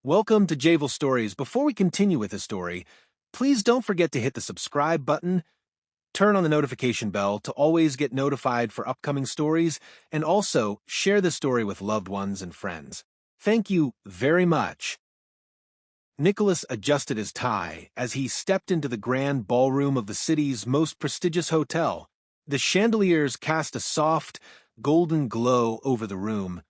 Welcome to Javel Stories. Before we continue with the story, please don't forget to hit the subscribe button, turn on the notification bell to always get notified for upcoming stories, and also share the story with loved ones and friends. Thank you very much. Nicholas adjusted his tie as he stepped into the grand ballroom of the city's most prestigious hotel. The chandeliers cast a soft, golden glow over the room,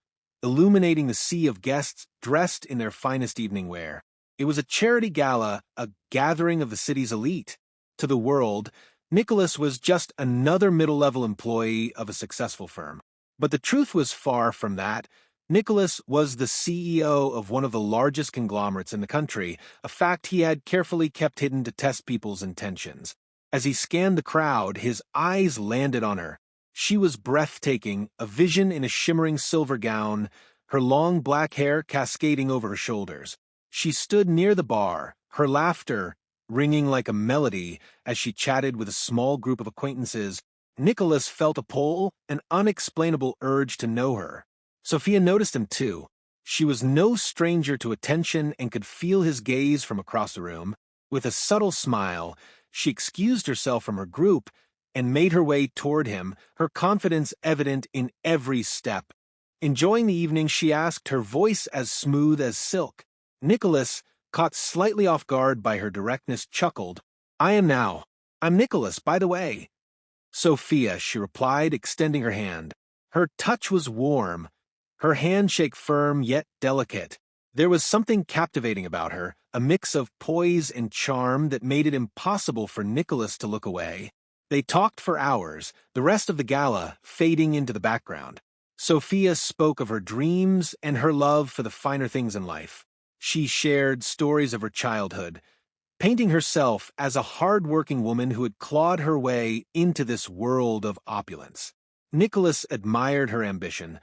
illuminating the sea of guests dressed in their finest evening wear. It was a charity gala, a gathering of the city's elite. To the world, Nicholas was just another middle-level employee of a successful firm. But the truth was far from that. Nicholas was the CEO of one of the largest conglomerates in the country, a fact he had carefully kept hidden to test people's intentions. As he scanned the crowd, his eyes landed on her. She was breathtaking, a vision in a shimmering silver gown, her long black hair cascading over her shoulders. She stood near the bar, her laughter ringing like a melody as she chatted with a small group of acquaintances. Nicholas felt a pull, an unexplainable urge to know her. Sophia noticed him too. She was no stranger to attention and could feel his gaze from across the room. With a subtle smile, she excused herself from her group and made her way toward him, her confidence evident in every step. Enjoying the evening, she asked, her voice as smooth as silk. Nicholas, caught slightly off guard by her directness, chuckled. I'm Nicholas, by the way. Sophia, she replied, extending her hand. Her touch was warm, her handshake firm yet delicate. There was something captivating about her, a mix of poise and charm that made it impossible for Nicholas to look away. They talked for hours, the rest of the gala fading into the background. Sophia spoke of her dreams and her love for the finer things in life. She shared stories of her childhood, painting herself as a hard-working woman who had clawed her way into this world of opulence. Nicholas admired her ambition,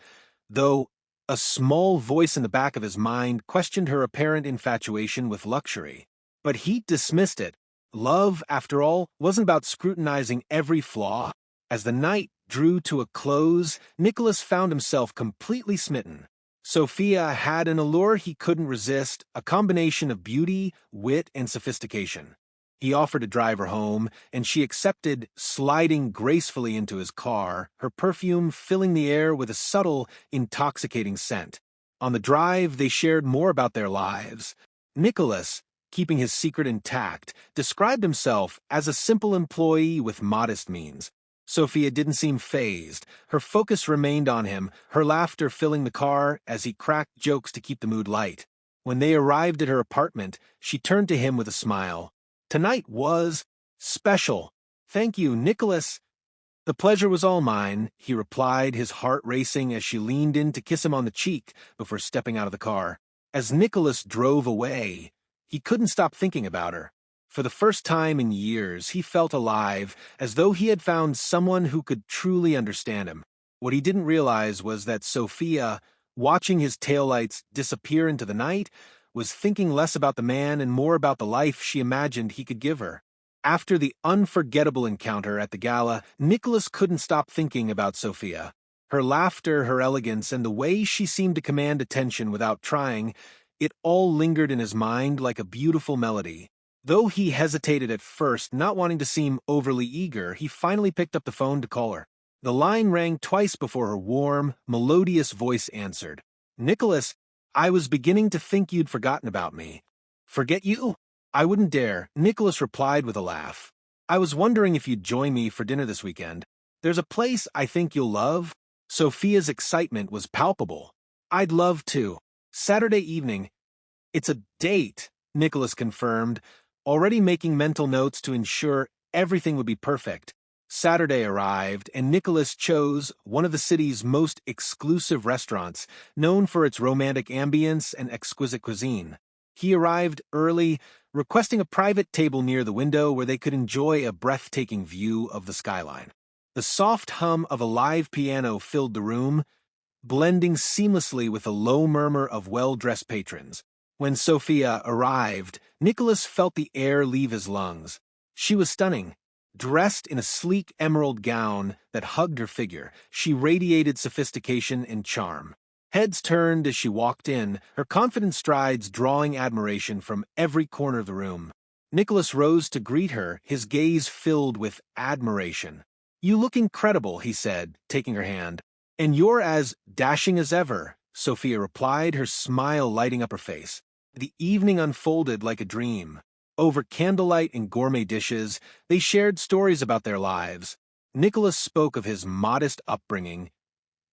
though a small voice in the back of his mind questioned her apparent infatuation with luxury. But he dismissed it. Love, after all, wasn't about scrutinizing every flaw. As the night drew to a close, Nicholas found himself completely smitten. Sophia had an allure he couldn't resist, a combination of beauty, wit, and sophistication. He offered to drive her home, and she accepted, sliding gracefully into his car, her perfume filling the air with a subtle, intoxicating scent. On the drive, they shared more about their lives. Nicholas, keeping his secret intact, described himself as a simple employee with modest means. Sophia didn't seem fazed. Her focus remained on him, her laughter filling the car as he cracked jokes to keep the mood light. When they arrived at her apartment, she turned to him with a smile. Tonight was special. Thank you, Nicholas. The pleasure was all mine, he replied, his heart racing as she leaned in to kiss him on the cheek before stepping out of the car. As Nicholas drove away, he couldn't stop thinking about her. For the first time in years, he felt alive, as though he had found someone who could truly understand him. What he didn't realize was that Sophia, watching his taillights disappear into the night, was thinking less about the man and more about the life she imagined he could give her. After the unforgettable encounter at the gala, Nicholas couldn't stop thinking about Sophia. Her laughter, her elegance, and the way she seemed to command attention without trying, it all lingered in his mind like a beautiful melody. Though he hesitated at first, not wanting to seem overly eager, he finally picked up the phone to call her. The line rang twice before her warm, melodious voice answered. Nicholas, I was beginning to think you'd forgotten about me. Forget you? I wouldn't dare, Nicholas replied with a laugh. I was wondering if you'd join me for dinner this weekend. There's a place I think you'll love. Sophia's excitement was palpable. I'd love to. Saturday evening. It's a date, Nicholas confirmed, already making mental notes to ensure everything would be perfect. Saturday arrived, and Nicholas chose one of the city's most exclusive restaurants, known for its romantic ambience and exquisite cuisine. He arrived early, requesting a private table near the window where they could enjoy a breathtaking view of the skyline. The soft hum of a live piano filled the room, blending seamlessly with the low murmur of well-dressed patrons. When Sophia arrived, Nicholas felt the air leave his lungs. She was stunning. Dressed in a sleek emerald gown that hugged her figure, she radiated sophistication and charm. Heads turned as she walked in, her confident strides drawing admiration from every corner of the room. Nicholas rose to greet her, his gaze filled with admiration. "You look incredible," he said, taking her hand. "And you're as dashing as ever," Sophia replied, her smile lighting up her face. The evening unfolded like a dream. Over candlelight and gourmet dishes, they shared stories about their lives. Nicholas spoke of his modest upbringing,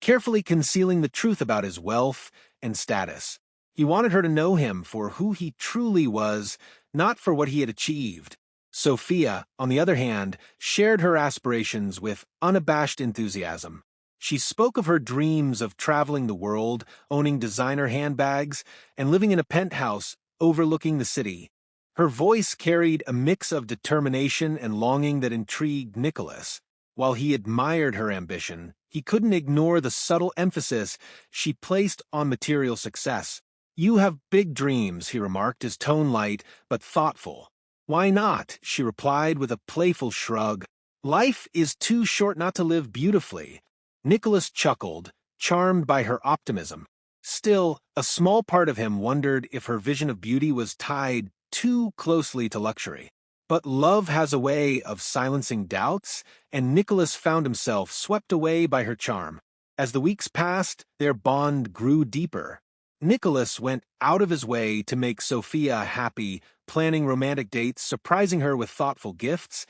carefully concealing the truth about his wealth and status. He wanted her to know him for who he truly was, not for what he had achieved. Sophia, on the other hand, shared her aspirations with unabashed enthusiasm. She spoke of her dreams of traveling the world, owning designer handbags, and living in a penthouse overlooking the city. Her voice carried a mix of determination and longing that intrigued Nicholas. While he admired her ambition, he couldn't ignore the subtle emphasis she placed on material success. "You have big dreams," he remarked, his tone light but thoughtful. "Why not?" she replied with a playful shrug. "Life is too short not to live beautifully." Nicholas chuckled, charmed by her optimism. Still, a small part of him wondered if her vision of beauty was tied too closely to luxury. But love has a way of silencing doubts, and Nicholas found himself swept away by her charm. As the weeks passed, their bond grew deeper. Nicholas went out of his way to make Sophia happy, planning romantic dates, surprising her with thoughtful gifts,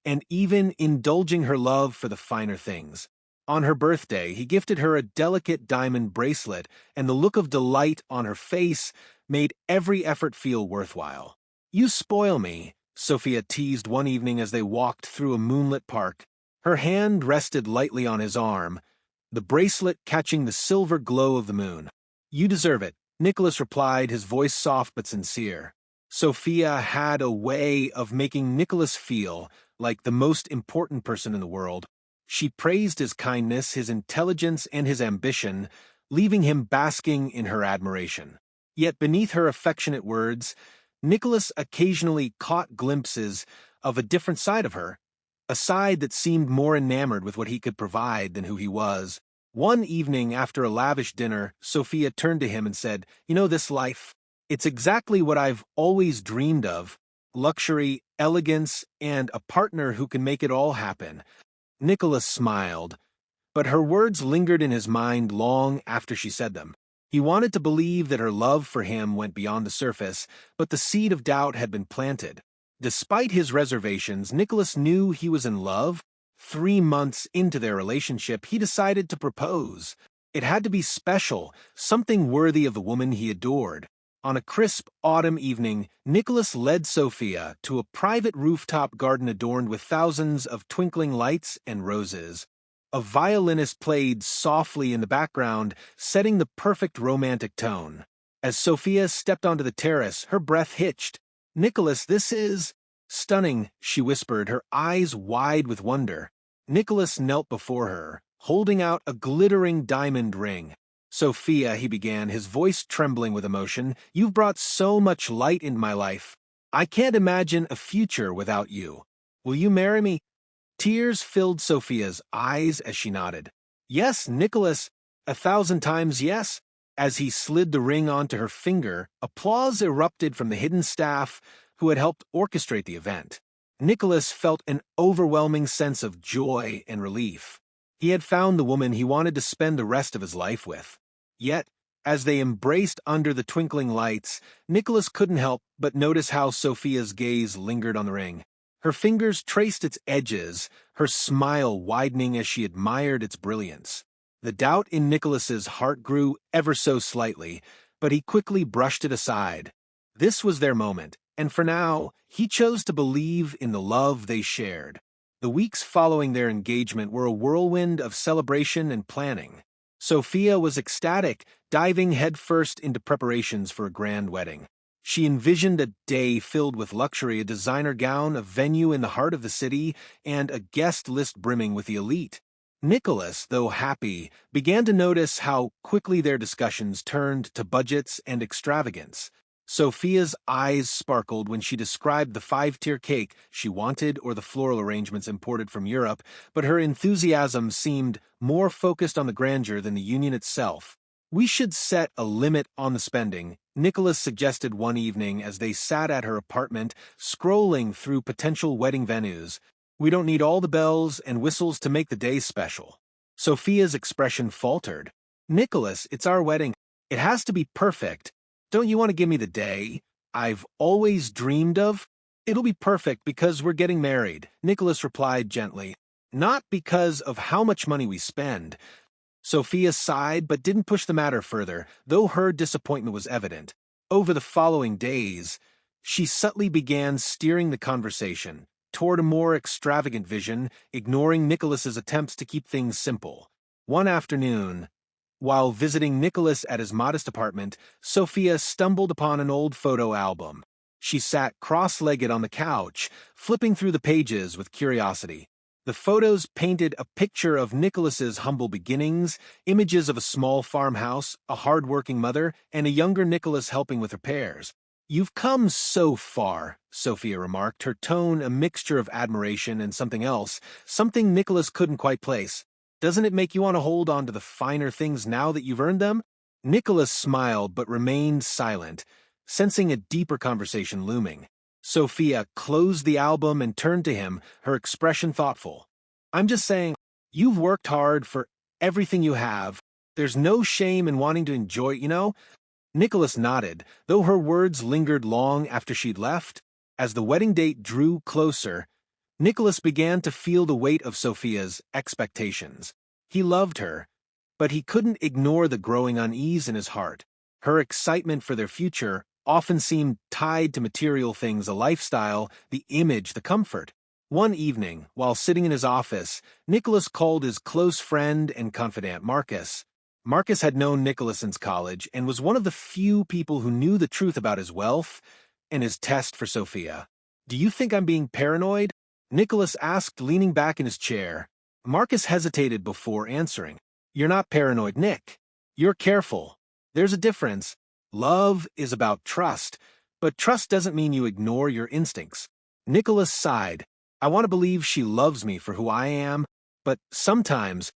and even indulging her love for the finer things. On her birthday, he gifted her a delicate diamond bracelet, and the look of delight on her face made every effort feel worthwhile. "You spoil me," Sophia teased one evening as they walked through a moonlit park. Her hand rested lightly on his arm, the bracelet catching the silver glow of the moon. "You deserve it," Nicholas replied, his voice soft but sincere. Sophia had a way of making Nicholas feel like the most important person in the world. She praised his kindness, his intelligence, and his ambition, leaving him basking in her admiration. Yet beneath her affectionate words, Nicholas occasionally caught glimpses of a different side of her, a side that seemed more enamored with what he could provide than who he was. One evening after a lavish dinner, Sophia turned to him and said, "You know, this life, it's exactly what I've always dreamed of: luxury, elegance, and a partner who can make it all happen." Nicholas smiled, but her words lingered in his mind long after she said them. He wanted to believe that her love for him went beyond the surface, but the seed of doubt had been planted. Despite his reservations, Nicholas knew he was in love. 3 months into their relationship, he decided to propose. It had to be special, something worthy of the woman he adored. On a crisp autumn evening, Nicholas led Sophia to a private rooftop garden adorned with thousands of twinkling lights and roses. A violinist played softly in the background, setting the perfect romantic tone. As Sophia stepped onto the terrace, her breath hitched. "Nicholas, this is stunning," she whispered, her eyes wide with wonder. Nicholas knelt before her, holding out a glittering diamond ring. "Sophia," he began, his voice trembling with emotion, "you've brought so much light into my life. I can't imagine a future without you. Will you marry me?" Tears filled Sophia's eyes as she nodded. "Yes, Nicholas, 1,000 times yes." As he slid the ring onto her finger, applause erupted from the hidden staff who had helped orchestrate the event. Nicholas felt an overwhelming sense of joy and relief. He had found the woman he wanted to spend the rest of his life with. Yet, as they embraced under the twinkling lights, Nicholas couldn't help but notice how Sophia's gaze lingered on the ring. Her fingers traced its edges, her smile widening as she admired its brilliance. The doubt in Nicholas's heart grew ever so slightly, but he quickly brushed it aside. This was their moment, and for now, he chose to believe in the love they shared. The weeks following their engagement were a whirlwind of celebration and planning. Sophia was ecstatic, diving headfirst into preparations for a grand wedding. She envisioned a day filled with luxury, a designer gown, a venue in the heart of the city, and a guest list brimming with the elite. Nicholas, though happy, began to notice how quickly their discussions turned to budgets and extravagance. Sophia's eyes sparkled when she described the 5-tier cake she wanted or the floral arrangements imported from Europe, but her enthusiasm seemed more focused on the grandeur than the union itself. We should set a limit on the spending, Nicholas suggested one evening as they sat at her apartment, scrolling through potential wedding venues. We don't need all the bells and whistles to make the day special. Sophia's expression faltered. Nicholas, it's our wedding. It has to be perfect. Don't you want to give me the day I've always dreamed of? It'll be perfect because we're getting married, Nicholas replied gently. Not because of how much money we spend. Sophia sighed but didn't push the matter further, though her disappointment was evident. Over the following days, she subtly began steering the conversation toward a more extravagant vision, ignoring Nicholas's attempts to keep things simple. One afternoon, while visiting Nicholas at his modest apartment, Sophia stumbled upon an old photo album. She sat cross-legged on the couch, flipping through the pages with curiosity. The photos painted a picture of Nicholas's humble beginnings, images of a small farmhouse, a hard-working mother, and a younger Nicholas helping with repairs. "You've come so far," Sophia remarked, her tone a mixture of admiration and something else, something Nicholas couldn't quite place. "Doesn't it make you want to hold on to the finer things now that you've earned them?" Nicholas smiled but remained silent, sensing a deeper conversation looming. Sophia closed the album and turned to him, her expression thoughtful. "I'm just saying, you've worked hard for everything you have. There's no shame in wanting to enjoy it, you know?" Nicholas nodded, though her words lingered long after she'd left. As the wedding date drew closer, Nicholas began to feel the weight of Sophia's expectations. He loved her, but he couldn't ignore the growing unease in his heart. Her excitement for their future often seemed tied to material things, a lifestyle, the image, the comfort. One evening, while sitting in his office, Nicholas called his close friend and confidant Marcus. Marcus had known Nicholas since college and was one of the few people who knew the truth about his wealth and his test for Sophia. "Do you think I'm being paranoid?" Nicholas asked, leaning back in his chair. Marcus hesitated before answering. "You're not paranoid, Nick. You're careful. There's a difference. Love is about trust, but trust doesn't mean you ignore your instincts." Nicholas sighed. "I want to believe she loves me for who I am, but sometimes,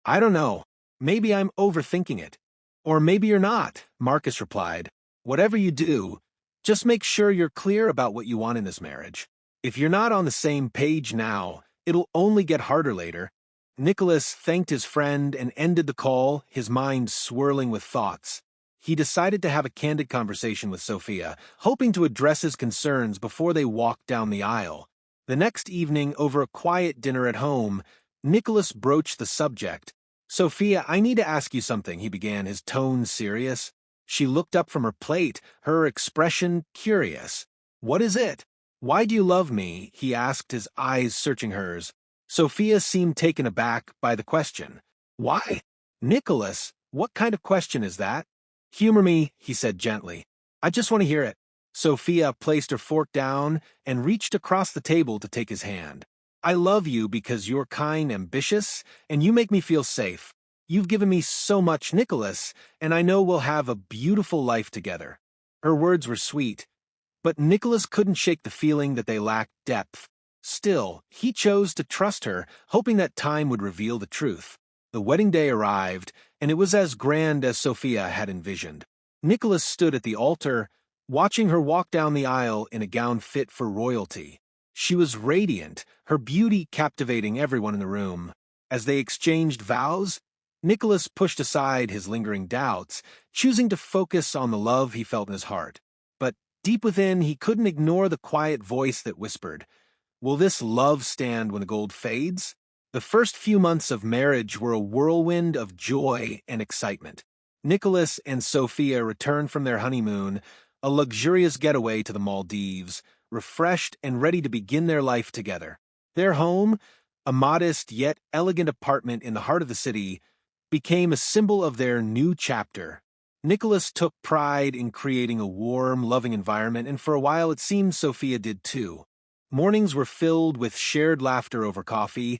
I don't know, maybe I'm overthinking it." "Or maybe you're not," Marcus replied. "Whatever you do, just make sure you're clear about what you want in this marriage. If you're not on the same page now, it'll only get harder later." Nicholas thanked his friend and ended the call, his mind swirling with thoughts. He decided to have a candid conversation with Sophia, hoping to address his concerns before they walked down the aisle. The next evening, over a quiet dinner at home, Nicholas broached the subject. "Sophia, I need to ask you something," he began, his tone serious. She looked up from her plate, her expression curious. "What is it? Why do you love me?" he asked, his eyes searching hers. Sophia seemed taken aback by the question. "Why? Nicholas, what kind of question is that?" "Humor me," he said gently. "I just want to hear it." Sophia placed her fork down and reached across the table to take his hand. "I love you because you're kind, ambitious, and you make me feel safe. You've given me so much, Nicholas, and I know we'll have a beautiful life together." Her words were sweet, but Nicholas couldn't shake the feeling that they lacked depth. Still, he chose to trust her, hoping that time would reveal the truth. The wedding day arrived, and it was as grand as Sophia had envisioned. Nicholas stood at the altar, watching her walk down the aisle in a gown fit for royalty. She was radiant, her beauty captivating everyone in the room. As they exchanged vows, Nicholas pushed aside his lingering doubts, choosing to focus on the love he felt in his heart. But deep within, he couldn't ignore the quiet voice that whispered, "Will this love stand when the gold fades?" The first few months of marriage were a whirlwind of joy and excitement. Nicholas and Sophia returned from their honeymoon, a luxurious getaway to the Maldives, refreshed and ready to begin their life together. Their home, a modest yet elegant apartment in the heart of the city, became a symbol of their new chapter. Nicholas took pride in creating a warm, loving environment, and for a while it seemed Sophia did too. Mornings were filled with shared laughter over coffee,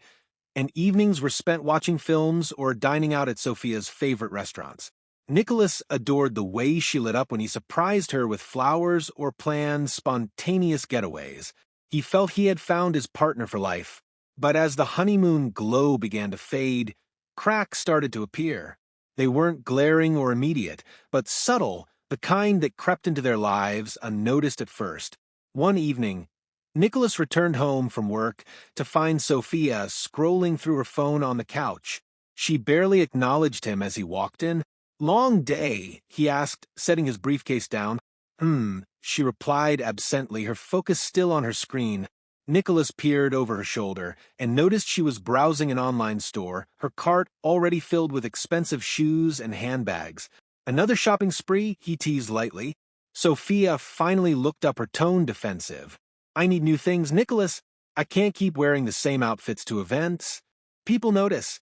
and evenings were spent watching films or dining out at Sophia's favorite restaurants. Nicholas adored the way she lit up when he surprised her with flowers or planned spontaneous getaways. He felt he had found his partner for life. But as the honeymoon glow began to fade, cracks started to appear. They weren't glaring or immediate, but subtle, the kind that crept into their lives unnoticed at first. One evening, Nicholas returned home from work to find Sophia scrolling through her phone on the couch. She barely acknowledged him as he walked in. "Long day?" he asked, setting his briefcase down. She replied absently, her focus still on her screen. Nicholas peered over her shoulder and noticed she was browsing an online store, her cart already filled with expensive shoes and handbags. "Another shopping spree?" he teased lightly. Sophia finally looked up, her tone defensive. "I need new things, Nicholas. I can't keep wearing the same outfits to events. People notice."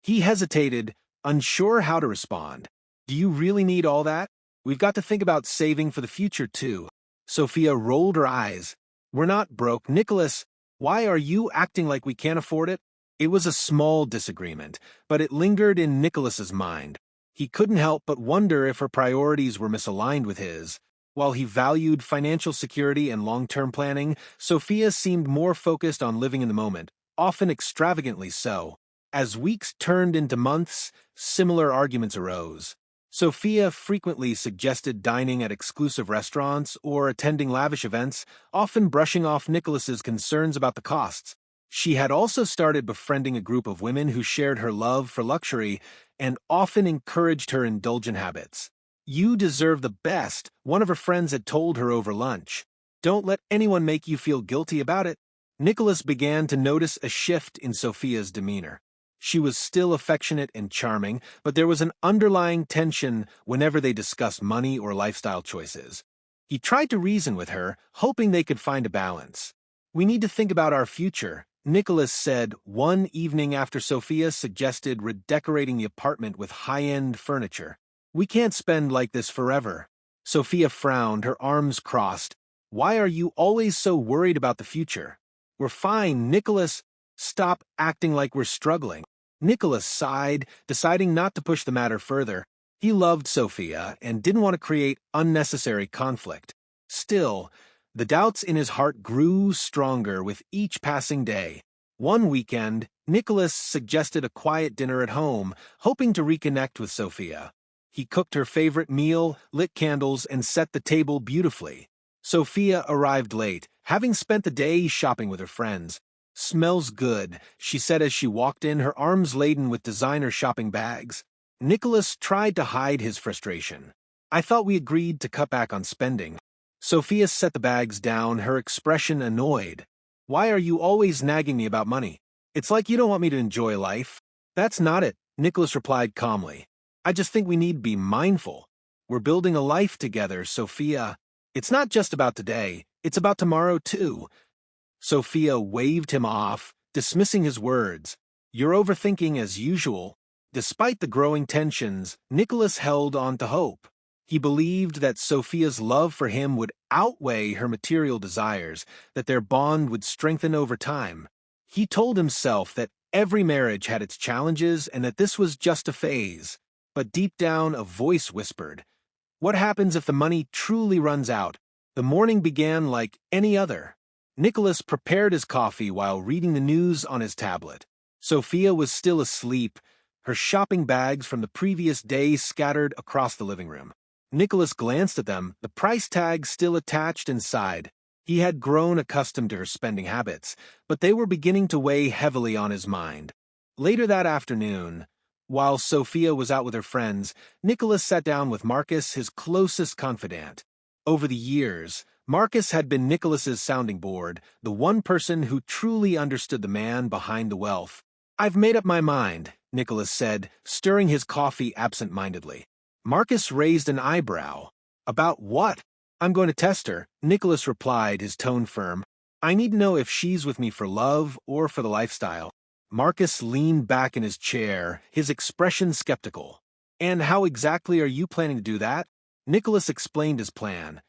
He hesitated, unsure how to respond. "Do you really need all that? We've got to think about saving for the future, too." Sophia rolled her eyes. "We're not broke, Nicholas. Why are you acting like we can't afford it?" It was a small disagreement, but it lingered in Nicholas's mind. He couldn't help but wonder if her priorities were misaligned with his. While he valued financial security and long-term planning, Sophia seemed more focused on living in the moment, often extravagantly so. As weeks turned into months, similar arguments arose. Sophia frequently suggested dining at exclusive restaurants or attending lavish events, often brushing off Nicholas's concerns about the costs. She had also started befriending a group of women who shared her love for luxury and often encouraged her indulgent habits. "You deserve the best," one of her friends had told her over lunch. "Don't let anyone make you feel guilty about it." Nicholas began to notice a shift in Sophia's demeanor. She was still affectionate and charming, but there was an underlying tension whenever they discussed money or lifestyle choices. He tried to reason with her, hoping they could find a balance. "We need to think about our future," Nicholas said one evening after Sophia suggested redecorating the apartment with high-end furniture. "We can't spend like this forever." Sophia frowned, her arms crossed. "Why are you always so worried about the future?" "We're fine, Nicholas. Stop acting like we're struggling." Nicholas sighed, deciding not to push the matter further. He loved Sophia and didn't want to create unnecessary conflict. Still, the doubts in his heart grew stronger with each passing day. One weekend, Nicholas suggested a quiet dinner at home, hoping to reconnect with Sophia. He cooked her favorite meal, lit candles, and set the table beautifully. Sophia arrived late, having spent the day shopping with her friends. "Smells good," she said as she walked in, her arms laden with designer shopping bags. Nicholas tried to hide his frustration. "I thought we agreed to cut back on spending." Sophia set the bags down, her expression annoyed. "Why are you always nagging me about money? It's like you don't want me to enjoy life." "That's not it," Nicholas replied calmly. "I just think we need to be mindful. We're building a life together, Sophia. It's not just about today, it's about tomorrow too." Sophia waved him off, dismissing his words. "You're overthinking as usual." Despite the growing tensions, Nicholas held on to hope. He believed that Sophia's love for him would outweigh her material desires, that their bond would strengthen over time. He told himself that every marriage had its challenges and that this was just a phase. But deep down, a voice whispered, "What happens if the money truly runs out?" The morning began like any other. Nicholas prepared his coffee while reading the news on his tablet. Sophia was still asleep, her shopping bags from the previous day scattered across the living room. Nicholas glanced at them, the price tag still attached, and sighed. He had grown accustomed to her spending habits, but they were beginning to weigh heavily on his mind. Later that afternoon, while Sophia was out with her friends, Nicholas sat down with Marcus, his closest confidant. Over the years, Marcus had been Nicholas's sounding board, the one person who truly understood the man behind the wealth. "I've made up my mind," Nicholas said, stirring his coffee absent-mindedly. Marcus raised an eyebrow. "About what?" "I'm going to test her," Nicholas replied, his tone firm. "I need to know if she's with me for love or for the lifestyle." Marcus leaned back in his chair, his expression skeptical. "And how exactly are you planning to do that?" Nicholas explained his plan.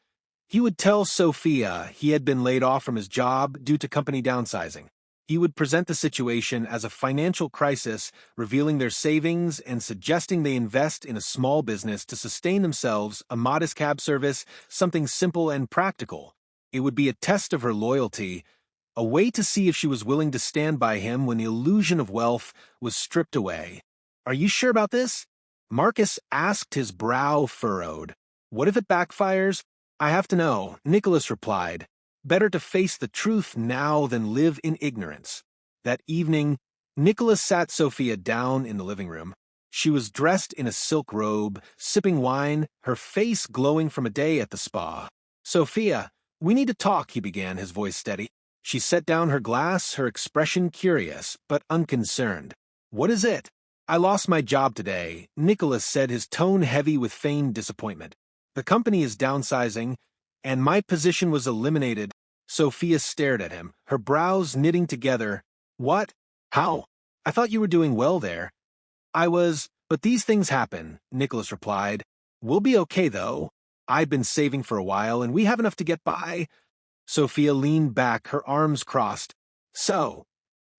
He would tell Sophia he had been laid off from his job due to company downsizing. He would present the situation as a financial crisis, revealing their savings and suggesting they invest in a small business to sustain themselves, a modest cab service, something simple and practical. It would be a test of her loyalty, a way to see if she was willing to stand by him when the illusion of wealth was stripped away. "Are you sure about this?" Marcus asked, his brow furrowed. What if it backfires? I have to know, Nicholas replied. Better to face the truth now than live in ignorance. That evening, Nicholas sat Sophia down in the living room. She was dressed in a silk robe, sipping wine, her face glowing from a day at the spa. Sophia, we need to talk, he began, his voice steady. She set down her glass, her expression curious, but unconcerned. What is it? I lost my job today, Nicholas said, his tone heavy with feigned disappointment. The company is downsizing, and my position was eliminated. Sophia stared at him, her brows knitting together. What? How? I thought you were doing well there. I was, but these things happen, Nicholas replied. We'll be okay, though. I've been saving for a while, and we have enough to get by. Sophia leaned back, her arms crossed. So,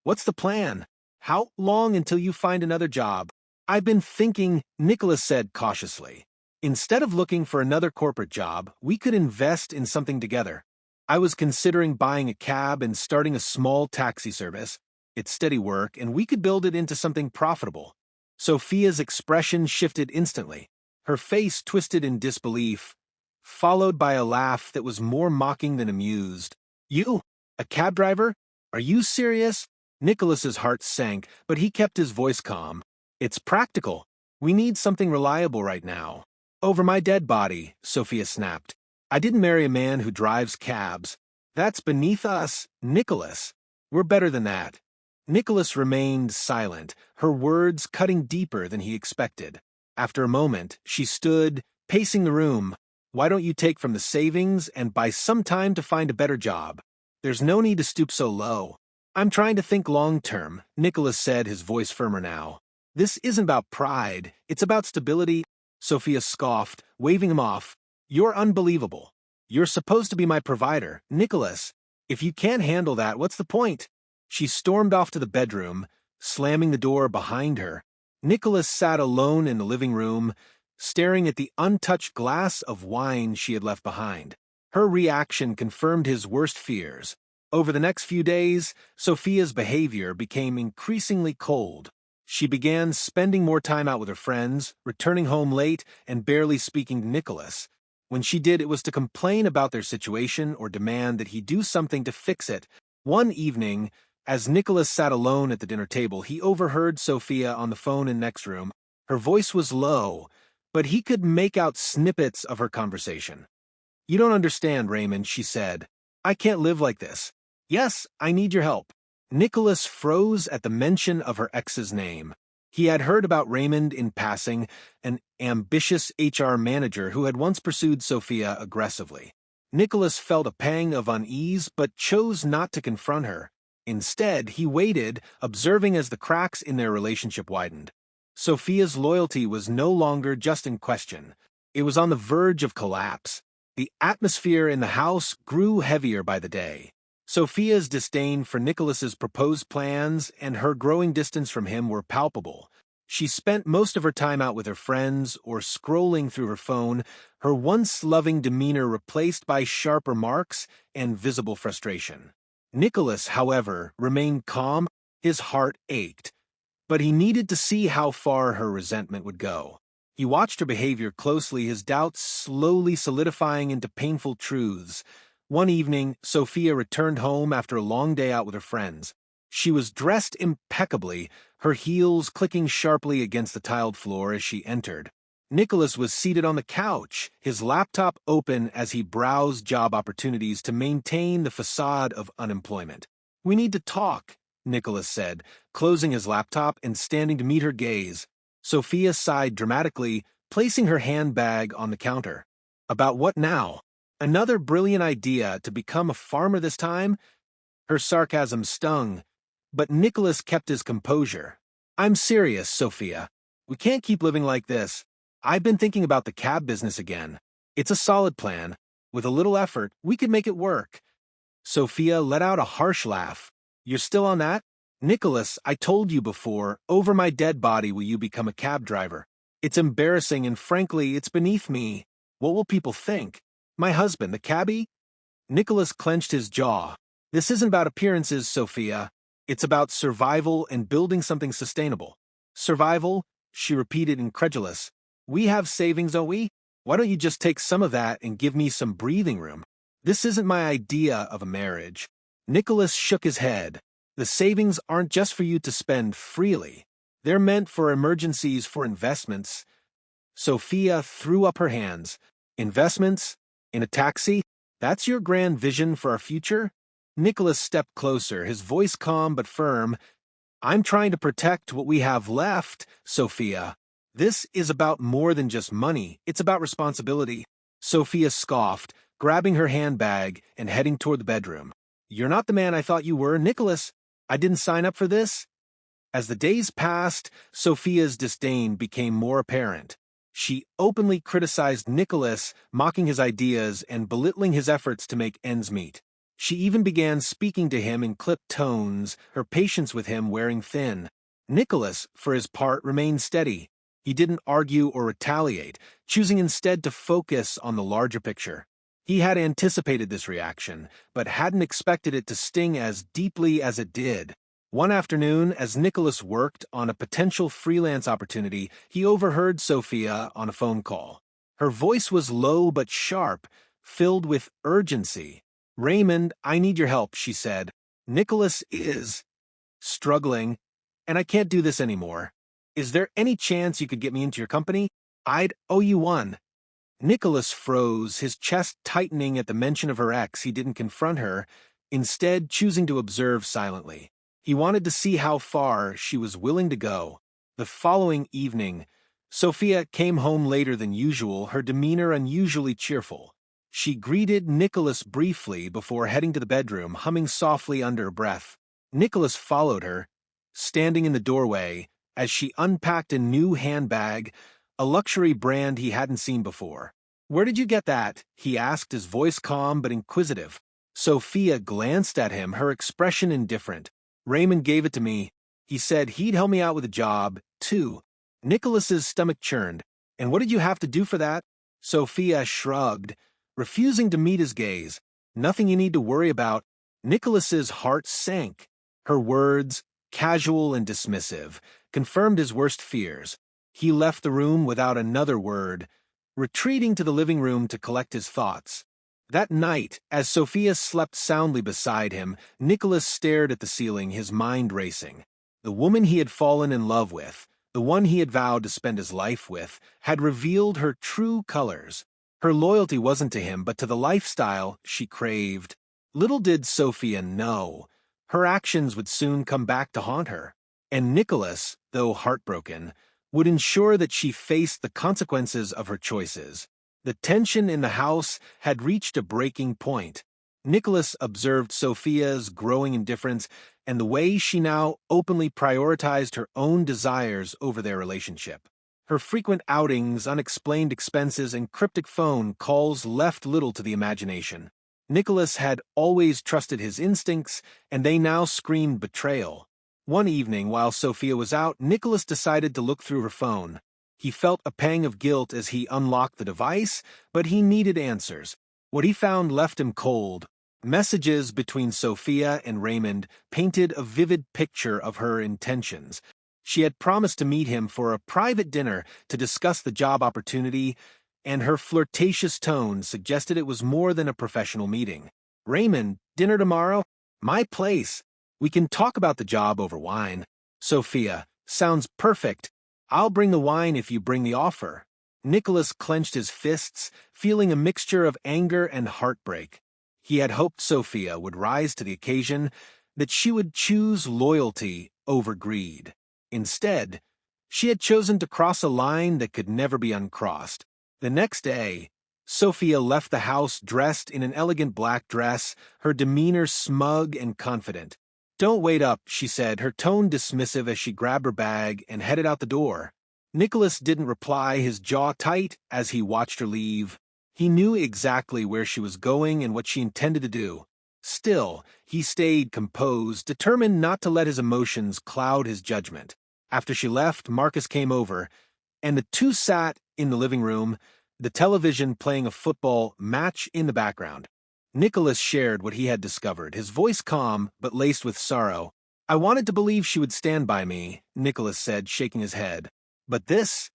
what's the plan? How long until you find another job? I've been thinking, Nicholas said cautiously. Instead of looking for another corporate job, we could invest in something together. I was considering buying a cab and starting a small taxi service. It's steady work, and we could build it into something profitable. Sophia's expression shifted instantly. Her face twisted in disbelief, followed by a laugh that was more mocking than amused. You? A cab driver? Are you serious? Nicholas's heart sank, but he kept his voice calm. It's practical. We need something reliable right now. Over my dead body, Sophia snapped. I didn't marry a man who drives cabs. That's beneath us, Nicholas. We're better than that. Nicholas remained silent, her words cutting deeper than he expected. After a moment, she stood, pacing the room. Why don't you take from the savings and buy some time to find a better job? There's no need to stoop so low. I'm trying to think long-term, Nicholas said, his voice firmer now. This isn't about pride, it's about stability. Sophia scoffed, waving him off. You're unbelievable. You're supposed to be my provider, Nicholas. If you can't handle that, what's the point? She stormed off to the bedroom, slamming the door behind her. Nicholas sat alone in the living room, staring at the untouched glass of wine she had left behind. Her reaction confirmed his worst fears. Over the next few days, Sophia's behavior became increasingly cold. She began spending more time out with her friends, returning home late, and barely speaking to Nicholas. When she did, it was to complain about their situation or demand that he do something to fix it. One evening, as Nicholas sat alone at the dinner table, he overheard Sophia on the phone in the next room. Her voice was low, but he could make out snippets of her conversation. You don't understand, Raymond, she said. I can't live like this. Yes, I need your help. Nicholas froze at the mention of her ex's name. He had heard about Raymond in passing, an ambitious HR manager who had once pursued Sophia aggressively. Nicholas felt a pang of unease but chose not to confront her. Instead, he waited, observing as the cracks in their relationship widened. Sophia's loyalty was no longer just in question. It was on the verge of collapse. The atmosphere in the house grew heavier by the day. Sophia's disdain for Nicholas's proposed plans and her growing distance from him were palpable. She spent most of her time out with her friends or scrolling through her phone, her once loving demeanor replaced by sharp remarks and visible frustration. Nicholas, however, remained calm. His heart ached, but he needed to see how far her resentment would go. He watched her behavior closely, his doubts slowly solidifying into painful truths. One evening, Sophia returned home after a long day out with her friends. She was dressed impeccably, her heels clicking sharply against the tiled floor as she entered. Nicholas was seated on the couch, his laptop open as he browsed job opportunities to maintain the facade of unemployment. We need to talk, Nicholas said, closing his laptop and standing to meet her gaze. Sophia sighed dramatically, placing her handbag on the counter. About what now? Another brilliant idea to become a farmer this time? Her sarcasm stung, but Nicholas kept his composure. I'm serious, Sophia. We can't keep living like this. I've been thinking about the cab business again. It's a solid plan. With a little effort, we could make it work. Sophia let out a harsh laugh. You're still on that? Nicholas, I told you before, over my dead body will you become a cab driver. It's embarrassing and frankly, it's beneath me. What will people think? My husband, the cabbie? Nicholas clenched his jaw. This isn't about appearances, Sophia. It's about survival and building something sustainable. Survival? she repeated incredulous. We have savings, don't we? Why don't you just take some of that and give me some breathing room? This isn't my idea of a marriage. Nicholas shook his head. The savings aren't just for you to spend freely. They're meant for emergencies, for investments. Sophia threw up her hands. Investments? In a taxi? That's your grand vision for our future? Nicholas stepped closer, his voice calm but firm. I'm trying to protect what we have left, Sophia. This is about more than just money. It's about responsibility. Sophia scoffed, grabbing her handbag and heading toward the bedroom. You're not the man I thought you were, Nicholas. I didn't sign up for this. As the days passed, Sophia's disdain became more apparent. She openly criticized Nicholas, mocking his ideas and belittling his efforts to make ends meet. She even began speaking to him in clipped tones, her patience with him wearing thin. Nicholas, for his part, remained steady. He didn't argue or retaliate, choosing instead to focus on the larger picture. He had anticipated this reaction, but hadn't expected it to sting as deeply as it did. One afternoon, as Nicholas worked on a potential freelance opportunity, he overheard Sophia on a phone call. Her voice was low but sharp, filled with urgency. Raymond, I need your help, she said. Nicholas is struggling, and I can't do this anymore. Is there any chance you could get me into your company? I'd owe you one. Nicholas froze, his chest tightening at the mention of her ex. He didn't confront her, instead choosing to observe silently. He wanted to see how far she was willing to go. The following evening, Sophia came home later than usual, her demeanor unusually cheerful. She greeted Nicholas briefly before heading to the bedroom, humming softly under her breath. Nicholas followed her, standing in the doorway, as she unpacked a new handbag, a luxury brand he hadn't seen before. Where did you get that? He asked, his voice calm but inquisitive. Sophia glanced at him, her expression indifferent. Raymond gave it to me. He said he'd help me out with a job, too. Nicholas's stomach churned. And what did you have to do for that? Sophia shrugged, refusing to meet his gaze. Nothing you need to worry about. Nicholas's heart sank. Her words, casual and dismissive, confirmed his worst fears. He left the room without another word, retreating to the living room to collect his thoughts. That night, as Sophia slept soundly beside him, Nicholas stared at the ceiling, his mind racing. The woman he had fallen in love with, the one he had vowed to spend his life with, had revealed her true colors. Her loyalty wasn't to him, but to the lifestyle she craved. Little did Sophia know, her actions would soon come back to haunt her. And Nicholas, though heartbroken, would ensure that she faced the consequences of her choices. The tension in the house had reached a breaking point. Nicholas observed Sophia's growing indifference and the way she now openly prioritized her own desires over their relationship. Her frequent outings, unexplained expenses, and cryptic phone calls left little to the imagination. Nicholas had always trusted his instincts, and they now screamed betrayal. One evening, while Sophia was out, Nicholas decided to look through her phone. He felt a pang of guilt as he unlocked the device, but he needed answers. What he found left him cold. Messages between Sophia and Raymond painted a vivid picture of her intentions. She had promised to meet him for a private dinner to discuss the job opportunity, and her flirtatious tone suggested it was more than a professional meeting. Raymond, dinner tomorrow? My place. We can talk about the job over wine. Sophia, sounds perfect. I'll bring the wine if you bring the offer. Nicholas clenched his fists, feeling a mixture of anger and heartbreak. He had hoped Sophia would rise to the occasion, that she would choose loyalty over greed. Instead, she had chosen to cross a line that could never be uncrossed. The next day, Sophia left the house dressed in an elegant black dress, her demeanor smug and confident. Don't wait up, she said, her tone dismissive as she grabbed her bag and headed out the door. Nicholas didn't reply, his jaw tight as he watched her leave. He knew exactly where she was going and what she intended to do. Still, he stayed composed, determined not to let his emotions cloud his judgment. After she left, Marcus came over, and the two sat in the living room, the television playing a football match in the background. Nicholas shared what he had discovered, his voice calm but laced with sorrow. I wanted to believe she would stand by me, Nicholas said, shaking his head. But this,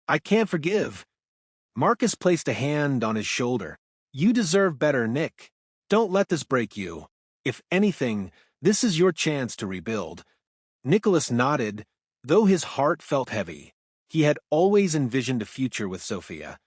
I can't forgive. Marcus placed a hand on his shoulder. You deserve better, Nick. Don't let this break you. If anything, this is your chance to rebuild. Nicholas nodded, though his heart felt heavy. He had always envisioned a future with Sophia.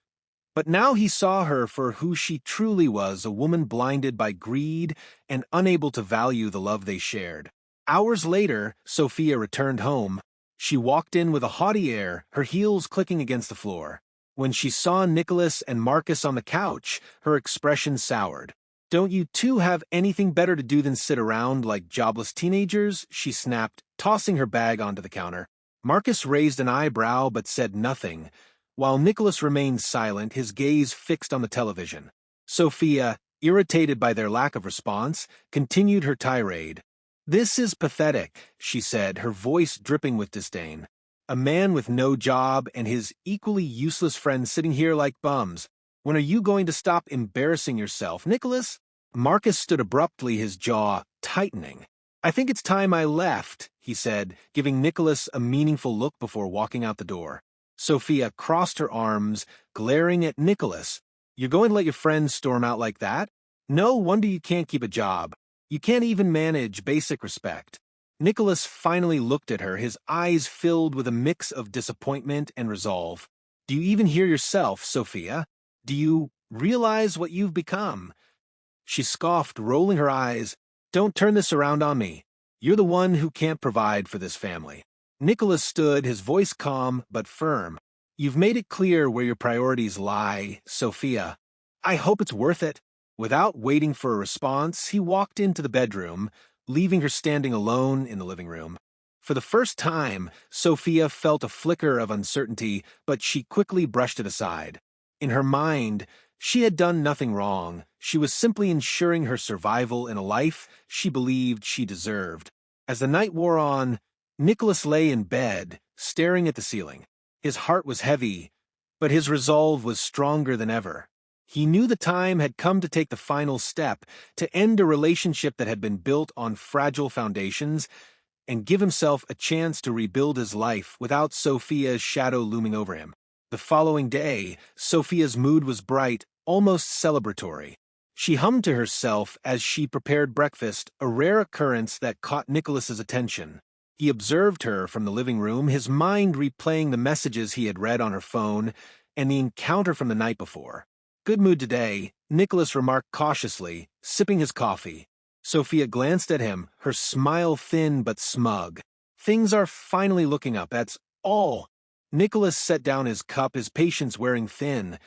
But now he saw her for who she truly was, a woman blinded by greed and unable to value the love they shared. Hours later, Sophia returned home. She walked in with a haughty air, her heels clicking against the floor. When she saw Nicholas and Marcus on the couch, her expression soured. Don't you two have anything better to do than sit around like jobless teenagers? She snapped, tossing her bag onto the counter. Marcus raised an eyebrow but said nothing, while Nicholas remained silent, his gaze fixed on the television. Sophia, irritated by their lack of response, continued her tirade. This is pathetic, she said, her voice dripping with disdain. A man with no job and his equally useless friends sitting here like bums. When are you going to stop embarrassing yourself, Nicholas? Marcus stood abruptly, his jaw tightening. I think it's time I left, he said, giving Nicholas a meaningful look before walking out the door. Sophia crossed her arms, glaring at Nicholas. You're going to let your friends storm out like that? No wonder you can't keep a job. You can't even manage basic respect. Nicholas finally looked at her, his eyes filled with a mix of disappointment and resolve. Do you even hear yourself, Sophia? Do you realize what you've become? She scoffed, rolling her eyes. Don't turn this around on me. You're the one who can't provide for this family. Nicholas stood, his voice calm but firm. You've made it clear where your priorities lie, Sophia. I hope it's worth it. Without waiting for a response, he walked into the bedroom, leaving her standing alone in the living room. For the first time, Sophia felt a flicker of uncertainty, but she quickly brushed it aside. In her mind, she had done nothing wrong. She was simply ensuring her survival in a life she believed she deserved. As the night wore on, Nicholas lay in bed, staring at the ceiling. His heart was heavy, but his resolve was stronger than ever. He knew the time had come to take the final step, to end a relationship that had been built on fragile foundations, and give himself a chance to rebuild his life without Sophia's shadow looming over him. The following day, Sophia's mood was bright, almost celebratory. She hummed to herself as she prepared breakfast, a rare occurrence that caught Nicholas's attention. He observed her from the living room, his mind replaying the messages he had read on her phone and the encounter from the night before. Good mood today, Nicholas remarked cautiously, sipping his coffee. Sophia glanced at him, her smile thin but smug. Things are finally looking up, that's all. Nicholas set down his cup, his patience wearing thin.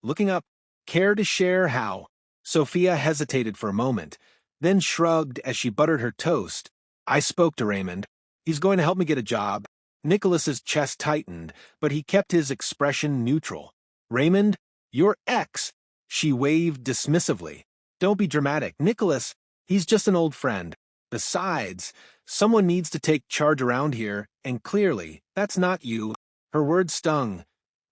Looking up, care to share how? Sophia hesitated for a moment, then shrugged as she buttered her toast. I spoke to Raymond. He's going to help me get a job. Nicholas's chest tightened, but he kept his expression neutral. Raymond? Your ex. She waved dismissively. Don't be dramatic, Nicholas. He's just an old friend. Besides, someone needs to take charge around here, and clearly, that's not you. Her words stung,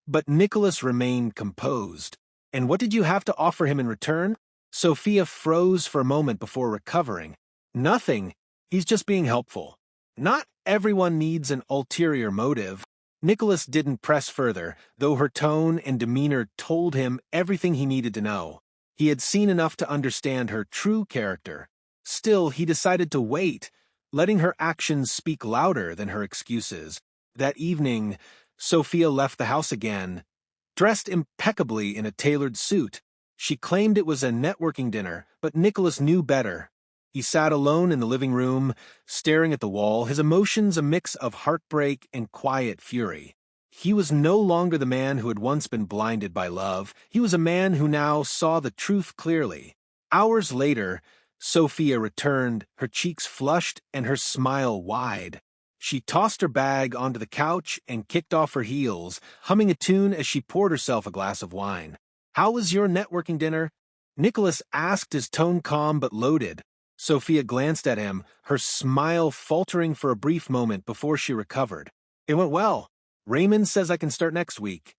but Nicholas remained composed. And what did you have to offer him in return? Sophia froze for a moment before recovering. Nothing. He's just being helpful. Not everyone needs an ulterior motive. Nicholas didn't press further, though her tone and demeanor told him everything he needed to know. He had seen enough to understand her true character. Still, he decided to wait, letting her actions speak louder than her excuses. That evening, Sophia left the house again, dressed impeccably in a tailored suit. She claimed it was a networking dinner, but Nicholas knew better. He sat alone in the living room, staring at the wall, his emotions a mix of heartbreak and quiet fury. He was no longer the man who had once been blinded by love. He was a man who now saw the truth clearly. Hours later, Sophia returned, her cheeks flushed and her smile wide. She tossed her bag onto the couch and kicked off her heels, humming a tune as she poured herself a glass of wine. How was your networking dinner? Nicholas asked, his tone calm but loaded. Sophia glanced at him, her smile faltering for a brief moment before she recovered. It went well. Raymond says I can start next week.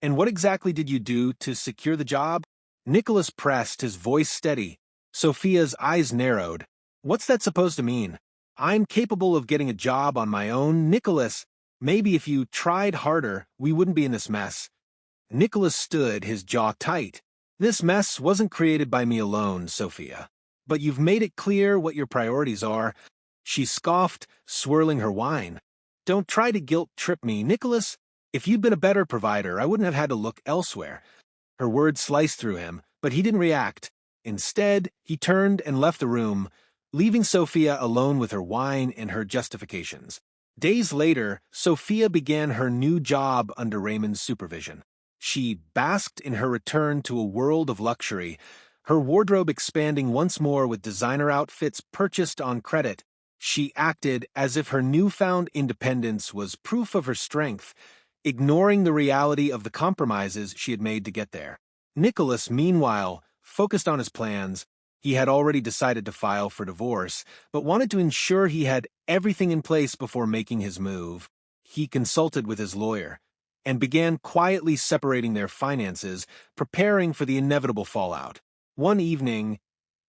And what exactly did you do to secure the job? Nicholas pressed, his voice steady. Sophia's eyes narrowed. What's that supposed to mean? I'm capable of getting a job on my own, Nicholas. Maybe if you tried harder, we wouldn't be in this mess. Nicholas stood, his jaw tight. This mess wasn't created by me alone, Sophia. But you've made it clear what your priorities are. She scoffed, swirling her wine. Don't try to guilt-trip me, Nicholas. If you'd been a better provider, I wouldn't have had to look elsewhere. Her words sliced through him, but he didn't react. Instead, he turned and left the room, leaving Sophia alone with her wine and her justifications. Days later, Sophia began her new job under Raymond's supervision. She basked in her return to a world of luxury, her wardrobe expanding once more with designer outfits purchased on credit. She acted as if her newfound independence was proof of her strength, ignoring the reality of the compromises she had made to get there. Nicholas, meanwhile, focused on his plans. He had already decided to file for divorce, but wanted to ensure he had everything in place before making his move. He consulted with his lawyer and began quietly separating their finances, preparing for the inevitable fallout. One evening,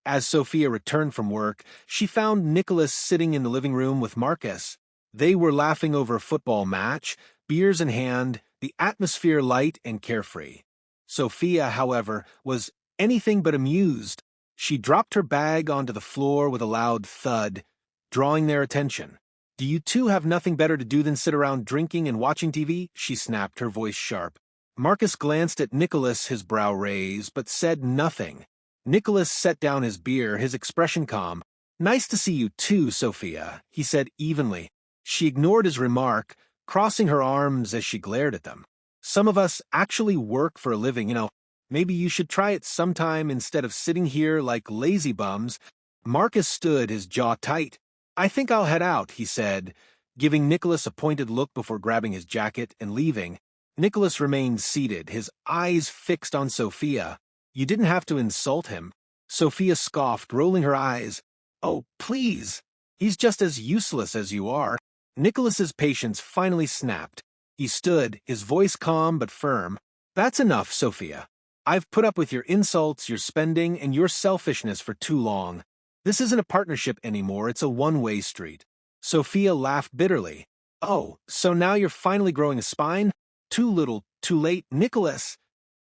as Sophia returned from work, she found Nicholas sitting in the living room with Marcus. They were laughing over a football match, beers in hand, the atmosphere light and carefree. Sophia, however, was anything but amused. She dropped her bag onto the floor with a loud thud, drawing their attention. "Do you two have nothing better to do than sit around drinking and watching TV?" she snapped, her voice sharp. Marcus glanced at Nicholas, his brow raised, but said nothing. Nicholas set down his beer, his expression calm. "Nice to see you too, Sophia," he said evenly. She ignored his remark, crossing her arms as she glared at them. "Some of us actually work for a living, you know. Maybe you should try it sometime instead of sitting here like lazy bums." Marcus stood, his jaw tight. "I think I'll head out," he said, giving Nicholas a pointed look before grabbing his jacket and leaving. Nicholas remained seated, his eyes fixed on Sophia. "You didn't have to insult him." Sophia scoffed, rolling her eyes. "Oh, please. He's just as useless as you are." Nicholas's patience finally snapped. He stood, his voice calm but firm. "That's enough, Sophia. I've put up with your insults, your spending, and your selfishness for too long. This isn't a partnership anymore, it's a one-way street." Sophia laughed bitterly. "Oh, so now you're finally growing a spine? Too little, too late, Nicholas."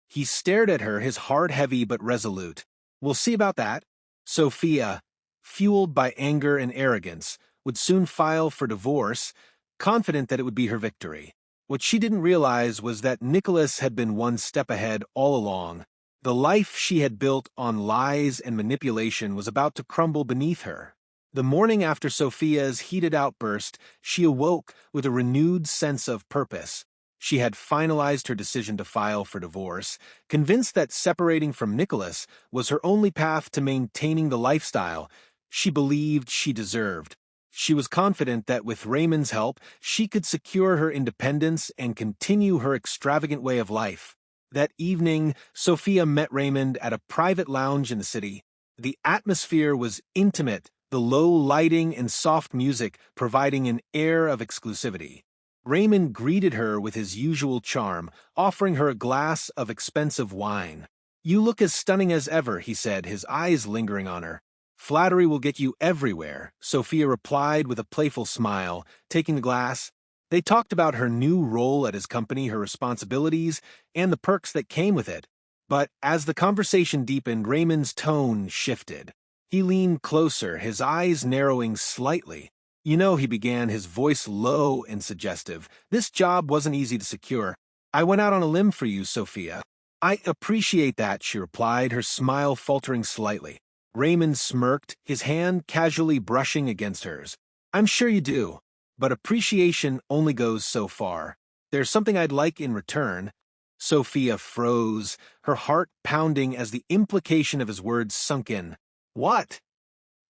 He stared at her, his heart heavy but resolute. "We'll see about that." Sophia, fueled by anger and arrogance, would soon file for divorce, confident that it would be her victory. What she didn't realize was that Nicholas had been one step ahead all along. The life she had built on lies and manipulation was about to crumble beneath her. The morning after Sophia's heated outburst, she awoke with a renewed sense of purpose. She had finalized her decision to file for divorce, convinced that separating from Nicholas was her only path to maintaining the lifestyle she believed she deserved. She was confident that with Raymond's help, she could secure her independence and continue her extravagant way of life. That evening, Sophia met Raymond at a private lounge in the city. The atmosphere was intimate, the low lighting and soft music providing an air of exclusivity. Raymond greeted her with his usual charm, offering her a glass of expensive wine. "You look as stunning as ever," he said, his eyes lingering on her. "Flattery will get you everywhere," Sophia replied with a playful smile, taking the glass. They talked about her new role at his company, her responsibilities, and the perks that came with it. But as the conversation deepened, Raymond's tone shifted. He leaned closer, his eyes narrowing slightly. "You know," he began, his voice low and suggestive, "this job wasn't easy to secure. I went out on a limb for you, Sophia." "I appreciate that," she replied, her smile faltering slightly. Raymond smirked, his hand casually brushing against hers. "I'm sure you do. But appreciation only goes so far. There's something I'd like in return." Sophia froze, her heart pounding as the implication of his words sunk in. "What?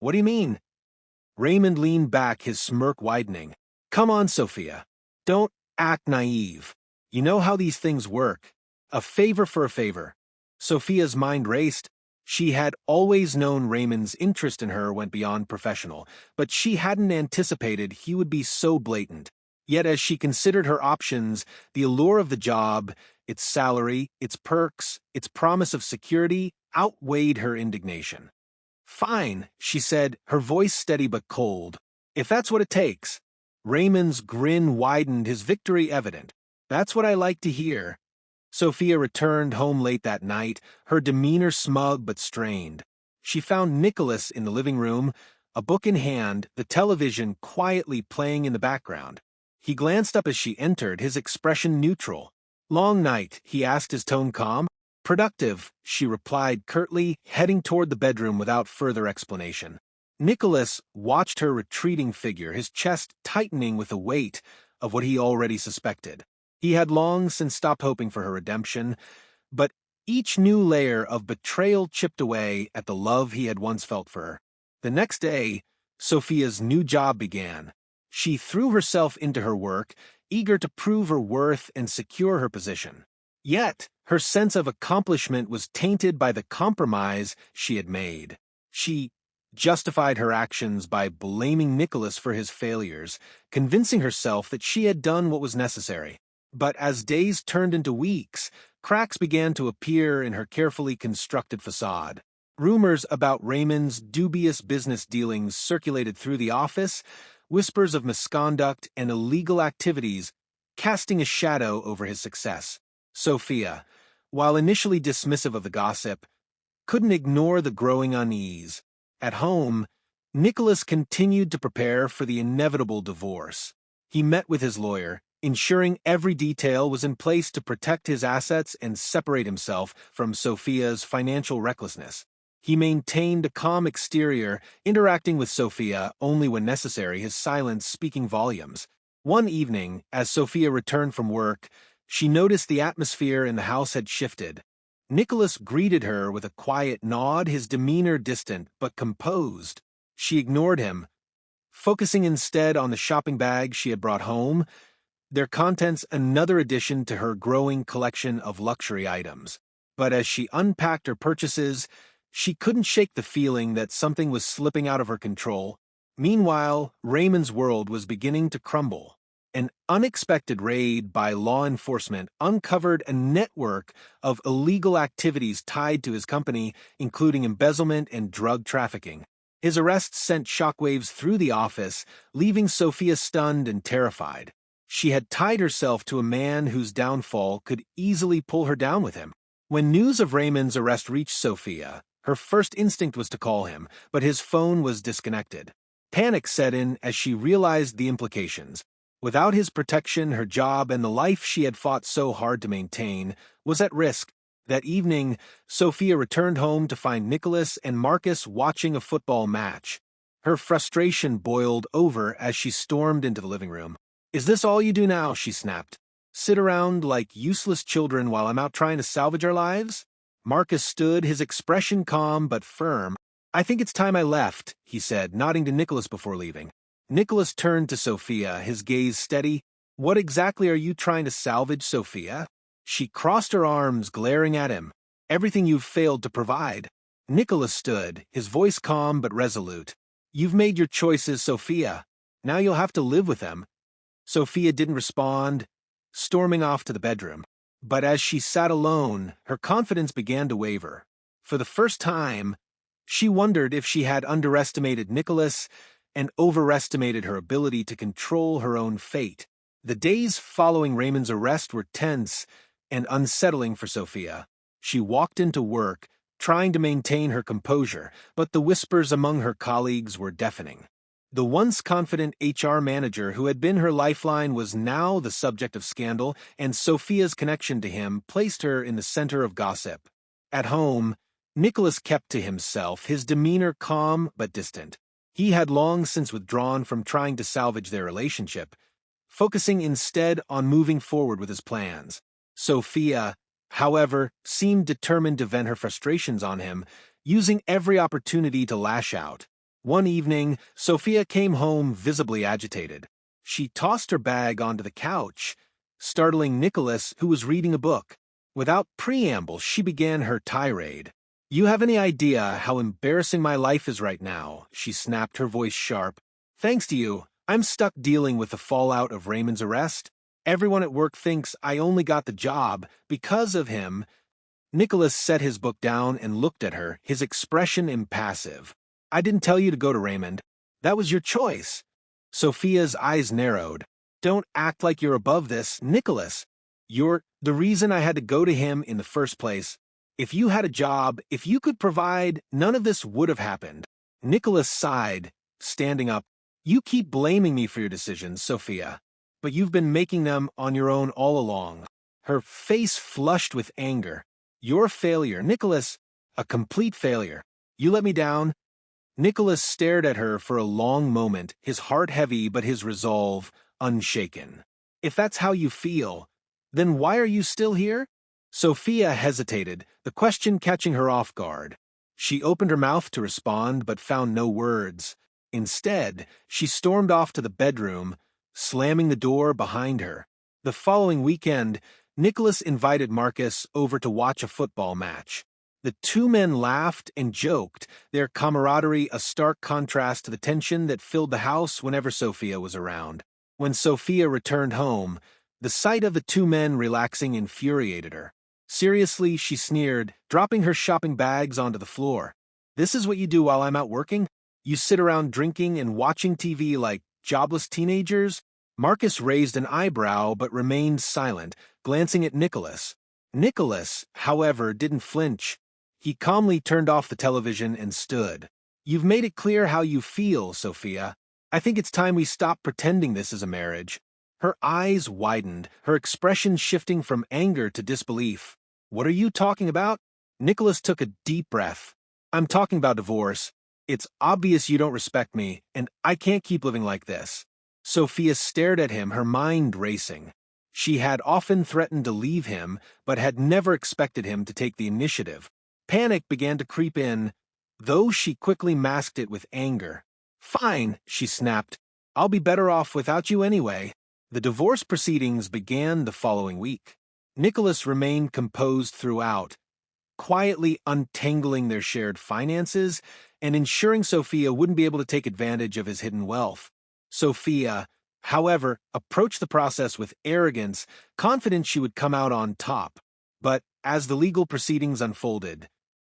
What do you mean?" Raymond leaned back, his smirk widening. "Come on, Sophia. Don't act naive. You know how these things work. A favor for a favor." Sophia's mind raced. She had always known Raymond's interest in her went beyond professional, but she hadn't anticipated he would be so blatant. Yet as she considered her options, the allure of the job, its salary, its perks, its promise of security, outweighed her indignation. "Fine," she said, her voice steady but cold. "If that's what it takes." Raymond's grin widened, his victory evident. That's what I like to hear. Sophia returned home late that night, her demeanor smug but strained. She found Nicholas in the living room, a book in hand, the television quietly playing in the background. He glanced up as she entered, his expression neutral. "Long night," he asked, his tone calm. "Productive," she replied curtly, heading toward the bedroom without further explanation. Nicholas watched her retreating figure, his chest tightening with the weight of what he already suspected. He had long since stopped hoping for her redemption, but each new layer of betrayal chipped away at the love he had once felt for her. The next day, Sophia's new job began. She threw herself into her work, eager to prove her worth and secure her position. Yet, her sense of accomplishment was tainted by the compromise she had made. She justified her actions by blaming Nicholas for his failures, convincing herself that she had done what was necessary. But as days turned into weeks, cracks began to appear in her carefully constructed facade. Rumors about Raymond's dubious business dealings circulated through the office, whispers of misconduct and illegal activities casting a shadow over his success. Sophia, while initially dismissive of the gossip, couldn't ignore the growing unease. At home, Nicholas continued to prepare for the inevitable divorce. He met with his lawyer, ensuring every detail was in place to protect his assets and separate himself from Sophia's financial recklessness. He maintained a calm exterior, interacting with Sophia only when necessary, his silence speaking volumes. One evening, as Sophia returned from work, she noticed the atmosphere in the house had shifted. Nicholas greeted her with a quiet nod, his demeanor distant but composed. She ignored him, focusing instead on the shopping bag she had brought home, their contents another addition to her growing collection of luxury items. But as she unpacked her purchases, she couldn't shake the feeling that something was slipping out of her control. Meanwhile, Raymond's world was beginning to crumble. An unexpected raid by law enforcement uncovered a network of illegal activities tied to his company, including embezzlement and drug trafficking. His arrest sent shockwaves through the office, leaving Sophia stunned and terrified. She had tied herself to a man whose downfall could easily pull her down with him. When news of Raymond's arrest reached Sophia, her first instinct was to call him, but his phone was disconnected. Panic set in as she realized the implications. Without his protection, her job and the life she had fought so hard to maintain was at risk. That evening, Sophia returned home to find Nicholas and Marcus watching a football match. Her frustration boiled over as she stormed into the living room. "Is this all you do now?" she snapped. "Sit around like useless children while I'm out trying to salvage our lives?" Marcus stood, his expression calm but firm. "I think it's time I left," he said, nodding to Nicholas before leaving. Nicholas turned to Sophia, his gaze steady. "What exactly are you trying to salvage, Sophia?" She crossed her arms, glaring at him. "Everything you've failed to provide." Nicholas stood, his voice calm but resolute. "You've made your choices, Sophia. Now you'll have to live with them." Sophia didn't respond, storming off to the bedroom. But as she sat alone, her confidence began to waver. For the first time, she wondered if she had underestimated Nicholas and overestimated her ability to control her own fate. The days following Raymond's arrest were tense and unsettling for Sophia. She walked into work, trying to maintain her composure, but the whispers among her colleagues were deafening. The once confident HR manager who had been her lifeline was now the subject of scandal, and Sophia's connection to him placed her in the center of gossip. At home, Nicholas kept to himself, his demeanor calm but distant. He had long since withdrawn from trying to salvage their relationship, focusing instead on moving forward with his plans. Sophia, however, seemed determined to vent her frustrations on him, using every opportunity to lash out. One evening, Sophia came home visibly agitated. She tossed her bag onto the couch, startling Nicholas, who was reading a book. Without preamble, she began her tirade. "You have any idea how embarrassing my life is right now?" she snapped, her voice sharp. "Thanks to you, I'm stuck dealing with the fallout of Raymond's arrest. Everyone at work thinks I only got the job because of him." Nicholas set his book down and looked at her, his expression impassive. "I didn't tell you to go to Raymond. That was your choice." Sophia's eyes narrowed. Don't act like you're above this, Nicholas. You're the reason I had to go to him in the first place. If you had a job, if you could provide, none of this would have happened. Nicholas sighed, standing up. You keep blaming me for your decisions, Sophia. But you've been making them on your own all along. Her face flushed with anger. You're a failure, Nicholas. A complete failure. You let me down. Nicholas stared at her for a long moment, his heart heavy but his resolve unshaken. If that's how you feel, then why are you still here? Sophia hesitated, the question catching her off guard. She opened her mouth to respond but found no words. Instead, she stormed off to the bedroom, slamming the door behind her. The following weekend, Nicholas invited Marcus over to watch a football match. The two men laughed and joked, their camaraderie a stark contrast to the tension that filled the house whenever Sophia was around. When Sophia returned home, the sight of the two men relaxing infuriated her. Seriously, she sneered, dropping her shopping bags onto the floor. This is what you do while I'm out working? You sit around drinking and watching TV like jobless teenagers? Marcus raised an eyebrow but remained silent, glancing at Nicholas. Nicholas, however, didn't flinch. He calmly turned off the television and stood. You've made it clear how you feel, Sophia. I think it's time we stop pretending this is a marriage. Her eyes widened, her expression shifting from anger to disbelief. What are you talking about? Nicholas took a deep breath. I'm talking about divorce. It's obvious you don't respect me, and I can't keep living like this. Sophia stared at him, her mind racing. She had often threatened to leave him, but had never expected him to take the initiative. Panic began to creep in, though she quickly masked it with anger. Fine, she snapped. I'll be better off without you anyway. The divorce proceedings began the following week. Nicholas remained composed throughout, quietly untangling their shared finances and ensuring Sophia wouldn't be able to take advantage of his hidden wealth. Sophia, however, approached the process with arrogance, confident she would come out on top. But as the legal proceedings unfolded,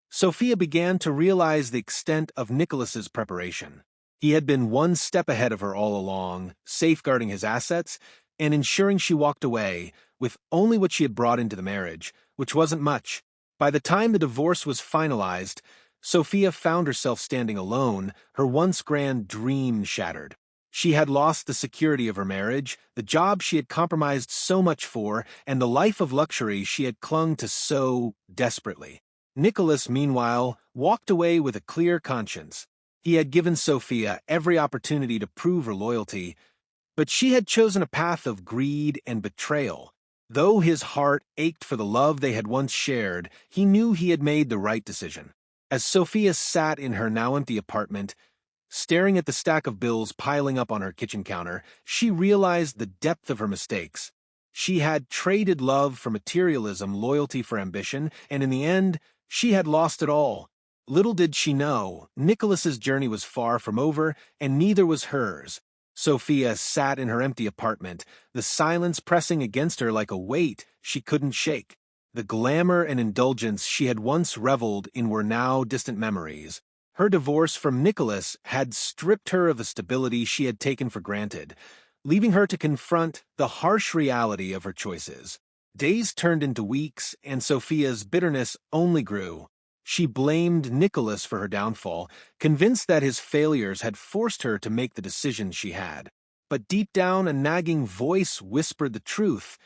Sophia began to realize the extent of Nicholas's preparation. He had been one step ahead of her all along, safeguarding his assets and ensuring she walked away with only what she had brought into the marriage, which wasn't much. By the time the divorce was finalized, Sophia found herself standing alone, her once grand dream shattered. She had lost the security of her marriage, the job she had compromised so much for, and the life of luxury she had clung to so desperately. Nicholas, meanwhile, walked away with a clear conscience. He had given Sophia every opportunity to prove her loyalty, but she had chosen a path of greed and betrayal. Though his heart ached for the love they had once shared, he knew he had made the right decision. As Sophia sat in her now empty apartment, staring at the stack of bills piling up on her kitchen counter, she realized the depth of her mistakes. She had traded love for materialism, loyalty for ambition, and in the end, she had lost it all. Little did she know, Nicholas's journey was far from over, and neither was hers. Sophia sat in her empty apartment, the silence pressing against her like a weight she couldn't shake. The glamour and indulgence she had once reveled in were now distant memories. Her divorce from Nicholas had stripped her of the stability she had taken for granted, leaving her to confront the harsh reality of her choices. Days turned into weeks, and Sophia's bitterness only grew. She blamed Nicholas for her downfall, convinced that his failures had forced her to make the decisions she had. But deep down, a nagging voice whispered the truth.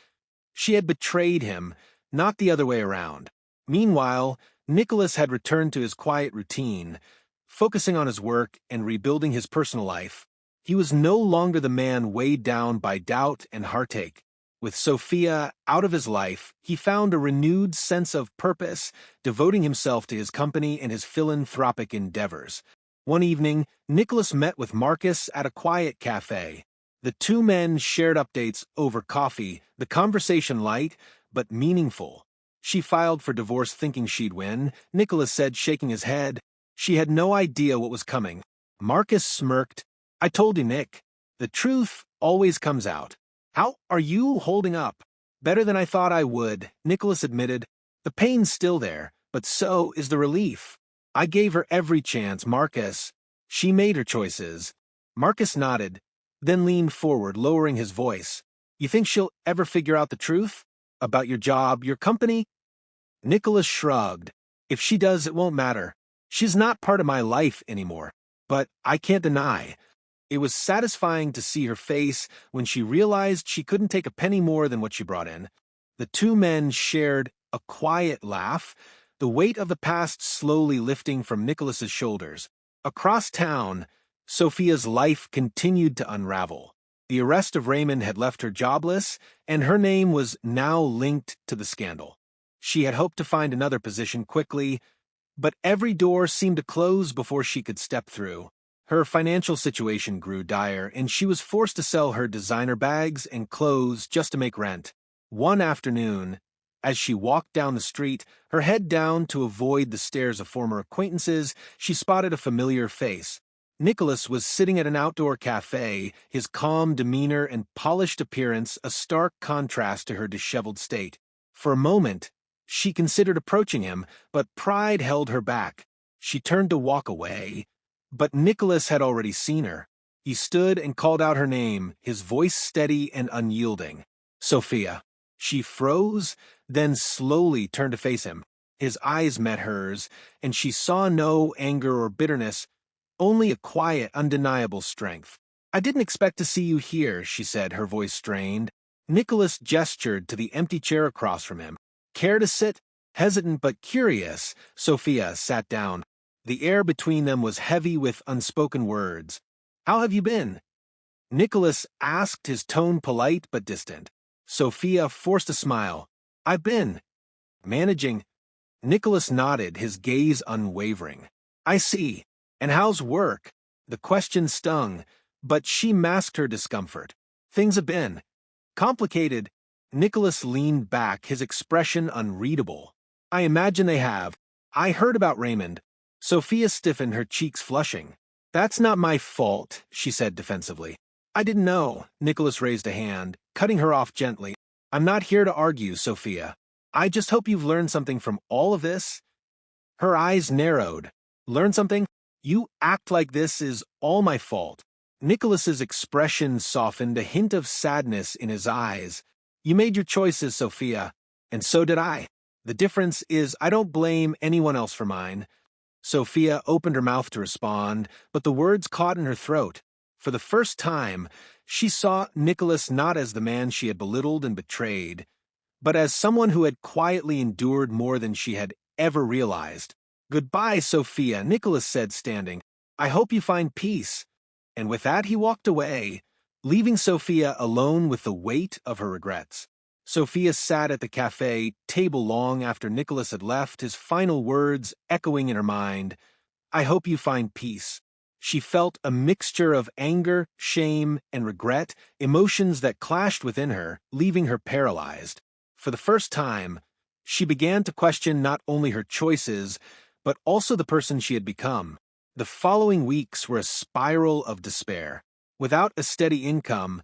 She had betrayed him, not the other way around. Meanwhile, Nicholas had returned to his quiet routine, focusing on his work and rebuilding his personal life. He was no longer the man weighed down by doubt and heartache. With Sophia out of his life, he found a renewed sense of purpose, devoting himself to his company and his philanthropic endeavors. One evening, Nicholas met with Marcus at a quiet cafe. The two men shared updates over coffee, the conversation light, but meaningful. She filed for divorce thinking she'd win, Nicholas said, shaking his head. She had no idea what was coming. Marcus smirked. I told you, Nick. The truth always comes out. How are you holding up? Better than I thought I would, Nicholas admitted. The pain's still there, but so is the relief. I gave her every chance, Marcus. She made her choices. Marcus nodded. then leaned forward, lowering his voice. You think she'll ever figure out the truth? About your job, your company? Nicholas shrugged. If she does, it won't matter. She's not part of my life anymore. But I can't deny. It was satisfying to see her face when she realized she couldn't take a penny more than what she brought in. The two men shared a quiet laugh, the weight of the past slowly lifting from Nicholas's shoulders. Across town, Sophia's life continued to unravel. The arrest of Raymond had left her jobless, and her name was now linked to the scandal. She had hoped to find another position quickly, but every door seemed to close before she could step through. Her financial situation grew dire, and she was forced to sell her designer bags and clothes just to make rent. One afternoon, as she walked down the street, her head down to avoid the stares of former acquaintances, she spotted a familiar face. Nicholas was sitting at an outdoor cafe, his calm demeanor and polished appearance a stark contrast to her disheveled state. For a moment, she considered approaching him, but pride held her back. She turned to walk away, but Nicholas had already seen her. He stood and called out her name, his voice steady and unyielding. Sophia. She froze, then slowly turned to face him. His eyes met hers, and she saw no anger or bitterness, only a quiet, undeniable strength. I didn't expect to see you here, she said, her voice strained. Nicholas gestured to the empty chair across from him. Care to sit? Hesitant but curious, Sophia sat down. The air between them was heavy with unspoken words. How have you been? Nicholas asked, his tone polite but distant. Sophia forced a smile. I've been managing. Nicholas nodded, his gaze unwavering. I see. And how's work? The question stung, but she masked her discomfort. Things have been complicated. Nicholas leaned back, his expression unreadable. I imagine they have. I heard about Raymond. Sophia stiffened, her cheeks flushing. That's not my fault, she said defensively. I didn't know. Nicholas raised a hand, cutting her off gently. I'm not here to argue, Sophia. I just hope you've learned something from all of this. Her eyes narrowed. Learn something? You act like this is all my fault. Nicholas's expression softened, a hint of sadness in his eyes. You made your choices, Sophia, and so did I. The difference is I don't blame anyone else for mine. Sophia opened her mouth to respond, but the words caught in her throat. For the first time, she saw Nicholas not as the man she had belittled and betrayed, but as someone who had quietly endured more than she had ever realized. Goodbye, Sophia, Nicholas said, standing. I hope you find peace. And with that, he walked away, leaving Sophia alone with the weight of her regrets. Sophia sat at the cafe table long after Nicholas had left, his final words echoing in her mind. I hope you find peace. She felt a mixture of anger, shame, and regret, emotions that clashed within her, leaving her paralyzed. For the first time, she began to question not only her choices, but also the person she had become. The following weeks were a spiral of despair. Without a steady income,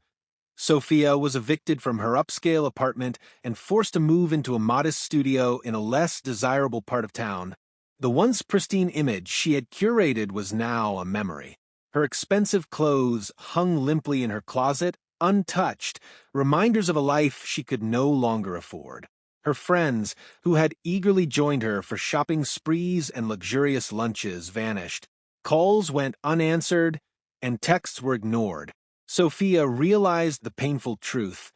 Sophia was evicted from her upscale apartment and forced to move into a modest studio in a less desirable part of town. The once pristine image she had curated was now a memory. Her expensive clothes hung limply in her closet, untouched, reminders of a life she could no longer afford. Her friends, who had eagerly joined her for shopping sprees and luxurious lunches, vanished. Calls went unanswered, and texts were ignored. Sophia realized the painful truth.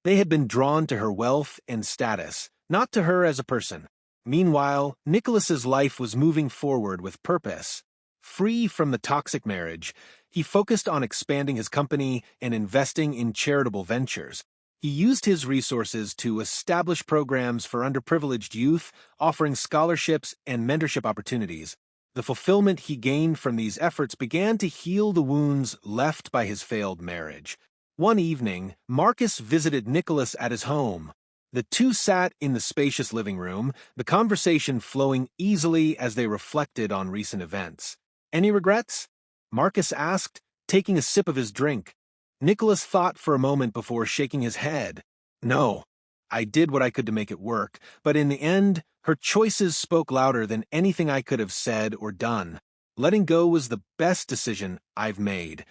They had been drawn to her wealth and status, not to her as a person. Meanwhile, Nicholas's life was moving forward with purpose. Free from the toxic marriage, he focused on expanding his company and investing in charitable ventures. He used his resources to establish programs for underprivileged youth, offering scholarships and mentorship opportunities. The fulfillment he gained from these efforts began to heal the wounds left by his failed marriage. One evening, Marcus visited Nicholas at his home. The two sat in the spacious living room, the conversation flowing easily as they reflected on recent events. Any regrets? Marcus asked, taking a sip of his drink. Nicholas thought for a moment before shaking his head. No, I did what I could to make it work, but in the end, her choices spoke louder than anything I could have said or done. Letting go was the best decision I've made.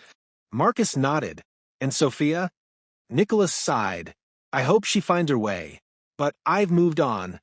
Marcus nodded. And Sophia? Nicholas sighed. I hope she finds her way. But I've moved on.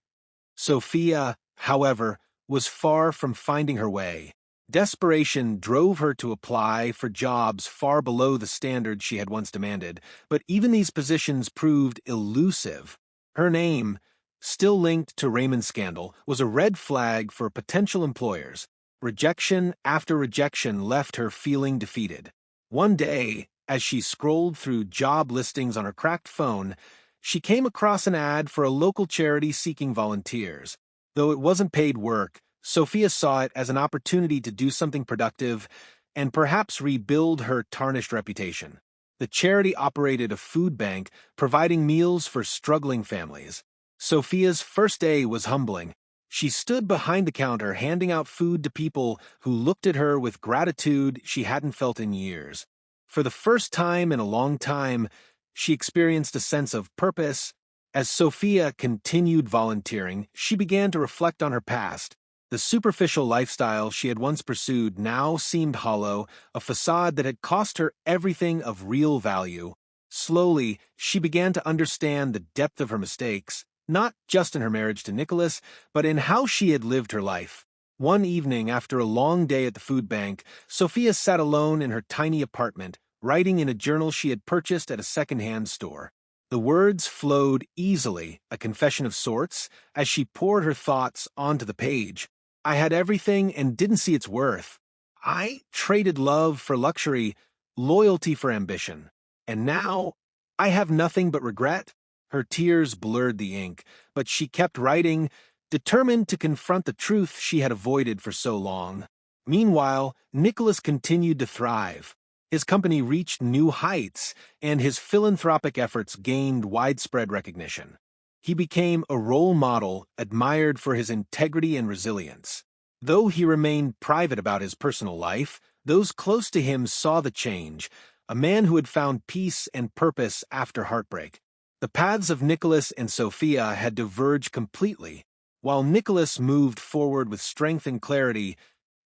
Sophia, however, was far from finding her way. Desperation drove her to apply for jobs far below the standards she had once demanded, but even these positions proved elusive. Her name, still linked to Raymond's scandal, was a red flag for potential employers. Rejection after rejection left her feeling defeated. One day, as she scrolled through job listings on her cracked phone, she came across an ad for a local charity seeking volunteers. Though it wasn't paid work, Sophia saw it as an opportunity to do something productive and perhaps rebuild her tarnished reputation. The charity operated a food bank, providing meals for struggling families. Sophia's first day was humbling. She stood behind the counter handing out food to people who looked at her with gratitude she hadn't felt in years. For the first time in a long time, she experienced a sense of purpose. As Sophia continued volunteering, she began to reflect on her past. The superficial lifestyle she had once pursued now seemed hollow, a facade that had cost her everything of real value. Slowly, she began to understand the depth of her mistakes, not just in her marriage to Nicholas, but in how she had lived her life. One evening, after a long day at the food bank, Sophia sat alone in her tiny apartment, writing in a journal she had purchased at a second-hand store. The words flowed easily, a confession of sorts, as she poured her thoughts onto the page. I had everything and didn't see its worth. I traded love for luxury, loyalty for ambition. And now, I have nothing but regret. Her tears blurred the ink, but she kept writing, determined to confront the truth she had avoided for so long. Meanwhile, Nicholas continued to thrive. His company reached new heights, and his philanthropic efforts gained widespread recognition. He became a role model admired for his integrity and resilience. Though he remained private about his personal life, those close to him saw the change, a man who had found peace and purpose after heartbreak. The paths of Nicholas and Sophia had diverged completely. While Nicholas moved forward with strength and clarity,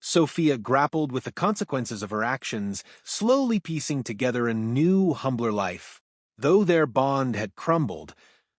Sophia grappled with the consequences of her actions, slowly piecing together a new, humbler life. Though their bond had crumbled,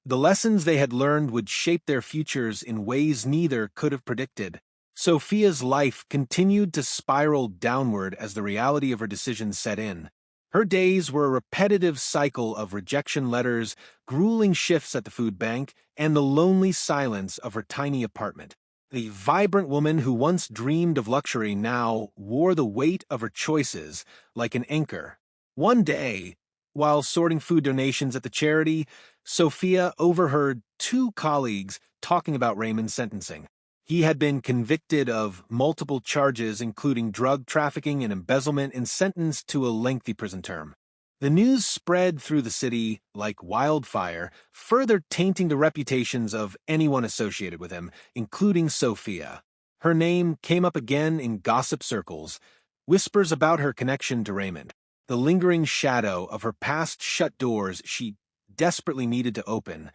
the lessons they had learned would shape their futures in ways neither could have predicted. Sophia's life continued to spiral downward as the reality of her decisions set in. Her days were a repetitive cycle of rejection letters, grueling shifts at the food bank, and the lonely silence of her tiny apartment. The vibrant woman who once dreamed of luxury now wore the weight of her choices like an anchor. One day, while sorting food donations at the charity, Sophia overheard two colleagues talking about Raymond's sentencing. He had been convicted of multiple charges, including drug trafficking and embezzlement, and sentenced to a lengthy prison term. The news spread through the city like wildfire, further tainting the reputations of anyone associated with him, including Sophia. Her name came up again in gossip circles, whispers about her connection to Raymond, the lingering shadow of her past shut doors she desperately needed to open,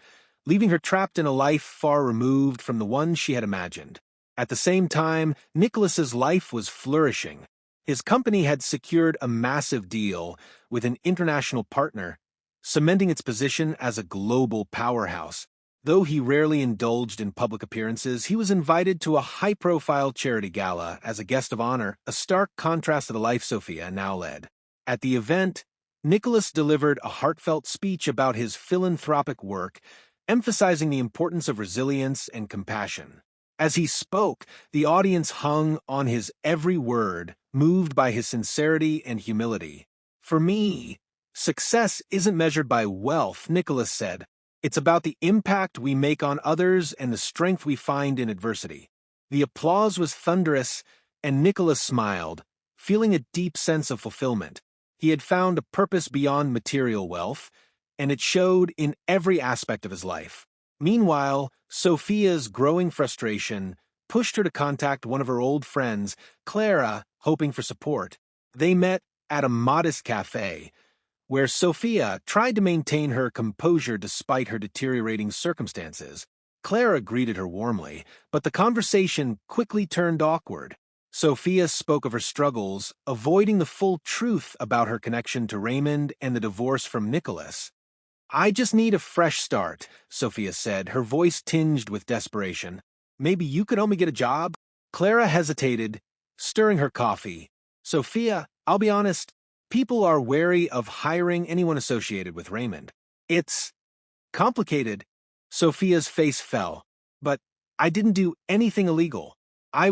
leaving her trapped in a life far removed from the one she had imagined. At the same time, Nicholas's life was flourishing. His company had secured a massive deal with an international partner, cementing its position as a global powerhouse. Though he rarely indulged in public appearances, he was invited to a high-profile charity gala as a guest of honor, a stark contrast to the life Sophia now led. At the event, Nicholas delivered a heartfelt speech about his philanthropic work, emphasizing the importance of resilience and compassion. As he spoke, the audience hung on his every word, moved by his sincerity and humility. For me, success isn't measured by wealth, Nicholas said. It's about the impact we make on others and the strength we find in adversity. The applause was thunderous, and Nicholas smiled, feeling a deep sense of fulfillment. He had found a purpose beyond material wealth, and it showed in every aspect of his life. Meanwhile, Sophia's growing frustration pushed her to contact one of her old friends, Clara, hoping for support. They met at a modest cafe, where Sophia tried to maintain her composure despite her deteriorating circumstances. Clara greeted her warmly, but the conversation quickly turned awkward. Sophia spoke of her struggles, avoiding the full truth about her connection to Raymond and the divorce from Nicholas. I just need a fresh start, Sophia said, her voice tinged with desperation. Maybe you could help me get a job? Clara hesitated, stirring her coffee. Sophia, I'll be honest, people are wary of hiring anyone associated with Raymond. It's complicated. Sophia's face fell. But I didn't do anything illegal. I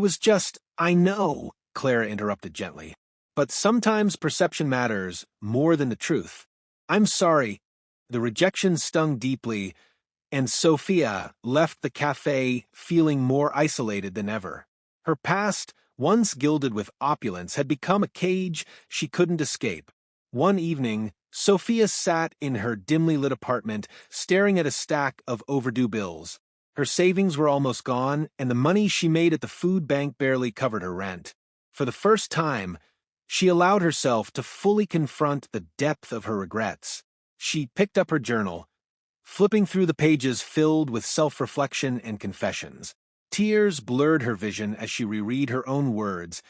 know, Clara interrupted gently. But sometimes perception matters more than the truth. I'm sorry. The rejection stung deeply, and Sophia left the cafe feeling more isolated than ever. Her past, once gilded with opulence, had become a cage she couldn't escape. One evening, Sophia sat in her dimly lit apartment, staring at a stack of overdue bills. Her savings were almost gone, and the money she made at the food bank barely covered her rent. For the first time, she allowed herself to fully confront the depth of her regrets. She picked up her journal, flipping through the pages filled with self-reflection and confessions. Tears blurred her vision as she reread her own words.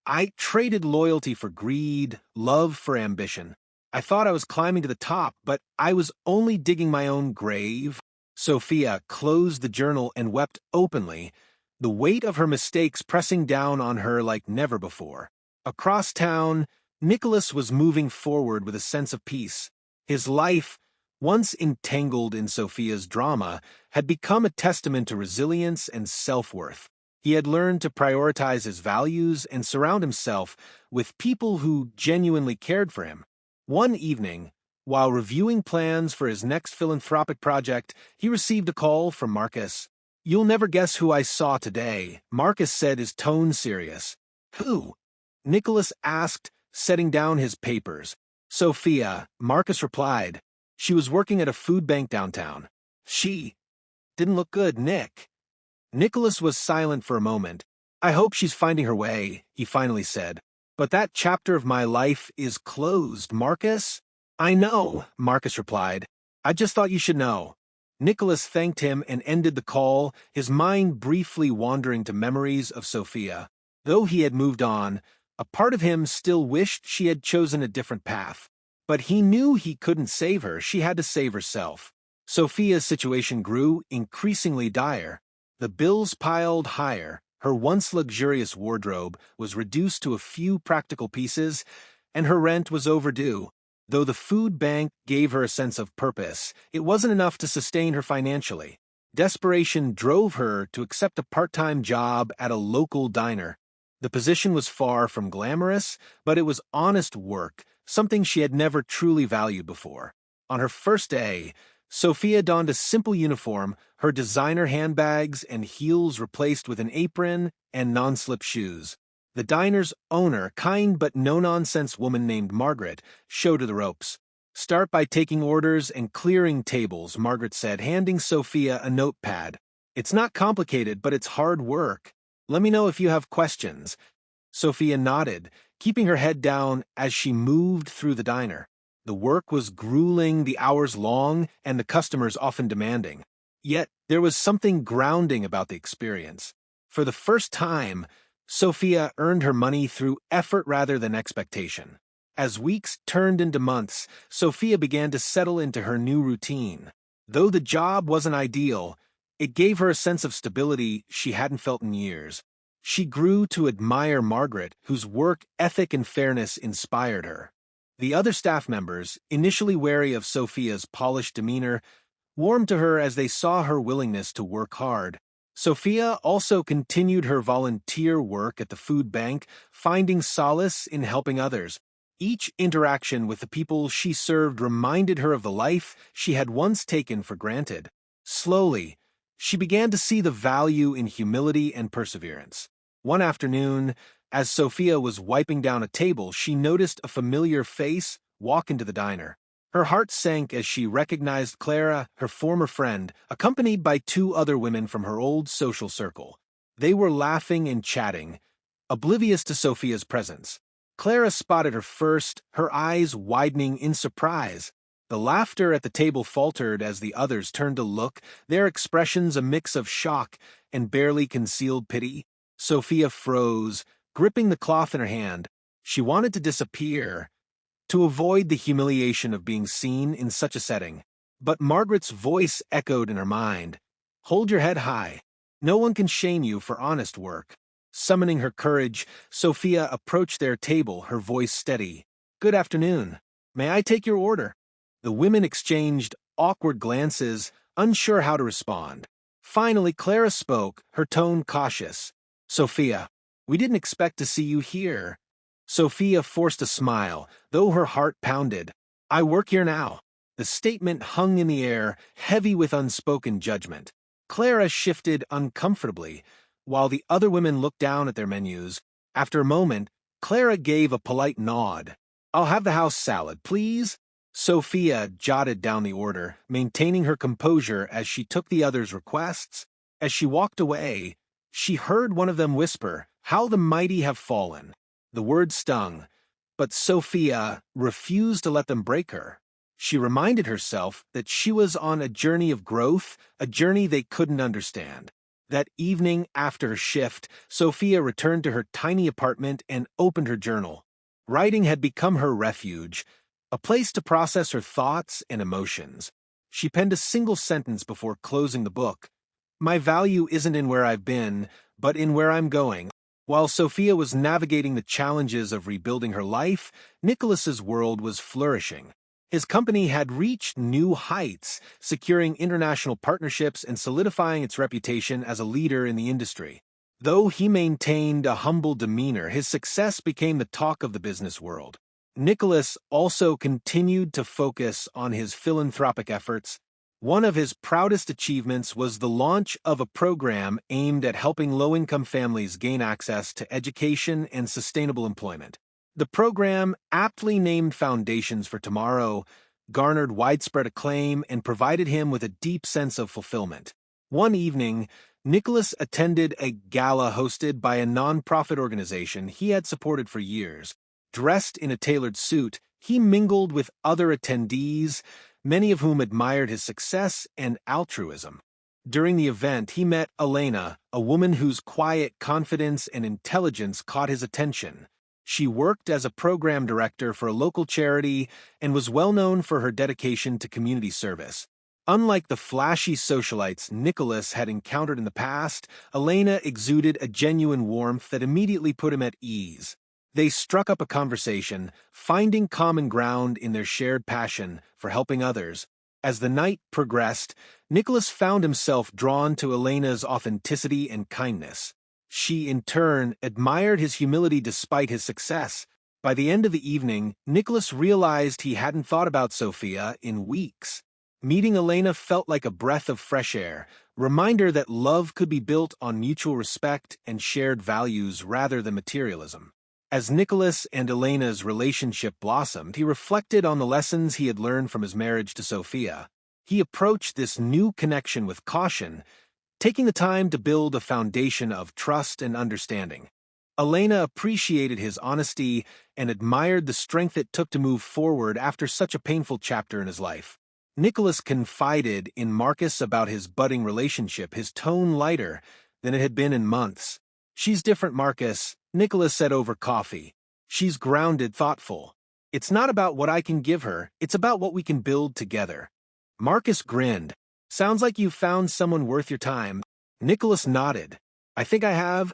I traded loyalty for greed, love for ambition. I thought I was climbing to the top, but I was only digging my own grave. Sophia closed the journal and wept openly, the weight of her mistakes pressing down on her like never before. Across town, Nicholas was moving forward with a sense of peace. His life, once entangled in Sophia's drama, had become a testament to resilience and self-worth. He had learned to prioritize his values and surround himself with people who genuinely cared for him. One evening, while reviewing plans for his next philanthropic project, he received a call from Marcus. You'll never guess who I saw today, Marcus said, his tone serious. Who? Nicholas asked, setting down his papers. Sophia, Marcus replied. She was working at a food bank downtown. She didn't look good, Nick. Nicholas was silent for a moment. I hope she's finding her way, he finally said. But that chapter of my life is closed, Marcus. I know, Marcus replied. I just thought you should know. Nicholas thanked him and ended the call, his mind briefly wandering to memories of Sophia. Though he had moved on, a part of him still wished she had chosen a different path. But he knew he couldn't save her, she had to save herself. Sophia's situation grew increasingly dire. The bills piled higher, her once luxurious wardrobe was reduced to a few practical pieces, and her rent was overdue. Though the food bank gave her a sense of purpose, it wasn't enough to sustain her financially. Desperation drove her to accept a part-time job at a local diner. The position was far from glamorous, but it was honest work, something she had never truly valued before. On her first day, Sophia donned a simple uniform, her designer handbags and heels replaced with an apron and non-slip shoes. The diner's owner, kind but no-nonsense woman named Margaret, showed her the ropes. Start by taking orders and clearing tables, Margaret said, handing Sophia a notepad. It's not complicated, but it's hard work. Let me know if you have questions. Sophia nodded, keeping her head down as she moved through the diner. The work was grueling, the hours long, and the customers often demanding. Yet there was something grounding about the experience. For the first time, Sophia earned her money through effort rather than expectation. As weeks turned into months, Sophia began to settle into her new routine. Though the job wasn't ideal, it gave her a sense of stability she hadn't felt in years. She grew to admire Margaret, whose work ethic and fairness inspired her. The other staff members, initially wary of Sophia's polished demeanor, warmed to her as they saw her willingness to work hard. Sophia also continued her volunteer work at the food bank, finding solace in helping others. Each interaction with the people she served reminded her of the life she had once taken for granted. Slowly, she began to see the value in humility and perseverance. One afternoon, as Sophia was wiping down a table, she noticed a familiar face walk into the diner. Her heart sank as she recognized Clara, her former friend, accompanied by two other women from her old social circle. They were laughing and chatting, oblivious to Sophia's presence. Clara spotted her first, her eyes widening in surprise. The laughter at the table faltered as the others turned to look, their expressions a mix of shock and barely concealed pity. Sophia froze, gripping the cloth in her hand. She wanted to disappear, to avoid the humiliation of being seen in such a setting. But Margaret's voice echoed in her mind. Hold your head high. No one can shame you for honest work. Summoning her courage, Sophia approached their table, her voice steady. Good afternoon. May I take your order? The women exchanged awkward glances, unsure how to respond. Finally, Clara spoke, her tone cautious. Sophia, we didn't expect to see you here. Sophia forced a smile, though her heart pounded. I work here now. The statement hung in the air, heavy with unspoken judgment. Clara shifted uncomfortably, while the other women looked down at their menus. After a moment, Clara gave a polite nod. I'll have the house salad, please. Sophia jotted down the order, maintaining her composure as she took the others' requests. As she walked away, she heard one of them whisper, How the mighty have fallen. The word stung, but Sophia refused to let them break her. She reminded herself that she was on a journey of growth, a journey they couldn't understand. That evening after her shift, Sophia returned to her tiny apartment and opened her journal. Writing had become her refuge, a place to process her thoughts and emotions. She penned a single sentence before closing the book. My value isn't in where I've been, but in where I'm going. While Sophia was navigating the challenges of rebuilding her life, Nicholas's world was flourishing. His company had reached new heights, securing international partnerships and solidifying its reputation as a leader in the industry. Though he maintained a humble demeanor, his success became the talk of the business world. Nicholas also continued to focus on his philanthropic efforts. One of his proudest achievements was the launch of a program aimed at helping low-income families gain access to education and sustainable employment. The program, aptly named Foundations for Tomorrow, garnered widespread acclaim and provided him with a deep sense of fulfillment. One evening, Nicholas attended a gala hosted by a nonprofit organization he had supported for years. Dressed in a tailored suit, he mingled with other attendees, many of whom admired his success and altruism. During the event, he met Elena, a woman whose quiet confidence and intelligence caught his attention. She worked as a program director for a local charity and was well known for her dedication to community service. Unlike the flashy socialites Nicholas had encountered in the past, Elena exuded a genuine warmth that immediately put him at ease. They struck up a conversation, finding common ground in their shared passion for helping others. As the night progressed, Nicholas found himself drawn to Elena's authenticity and kindness. She, in turn, admired his humility despite his success. By the end of the evening, Nicholas realized he hadn't thought about Sophia in weeks. Meeting Elena felt like a breath of fresh air, reminder that love could be built on mutual respect and shared values rather than materialism. As Nicholas and Elena's relationship blossomed, he reflected on the lessons he had learned from his marriage to Sophia. He approached this new connection with caution, taking the time to build a foundation of trust and understanding. Elena appreciated his honesty and admired the strength it took to move forward after such a painful chapter in his life. Nicholas confided in Marcus about his budding relationship, his tone lighter than it had been in months. She's different, Marcus, Nicholas said over coffee. She's grounded, thoughtful. It's not about what I can give her, it's about what we can build together. Marcus grinned. Sounds like you've found someone worth your time. Nicholas nodded. I think I have.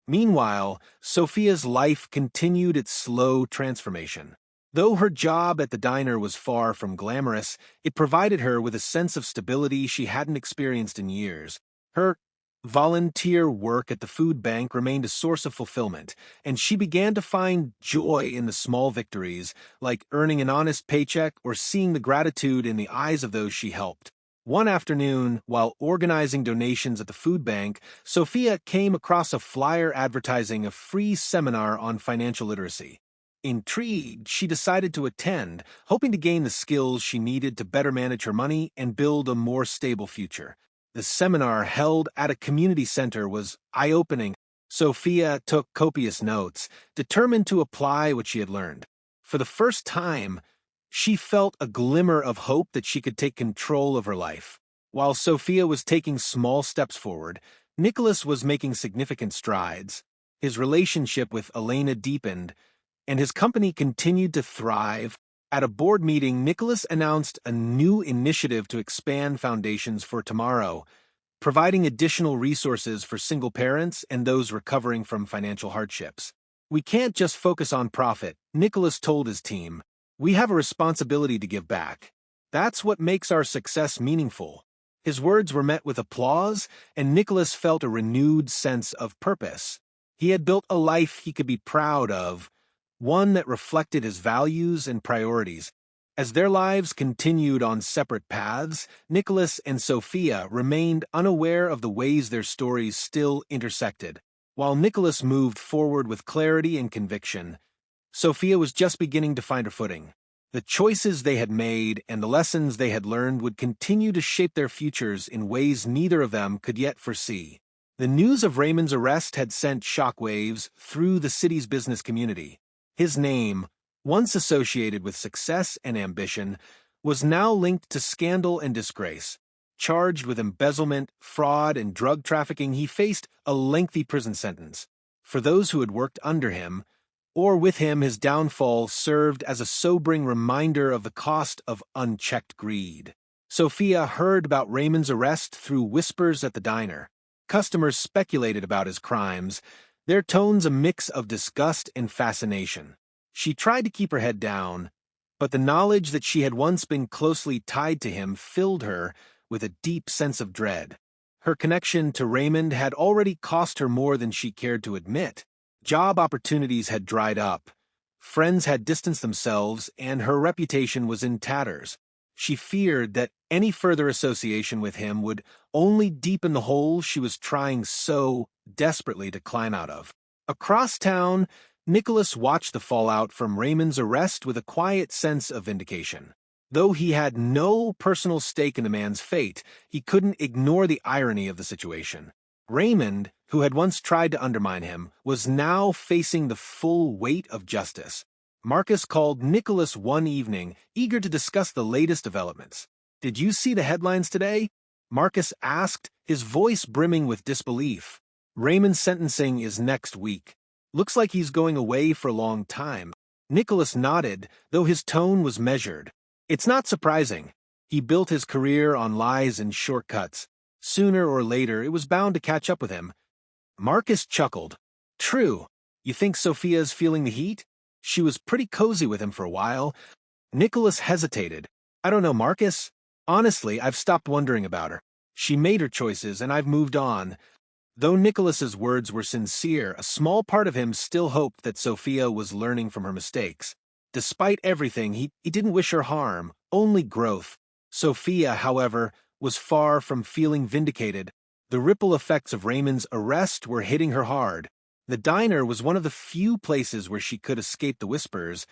Meanwhile, Sophia's life continued its slow transformation. Though her job at the diner was far from glamorous, it provided her with a sense of stability she hadn't experienced in years. Her volunteer work at the food bank remained a source of fulfillment, and she began to find joy in the small victories, like earning an honest paycheck or seeing the gratitude in the eyes of those she helped. One afternoon, while organizing donations at the food bank, Sophia came across a flyer advertising a free seminar on financial literacy. Intrigued, she decided to attend, hoping to gain the skills she needed to better manage her money and build a more stable future. The seminar held at a community center was eye-opening. Sophia took copious notes, determined to apply what she had learned. For the first time, she felt a glimmer of hope that she could take control of her life. While Sophia was taking small steps forward, Nicholas was making significant strides. His relationship with Elena deepened, and his company continued to thrive. At a board meeting, Nicholas announced a new initiative to expand Foundations for Tomorrow, providing additional resources for single parents and those recovering from financial hardships. "We can't just focus on profit," Nicholas told his team. "We have a responsibility to give back. That's what makes our success meaningful." His words were met with applause, and Nicholas felt a renewed sense of purpose. He had built a life he could be proud of, one that reflected his values and priorities. As their lives continued on separate paths, Nicholas and Sophia remained unaware of the ways their stories still intersected. While Nicholas moved forward with clarity and conviction, Sophia was just beginning to find her footing. The choices they had made and the lessons they had learned would continue to shape their futures in ways neither of them could yet foresee. The news of Raymond's arrest had sent shockwaves through the city's business community. His name, once associated with success and ambition, was now linked to scandal and disgrace. Charged with embezzlement, fraud, and drug trafficking, he faced a lengthy prison sentence. For those who had worked under him, or with him, his downfall served as a sobering reminder of the cost of unchecked greed. Sophia heard about Raymond's arrest through whispers at the diner. Customers speculated about his crimes, their tones a mix of disgust and fascination. She tried to keep her head down, but the knowledge that she had once been closely tied to him filled her with a deep sense of dread. Her connection to Raymond had already cost her more than she cared to admit. Job opportunities had dried up, friends had distanced themselves, and her reputation was in tatters. She feared that any further association with him would only deepen the hole she was trying so desperately to climb out of. Across town, Nicholas watched the fallout from Raymond's arrest with a quiet sense of vindication. Though he had no personal stake in the man's fate, he couldn't ignore the irony of the situation. Raymond, who had once tried to undermine him, was now facing the full weight of justice. Marcus called Nicholas one evening, eager to discuss the latest developments. "Did you see the headlines today?" Marcus asked, his voice brimming with disbelief. "Raymond's sentencing is next week. Looks like he's going away for a long time." Nicholas nodded, though his tone was measured. "It's not surprising. He built his career on lies and shortcuts. Sooner or later, it was bound to catch up with him." Marcus chuckled. "True. You think Sophia's feeling the heat? She was pretty cozy with him for a while." Nicholas hesitated. "I don't know, Marcus. Honestly, I've stopped wondering about her. She made her choices, and I've moved on." Though Nicholas's words were sincere, a small part of him still hoped that Sophia was learning from her mistakes. Despite everything, he didn't wish her harm, only growth. Sophia, however, was far from feeling vindicated. The ripple effects of Raymond's arrest were hitting her hard. The diner was one of the few places where she could escape the whispers,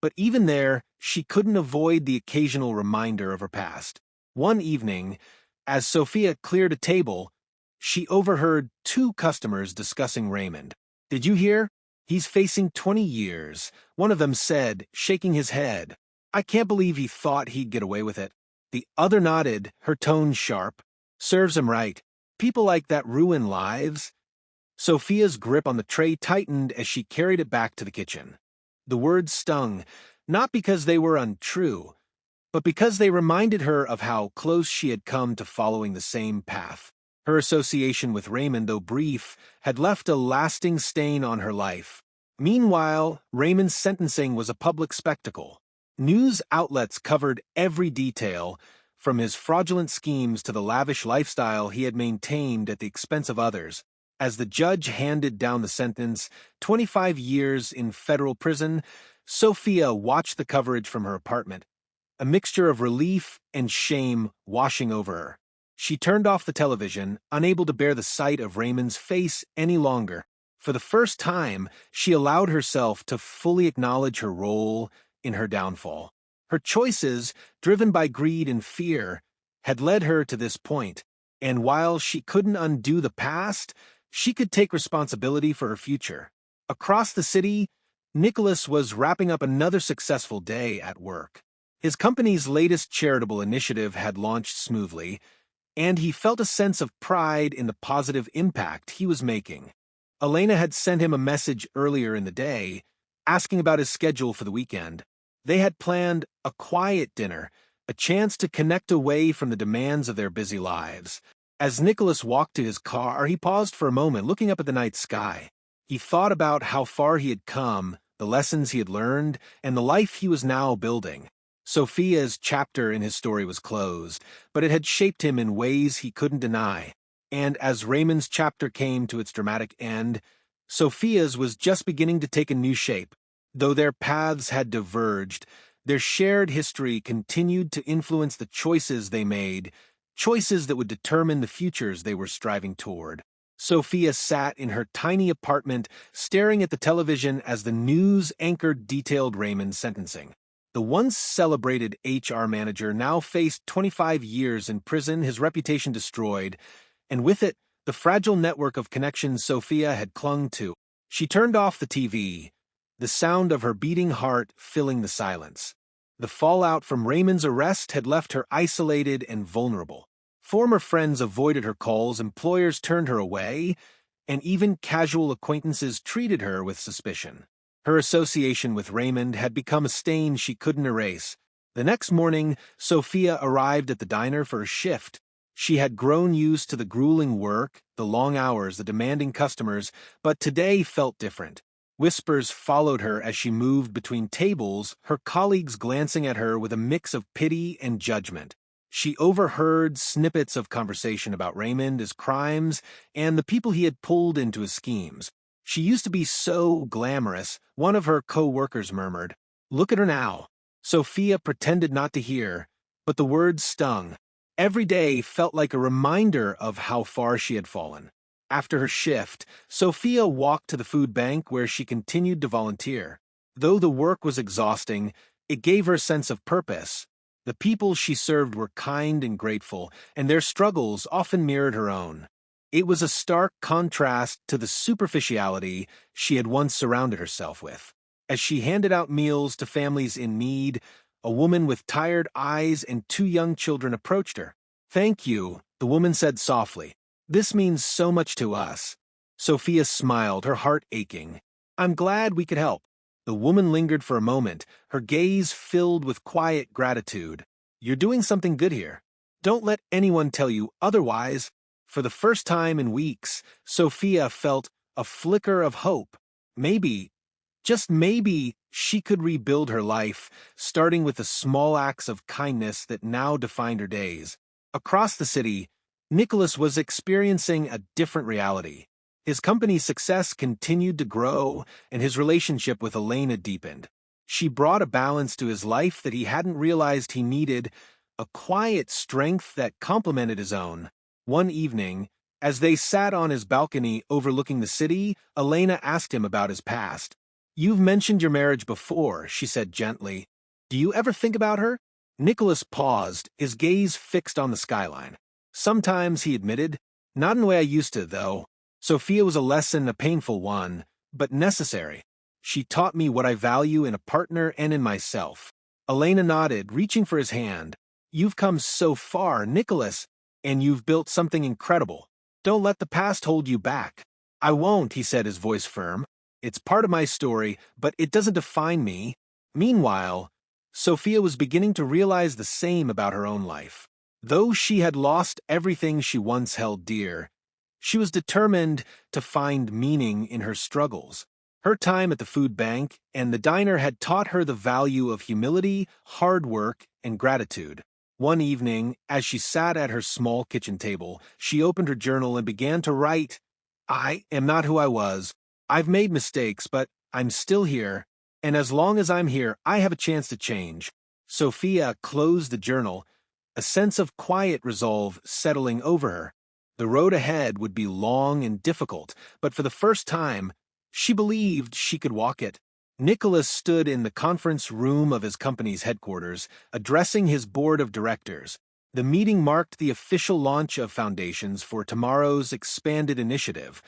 but even there, she couldn't avoid the occasional reminder of her past. One evening, as Sophia cleared a table, she overheard two customers discussing Raymond. "Did you hear? He's facing 20 years, one of them said, shaking his head. "I can't believe he thought he'd get away with it." The other nodded, her tone sharp. "Serves him right. People like that ruin lives." Sophia's grip on the tray tightened as she carried it back to the kitchen. The words stung, not because they were untrue, but because they reminded her of how close she had come to following the same path. Her association with Raymond, though brief, had left a lasting stain on her life. Meanwhile, Raymond's sentencing was a public spectacle. News outlets covered every detail, from his fraudulent schemes to the lavish lifestyle he had maintained at the expense of others. As the judge handed down the sentence, 25 years in federal prison, Sophia watched the coverage from her apartment, a mixture of relief and shame washing over her. She turned off the television, unable to bear the sight of Raymond's face any longer. For the first time, she allowed herself to fully acknowledge her role in her downfall. Her choices, driven by greed and fear, had led her to this point, and while she couldn't undo the past, she could take responsibility for her future. Across the city, Nicholas was wrapping up another successful day at work. His company's latest charitable initiative had launched smoothly, and he felt a sense of pride in the positive impact he was making. Elena had sent him a message earlier in the day, asking about his schedule for the weekend. They had planned a quiet dinner, a chance to connect away from the demands of their busy lives. As Nicholas walked to his car, he paused for a moment, looking up at the night sky. He thought about how far he had come, the lessons he had learned, and the life he was now building. Sophia's chapter in his story was closed, but it had shaped him in ways he couldn't deny. And as Raymond's chapter came to its dramatic end, Sophia's was just beginning to take a new shape. Though their paths had diverged, their shared history continued to influence the choices they made, choices that would determine the futures they were striving toward. Sophia sat in her tiny apartment, staring at the television as the news anchor detailed Raymond's sentencing. The once celebrated HR manager now faced 25 years in prison, his reputation destroyed, and with it, the fragile network of connections Sophia had clung to. She turned off the TV, the sound of her beating heart filling the silence. The fallout from Raymond's arrest had left her isolated and vulnerable. Former friends avoided her calls, employers turned her away, and even casual acquaintances treated her with suspicion. Her association with Raymond had become a stain she couldn't erase. The next morning, Sophia arrived at the diner for a shift. She had grown used to the grueling work, the long hours, the demanding customers, but today felt different. Whispers followed her as she moved between tables, her colleagues glancing at her with a mix of pity and judgment. She overheard snippets of conversation about Raymond, his crimes, and the people he had pulled into his schemes. She used to be so glamorous, one of her co-workers murmured. Look at her now. Sophia pretended not to hear, but the words stung. Every day felt like a reminder of how far she had fallen. After her shift, Sophia walked to the food bank where she continued to volunteer. Though the work was exhausting, it gave her a sense of purpose. The people she served were kind and grateful, and their struggles often mirrored her own. It was a stark contrast to the superficiality she had once surrounded herself with. As she handed out meals to families in need, a woman with tired eyes and 2 young children approached her. Thank you, the woman said softly. This means so much to us. Sophia smiled, her heart aching. I'm glad we could help. The woman lingered for a moment, her gaze filled with quiet gratitude. You're doing something good here. Don't let anyone tell you otherwise. For the first time in weeks, Sophia felt a flicker of hope. Maybe, just maybe, she could rebuild her life, starting with the small acts of kindness that now defined her days. Across the city, Nicholas was experiencing a different reality. His company's success continued to grow, and his relationship with Elena deepened. She brought a balance to his life that he hadn't realized he needed, a quiet strength that complemented his own. One evening, as they sat on his balcony overlooking the city, Elena asked him about his past. You've mentioned your marriage before, she said gently. Do you ever think about her? Nicholas paused, his gaze fixed on the skyline. Sometimes, he admitted. Not in the way I used to, though. Sophia was a lesson, a painful one, but necessary. She taught me what I value in a partner and in myself. Elena nodded, reaching for his hand. You've come so far, Nicholas, and you've built something incredible. Don't let the past hold you back. I won't, he said, his voice firm. It's part of my story, but it doesn't define me. Meanwhile, Sophia was beginning to realize the same about her own life. Though she had lost everything she once held dear, she was determined to find meaning in her struggles. Her time at the food bank and the diner had taught her the value of humility, hard work, and gratitude. One evening, as she sat at her small kitchen table, she opened her journal and began to write, I am not who I was. I've made mistakes, but I'm still here, and as long as I'm here, I have a chance to change. Sophia closed the journal, a sense of quiet resolve settling over her. The road ahead would be long and difficult, but for the first time, she believed she could walk it. Nicholas stood in the conference room of his company's headquarters, addressing his board of directors. The meeting marked the official launch of foundations for tomorrow's expanded initiative,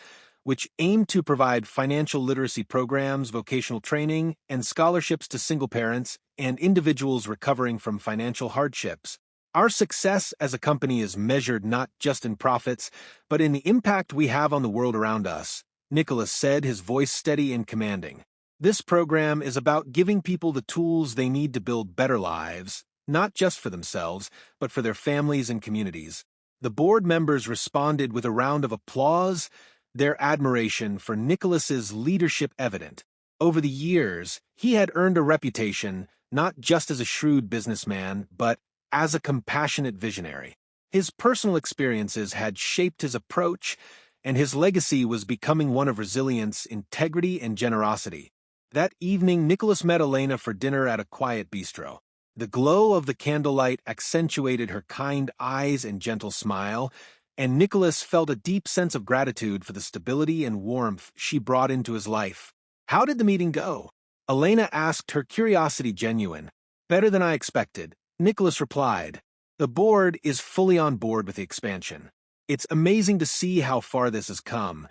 which aimed to provide financial literacy programs, vocational training, and scholarships to single parents and individuals recovering from financial hardships. Our success as a company is measured not just in profits, but in the impact we have on the world around us. Nicholas said, his voice steady and commanding. This program is about giving people the tools they need to build better lives, not just for themselves, but for their families and communities. The board members responded with a round of applause, their admiration for Nicholas's leadership evident. Over the years, he had earned a reputation not just as a shrewd businessman, but as a compassionate visionary. His personal experiences had shaped his approach, and his legacy was becoming one of resilience, integrity, and generosity. That evening, Nicholas met Elena for dinner at a quiet bistro. The glow of the candlelight accentuated her kind eyes and gentle smile, and Nicholas felt a deep sense of gratitude for the stability and warmth she brought into his life. "How did the meeting go?" Elena asked, her curiosity genuine. "Better than I expected," Nicholas replied. "The board is fully on board with the expansion. It's amazing to see how far this has come."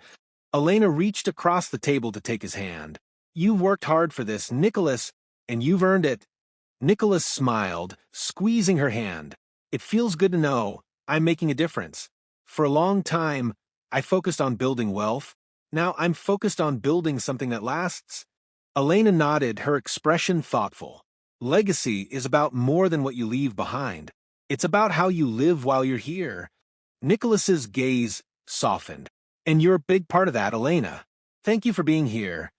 Elena reached across the table to take his hand. "You've worked hard for this, Nicholas, and you've earned it." Nicholas smiled, squeezing her hand. "It feels good to know I'm making a difference. For a long time, I focused on building wealth. Now I'm focused on building something that lasts." Elena nodded, her expression thoughtful. "Legacy is about more than what you leave behind. It's about how you live while you're here." Nicholas's gaze softened. "And you're a big part of that, Elena. Thank you for being here."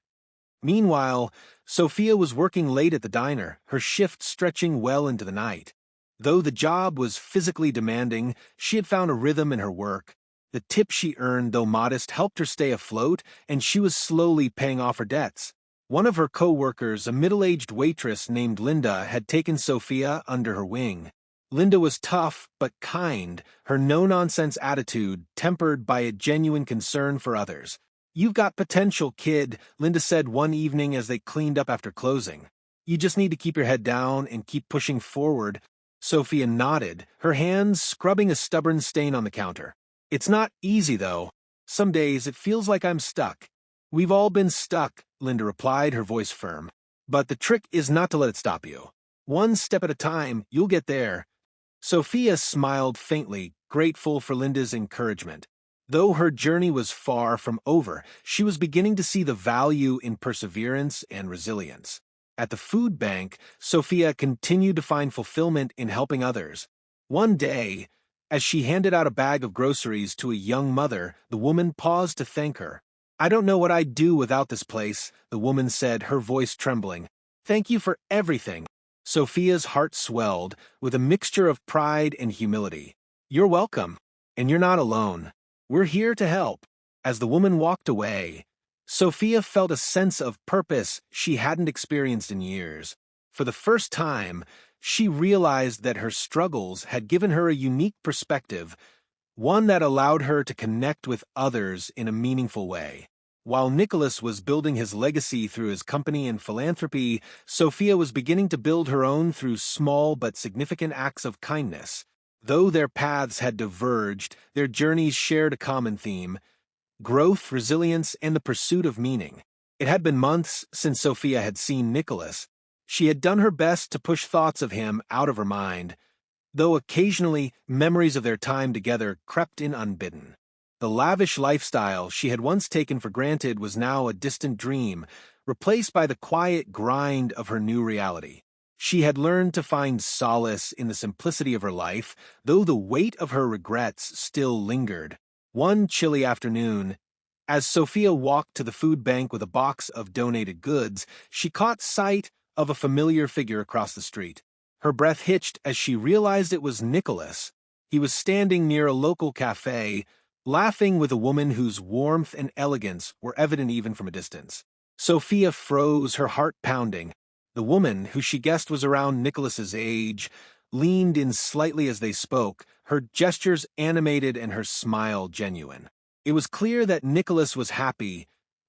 Meanwhile, Sophia was working late at the diner, her shift stretching well into the night. Though the job was physically demanding, she had found a rhythm in her work. The tip she earned, though modest, helped her stay afloat, and she was slowly paying off her debts. One of her co-workers, a middle-aged waitress named Linda, had taken Sophia under her wing. Linda was tough but kind, her no-nonsense attitude tempered by a genuine concern for others. "You've got potential, kid," Linda said one evening as they cleaned up after closing. "You just need to keep your head down and keep pushing forward." Sophia nodded, her hands scrubbing a stubborn stain on the counter. "It's not easy, though. Some days it feels like I'm stuck." "We've all been stuck," Linda replied, her voice firm. "But the trick is not to let it stop you. One step at a time, you'll get there." Sophia smiled faintly, grateful for Linda's encouragement. Though her journey was far from over, she was beginning to see the value in perseverance and resilience. At the food bank, Sophia continued to find fulfillment in helping others. One day, as she handed out a bag of groceries to a young mother, the woman paused to thank her. "I don't know what I'd do without this place," the woman said, her voice trembling. "Thank you for everything." Sophia's heart swelled, with a mixture of pride and humility. "You're welcome, and you're not alone. We're here to help." As the woman walked away, Sophia felt a sense of purpose she hadn't experienced in years. For the first time, she realized that her struggles had given her a unique perspective, one that allowed her to connect with others in a meaningful way. While Nicholas was building his legacy through his company and philanthropy, Sophia was beginning to build her own through small but significant acts of kindness. Though their paths had diverged, their journeys shared a common theme: growth, resilience, and the pursuit of meaning. It had been months since Sophia had seen Nicholas. She had done her best to push thoughts of him out of her mind, though occasionally memories of their time together crept in unbidden. The lavish lifestyle she had once taken for granted was now a distant dream, replaced by the quiet grind of her new reality. She had learned to find solace in the simplicity of her life, though the weight of her regrets still lingered. One chilly afternoon, as Sophia walked to the food bank with a box of donated goods, she caught sight of a familiar figure across the street. Her breath hitched as she realized it was Nicholas. He was standing near a local cafe, laughing with a woman whose warmth and elegance were evident even from a distance. Sophia froze, her heart pounding. The woman, who she guessed was around Nicholas's age, leaned in slightly as they spoke, her gestures animated and her smile genuine. It was clear that Nicholas was happy,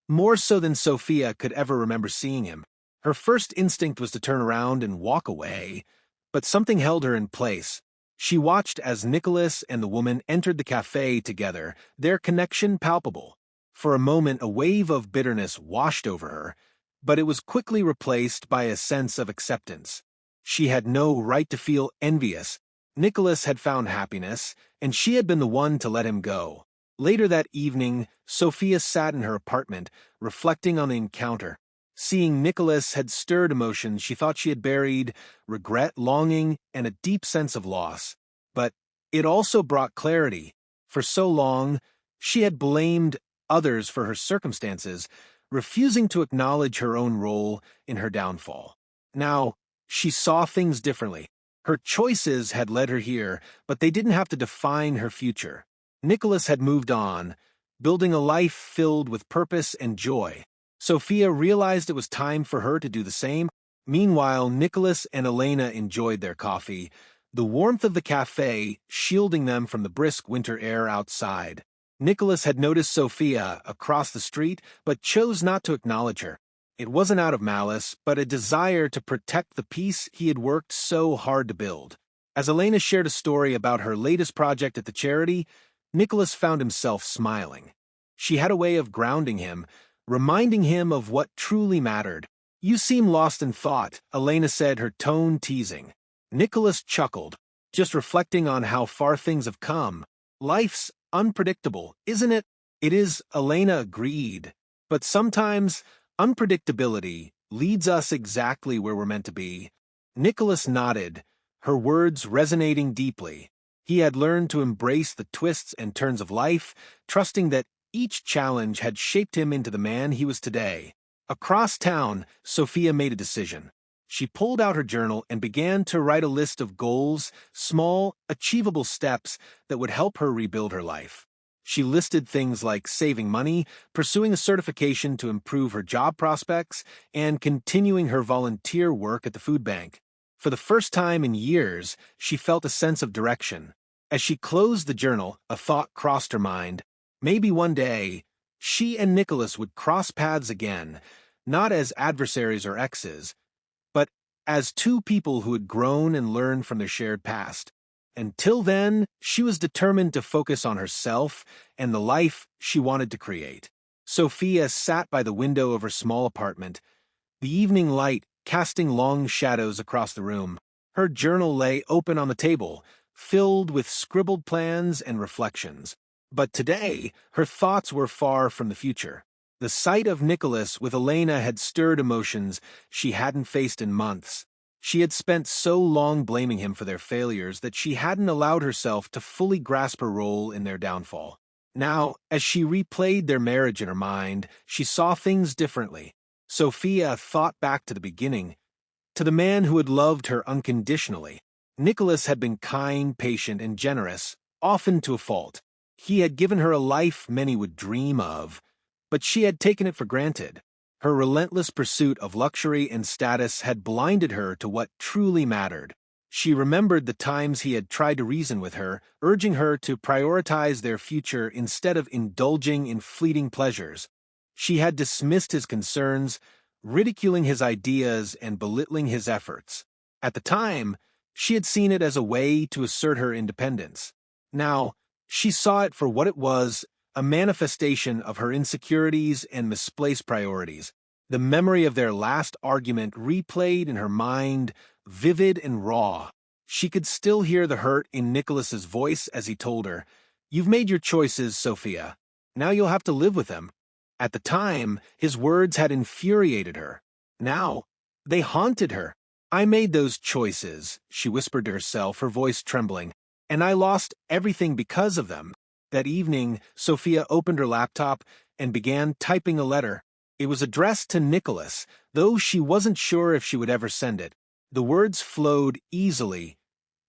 more so than Sophia could ever remember seeing him. Her first instinct was to turn around and walk away, but something held her in place. She watched as Nicholas and the woman entered the cafe together, their connection palpable. For a moment, a wave of bitterness washed over her, but it was quickly replaced by a sense of acceptance. She had no right to feel envious. Nicholas had found happiness, and she had been the one to let him go. Later that evening, Sophia sat in her apartment, reflecting on the encounter. Seeing Nicholas had stirred emotions she thought she had buried, regret, longing, and a deep sense of loss. But it also brought clarity. For so long, she had blamed others for her circumstances, refusing to acknowledge her own role in her downfall. Now, she saw things differently. Her choices had led her here, but they didn't have to define her future. Nicholas had moved on, building a life filled with purpose and joy. Sophia realized it was time for her to do the same. Meanwhile, Nicholas and Elena enjoyed their coffee, the warmth of the cafe shielding them from the brisk winter air outside. Nicholas had noticed Sophia across the street, but chose not to acknowledge her. It wasn't out of malice, but a desire to protect the peace he had worked so hard to build. As Elena shared a story about her latest project at the charity, Nicholas found himself smiling. She had a way of grounding him, reminding him of what truly mattered. "You seem lost in thought," Elena said, her tone teasing. Nicholas chuckled, just reflecting on how far things have come. "Life's unpredictable, isn't it?" "It is," Elena agreed. "But sometimes unpredictability leads us exactly where we're meant to be." Nicholas nodded, her words resonating deeply. He had learned to embrace the twists and turns of life, trusting that each challenge had shaped him into the man he was today. Across town, Sophia made a decision. She pulled out her journal and began to write a list of goals, small, achievable steps that would help her rebuild her life. She listed things like saving money, pursuing a certification to improve her job prospects, and continuing her volunteer work at the food bank. For the first time in years, she felt a sense of direction. As she closed the journal, a thought crossed her mind. Maybe one day, she and Nicholas would cross paths again, not as adversaries or exes, but as two people who had grown and learned from their shared past. Until then, she was determined to focus on herself and the life she wanted to create. Sophia sat by the window of her small apartment, the evening light casting long shadows across the room. Her journal lay open on the table, filled with scribbled plans and reflections. But today, her thoughts were far from the future. The sight of Nicholas with Elena had stirred emotions she hadn't faced in months. She had spent so long blaming him for their failures that she hadn't allowed herself to fully grasp her role in their downfall. Now, as she replayed their marriage in her mind, she saw things differently. Sophia thought back to the beginning, to the man who had loved her unconditionally. Nicholas had been kind, patient, and generous, often to a fault. He had given her a life many would dream of, but she had taken it for granted. Her relentless pursuit of luxury and status had blinded her to what truly mattered. She remembered the times he had tried to reason with her, urging her to prioritize their future instead of indulging in fleeting pleasures. She had dismissed his concerns, ridiculing his ideas and belittling his efforts. At the time, she had seen it as a way to assert her independence. Now, she saw it for what it was, a manifestation of her insecurities and misplaced priorities. The memory of their last argument replayed in her mind, vivid and raw. She could still hear the hurt in Nicholas's voice as he told her, "You've made your choices, Sophia. Now you'll have to live with them." At the time, his words had infuriated her. Now, they haunted her. "I made those choices," she whispered to herself, her voice trembling, "and I lost everything because of them." That evening, Sophia opened her laptop and began typing a letter. It was addressed to Nicholas, though she wasn't sure if she would ever send it. The words flowed easily,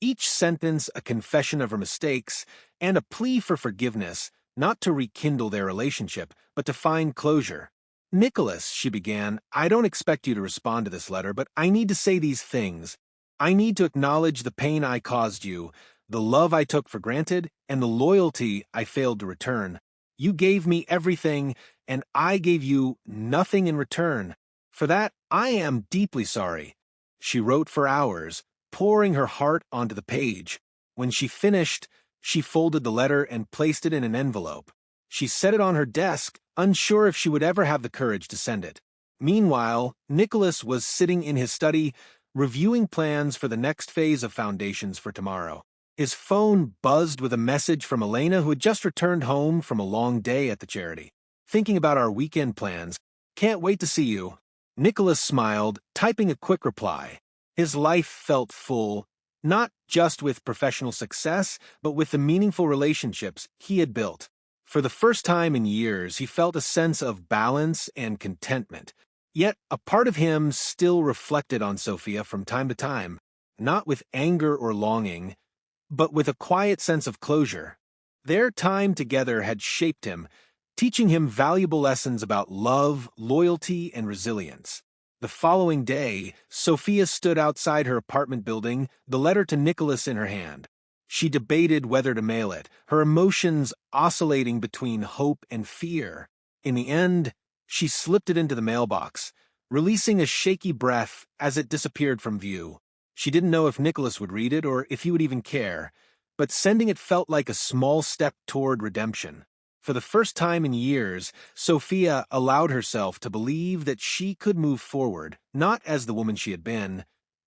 each sentence a confession of her mistakes and a plea for forgiveness, not to rekindle their relationship, but to find closure. "Nicholas," she began, "I don't expect you to respond to this letter, but I need to say these things. I need to acknowledge the pain I caused you, the love I took for granted, and the loyalty I failed to return. You gave me everything, and I gave you nothing in return. For that, I am deeply sorry." She wrote for hours, pouring her heart onto the page. When she finished, she folded the letter and placed it in an envelope. She set it on her desk, unsure if she would ever have the courage to send it. Meanwhile, Nicholas was sitting in his study, reviewing plans for the next phase of foundations for tomorrow. His phone buzzed with a message from Elena, who had just returned home from a long day at the charity. "Thinking about our weekend plans. Can't wait to see you." Nicholas smiled, typing a quick reply. His life felt full, not just with professional success, but with the meaningful relationships he had built. For the first time in years, he felt a sense of balance and contentment. Yet, a part of him still reflected on Sophia from time to time, not with anger or longing, but with a quiet sense of closure. Their time together had shaped him, teaching him valuable lessons about love, loyalty, and resilience. The following day, Sophia stood outside her apartment building, the letter to Nicholas in her hand. She debated whether to mail it, her emotions oscillating between hope and fear. In the end, she slipped it into the mailbox, releasing a shaky breath as it disappeared from view. She didn't know if Nicholas would read it or if he would even care, but sending it felt like a small step toward redemption. For the first time in years, Sophia allowed herself to believe that she could move forward, not as the woman she had been,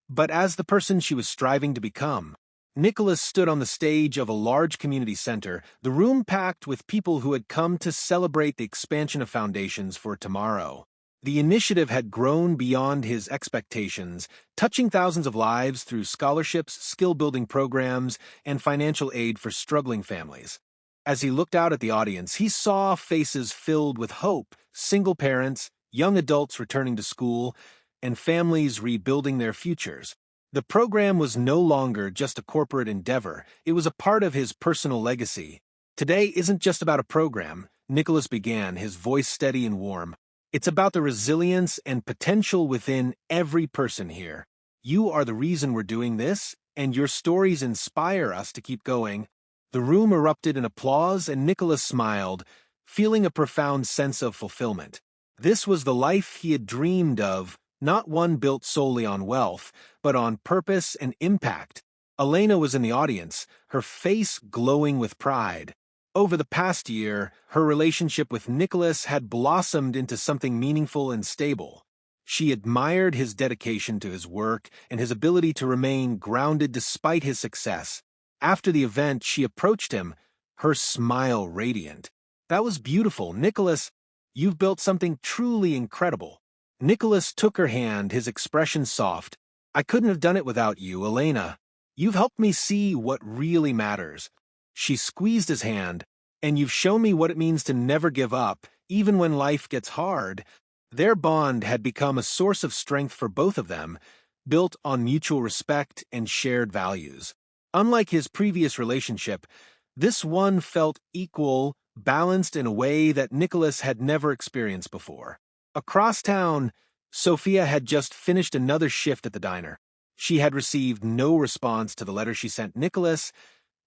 but as the person she was striving to become. Nicholas stood on the stage of a large community center, the room packed with people who had come to celebrate the expansion of Foundations for Tomorrow. The initiative had grown beyond his expectations, touching thousands of lives through scholarships, skill-building programs, and financial aid for struggling families. As he looked out at the audience, he saw faces filled with hope, single parents, young adults returning to school, and families rebuilding their futures. The program was no longer just a corporate endeavor, it was a part of his personal legacy. "Today isn't just about a program," Nicholas began, his voice steady and warm. "It's about the resilience and potential within every person here. You are the reason we're doing this, and your stories inspire us to keep going." The room erupted in applause, and Nicholas smiled, feeling a profound sense of fulfillment. This was the life he had dreamed of, not one built solely on wealth, but on purpose and impact. Elena was in the audience, her face glowing with pride. Over the past year, her relationship with Nicholas had blossomed into something meaningful and stable. She admired his dedication to his work and his ability to remain grounded despite his success. After the event, she approached him, her smile radiant. "That was beautiful, Nicholas. You've built something truly incredible." Nicholas took her hand, his expression soft. "I couldn't have done it without you, Elena. You've helped me see what really matters." She squeezed his hand. "And you've shown me what it means to never give up, even when life gets hard." Their bond had become a source of strength for both of them, built on mutual respect and shared values. Unlike his previous relationship, this one felt equal, balanced in a way that Nicholas had never experienced before. Across town, Sophia had just finished another shift at the diner. She had received no response to the letter she sent Nicholas,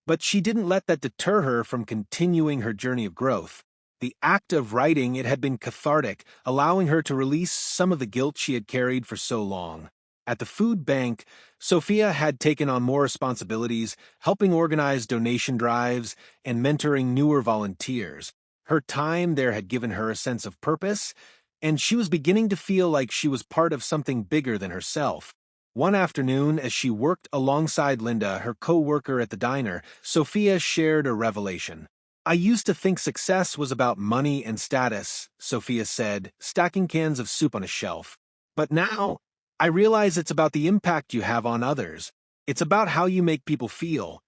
but she didn't let that deter her from continuing her journey of growth. The act of writing it had been cathartic, allowing her to release some of the guilt she had carried for so long. At the food bank, Sophia had taken on more responsibilities, helping organize donation drives and mentoring newer volunteers. Her time there had given her a sense of purpose, and she was beginning to feel like she was part of something bigger than herself. One afternoon, as she worked alongside Linda, her co-worker at the diner, Sophia shared a revelation. "I used to think success was about money and status," Sophia said, stacking cans of soup on a shelf. "But now, I realize it's about the impact you have on others. It's about how you make people feel."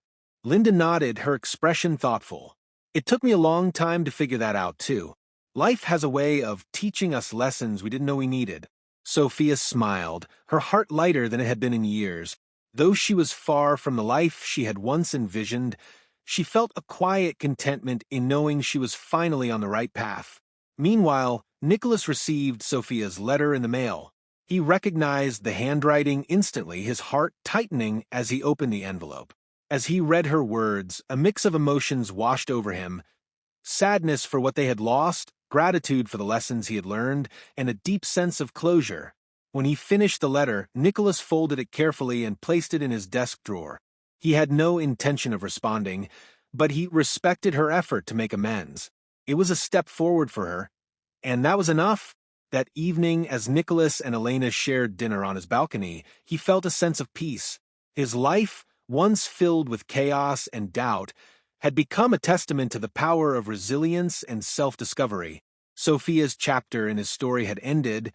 Linda nodded, her expression thoughtful. "It took me a long time to figure that out, too. Life has a way of teaching us lessons we didn't know we needed." Sophia smiled, her heart lighter than it had been in years. Though she was far from the life she had once envisioned, she felt a quiet contentment in knowing she was finally on the right path. Meanwhile, Nicholas received Sophia's letter in the mail. He recognized the handwriting instantly, his heart tightening as he opened the envelope. As he read her words, a mix of emotions washed over him: sadness for what they had lost, gratitude for the lessons he had learned, and a deep sense of closure. When he finished the letter, Nicholas folded it carefully and placed it in his desk drawer. He had no intention of responding, but he respected her effort to make amends. It was a step forward for her, and that was enough. That evening, as Nicholas and Elena shared dinner on his balcony, he felt a sense of peace. His life once filled with chaos and doubt, had become a testament to the power of resilience and self-discovery. Sophia's chapter in his story had ended,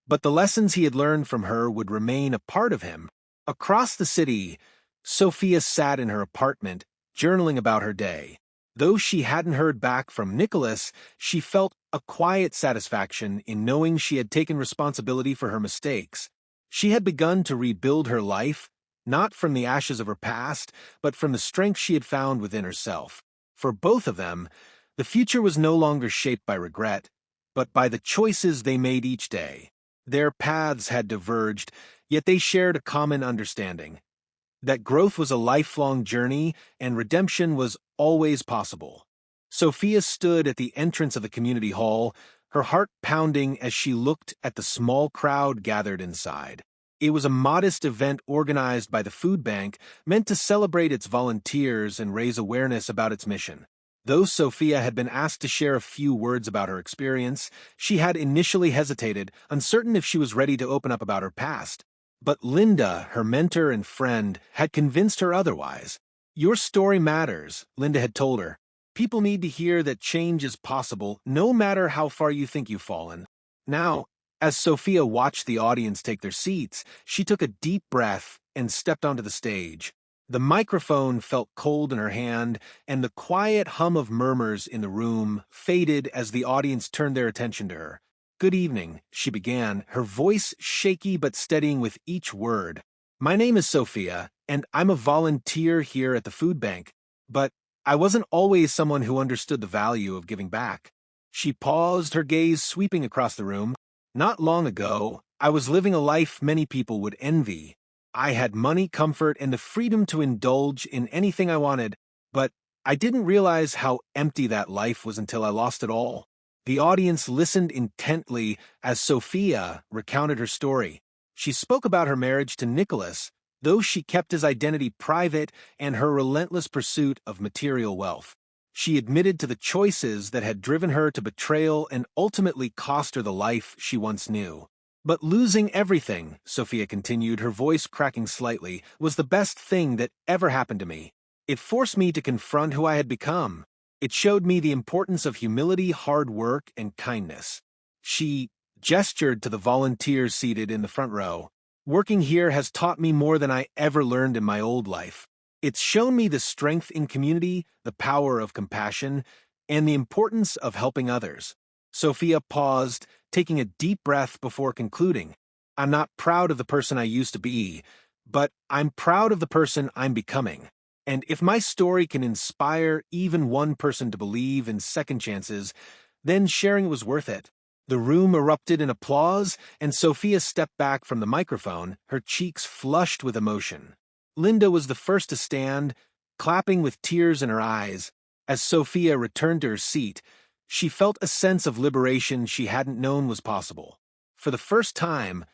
but the lessons he had learned from her would remain a part of him. Across the city, Sophia sat in her apartment, journaling about her day. Though she hadn't heard back from Nicholas, she felt a quiet satisfaction in knowing she had taken responsibility for her mistakes. She had begun to rebuild her life, not from the ashes of her past, but from the strength she had found within herself. For both of them, the future was no longer shaped by regret, but by the choices they made each day. Their paths had diverged, yet they shared a common understanding: that growth was a lifelong journey and redemption was always possible. Sophia stood at the entrance of the community hall, her heart pounding as she looked at the small crowd gathered inside. It was a modest event organized by the food bank, meant to celebrate its volunteers and raise awareness about its mission. Though Sophia had been asked to share a few words about her experience, she had initially hesitated, uncertain if she was ready to open up about her past. But Linda, her mentor and friend, had convinced her otherwise. "Your story matters," Linda had told her. "People need to hear that change is possible, no matter how far you think you've fallen." Now, as Sophia watched the audience take their seats, she took a deep breath and stepped onto the stage. The microphone felt cold in her hand, and the quiet hum of murmurs in the room faded as the audience turned their attention to her. "Good evening," she began, her voice shaky but steadying with each word. "My name is Sophia, and I'm a volunteer here at the food bank, but I wasn't always someone who understood the value of giving back." She paused, her gaze sweeping across the room. "Not long ago, I was living a life many people would envy. I had money, comfort, and the freedom to indulge in anything I wanted, but I didn't realize how empty that life was until I lost it all." The audience listened intently as Sophia recounted her story. She spoke about her marriage to Nicholas, though she kept his identity private, and her relentless pursuit of material wealth. She admitted to the choices that had driven her to betrayal and ultimately cost her the life she once knew. "But losing everything," Sophia continued, her voice cracking slightly, "was the best thing that ever happened to me. It forced me to confront who I had become. It showed me the importance of humility, hard work, and kindness." She gestured to the volunteers seated in the front row. "Working here has taught me more than I ever learned in my old life. It's shown me the strength in community, the power of compassion, and the importance of helping others." Sophia paused, taking a deep breath before concluding. "I'm not proud of the person I used to be, but I'm proud of the person I'm becoming. And if my story can inspire even one person to believe in second chances, then sharing was worth it." The room erupted in applause, and Sophia stepped back from the microphone, her cheeks flushed with emotion. Linda was the first to stand, clapping with tears in her eyes. As Sophia returned to her seat, she felt a sense of liberation she hadn't known was possible. For the first time,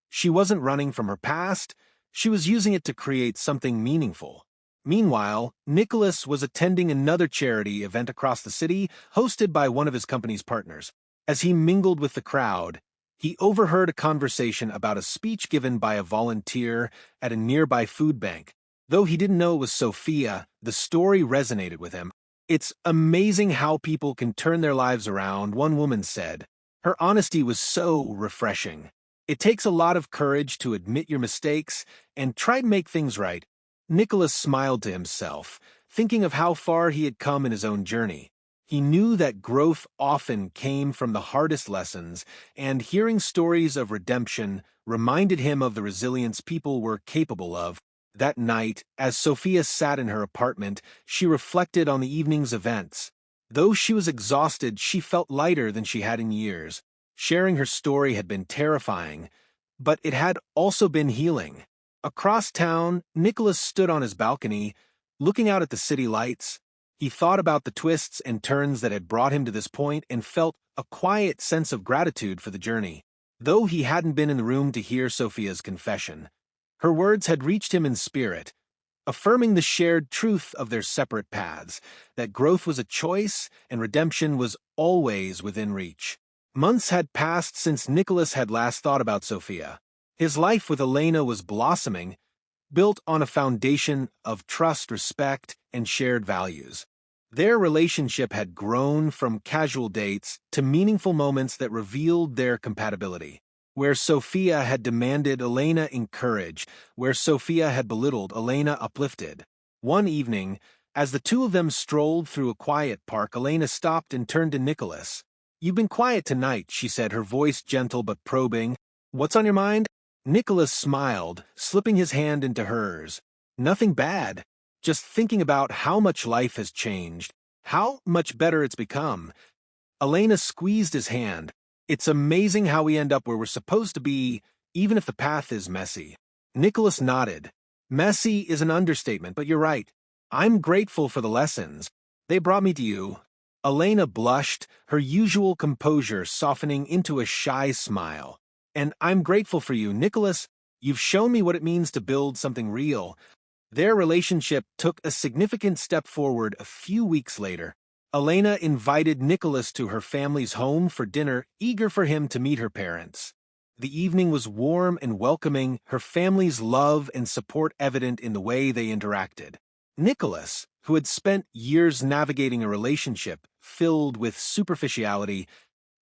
she wasn't running from her past, she was using it to create something meaningful. Meanwhile, Nicholas was attending another charity event across the city, hosted by one of his company's partners. As he mingled with the crowd, he overheard a conversation about a speech given by a volunteer at a nearby food bank. Though he didn't know it was Sophia, the story resonated with him. "It's amazing how people can turn their lives around," one woman said. Her honesty was so refreshing. "It takes a lot of courage to admit your mistakes and try to make things right." Nicholas smiled to himself, thinking of how far he had come in his own journey. He knew that growth often came from the hardest lessons, and hearing stories of redemption reminded him of the resilience people were capable of. That night, as Sophia sat in her apartment, she reflected on the evening's events. Though she was exhausted, she felt lighter than she had in years. Sharing her story had been terrifying, but it had also been healing. Across town, Nicholas stood on his balcony, looking out at the city lights. He thought about the twists and turns that had brought him to this point and felt a quiet sense of gratitude for the journey. Though he hadn't been in the room to hear Sophia's confession, her words had reached him in spirit, affirming the shared truth of their separate paths, that growth was a choice and redemption was always within reach. Months had passed since Nicholas had last thought about Sophia. His life with Elena was blossoming, built on a foundation of trust, respect, and shared values. Their relationship had grown from casual dates to meaningful moments that revealed their compatibility. Where Sophia had demanded, Elena encouraged. Where Sophia had belittled, Elena uplifted. One evening, as the two of them strolled through a quiet park, Elena stopped and turned to Nicholas. "You've been quiet tonight," she said, her voice gentle but probing. "What's on your mind?" Nicholas smiled, slipping his hand into hers. "Nothing bad. Just thinking about how much life has changed, how much better it's become." Elena squeezed his hand. "It's amazing how we end up where we're supposed to be, even if the path is messy." Nicholas nodded. "Messy is an understatement, but you're right. I'm grateful for the lessons. They brought me to you." Elena blushed, her usual composure softening into a shy smile. "And I'm grateful for you, Nicholas. You've shown me what it means to build something real." Their relationship took a significant step forward a few weeks later. Elena invited Nicholas to her family's home for dinner, eager for him to meet her parents. The evening was warm and welcoming, her family's love and support evident in the way they interacted. Nicholas, who had spent years navigating a relationship filled with superficiality,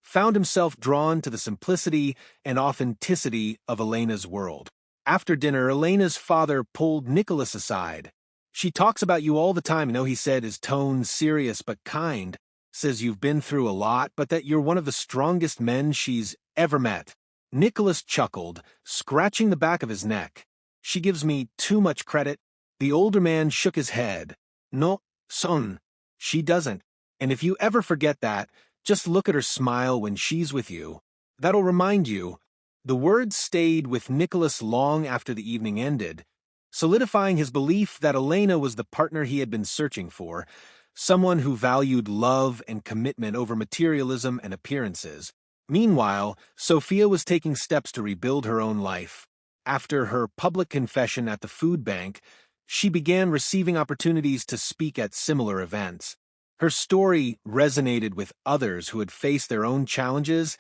found himself drawn to the simplicity and authenticity of Elena's world. After dinner, Elena's father pulled Nicholas aside. "She talks about you all the time," he said, his tone serious but kind. "Says you've been through a lot, but that you're one of the strongest men she's ever met." Nicholas chuckled, scratching the back of his neck. "She gives me too much credit." The older man shook his head. "No, son, she doesn't. And if you ever forget that, just look at her smile when she's with you. That'll remind you." The words stayed with Nicholas long after the evening ended, solidifying his belief that Elena was the partner he had been searching for, someone who valued love and commitment over materialism and appearances. Meanwhile, Sophia was taking steps to rebuild her own life. After her public confession at the food bank, she began receiving opportunities to speak at similar events. Her story resonated with others who had faced their own challenges,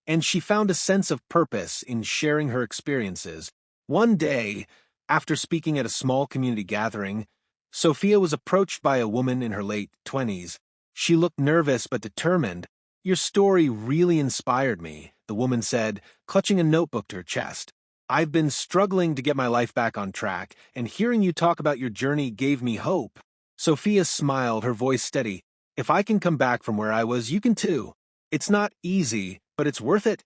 and she found a sense of purpose in sharing her experiences. One day, after speaking at a small community gathering, Sophia was approached by a woman in her late 20s. She looked nervous but determined. "Your story really inspired me," the woman said, clutching a notebook to her chest. "I've been struggling to get my life back on track, and hearing you talk about your journey gave me hope." Sophia smiled, her voice steady. "If I can come back from where I was, you can too. It's not easy, but it's worth it."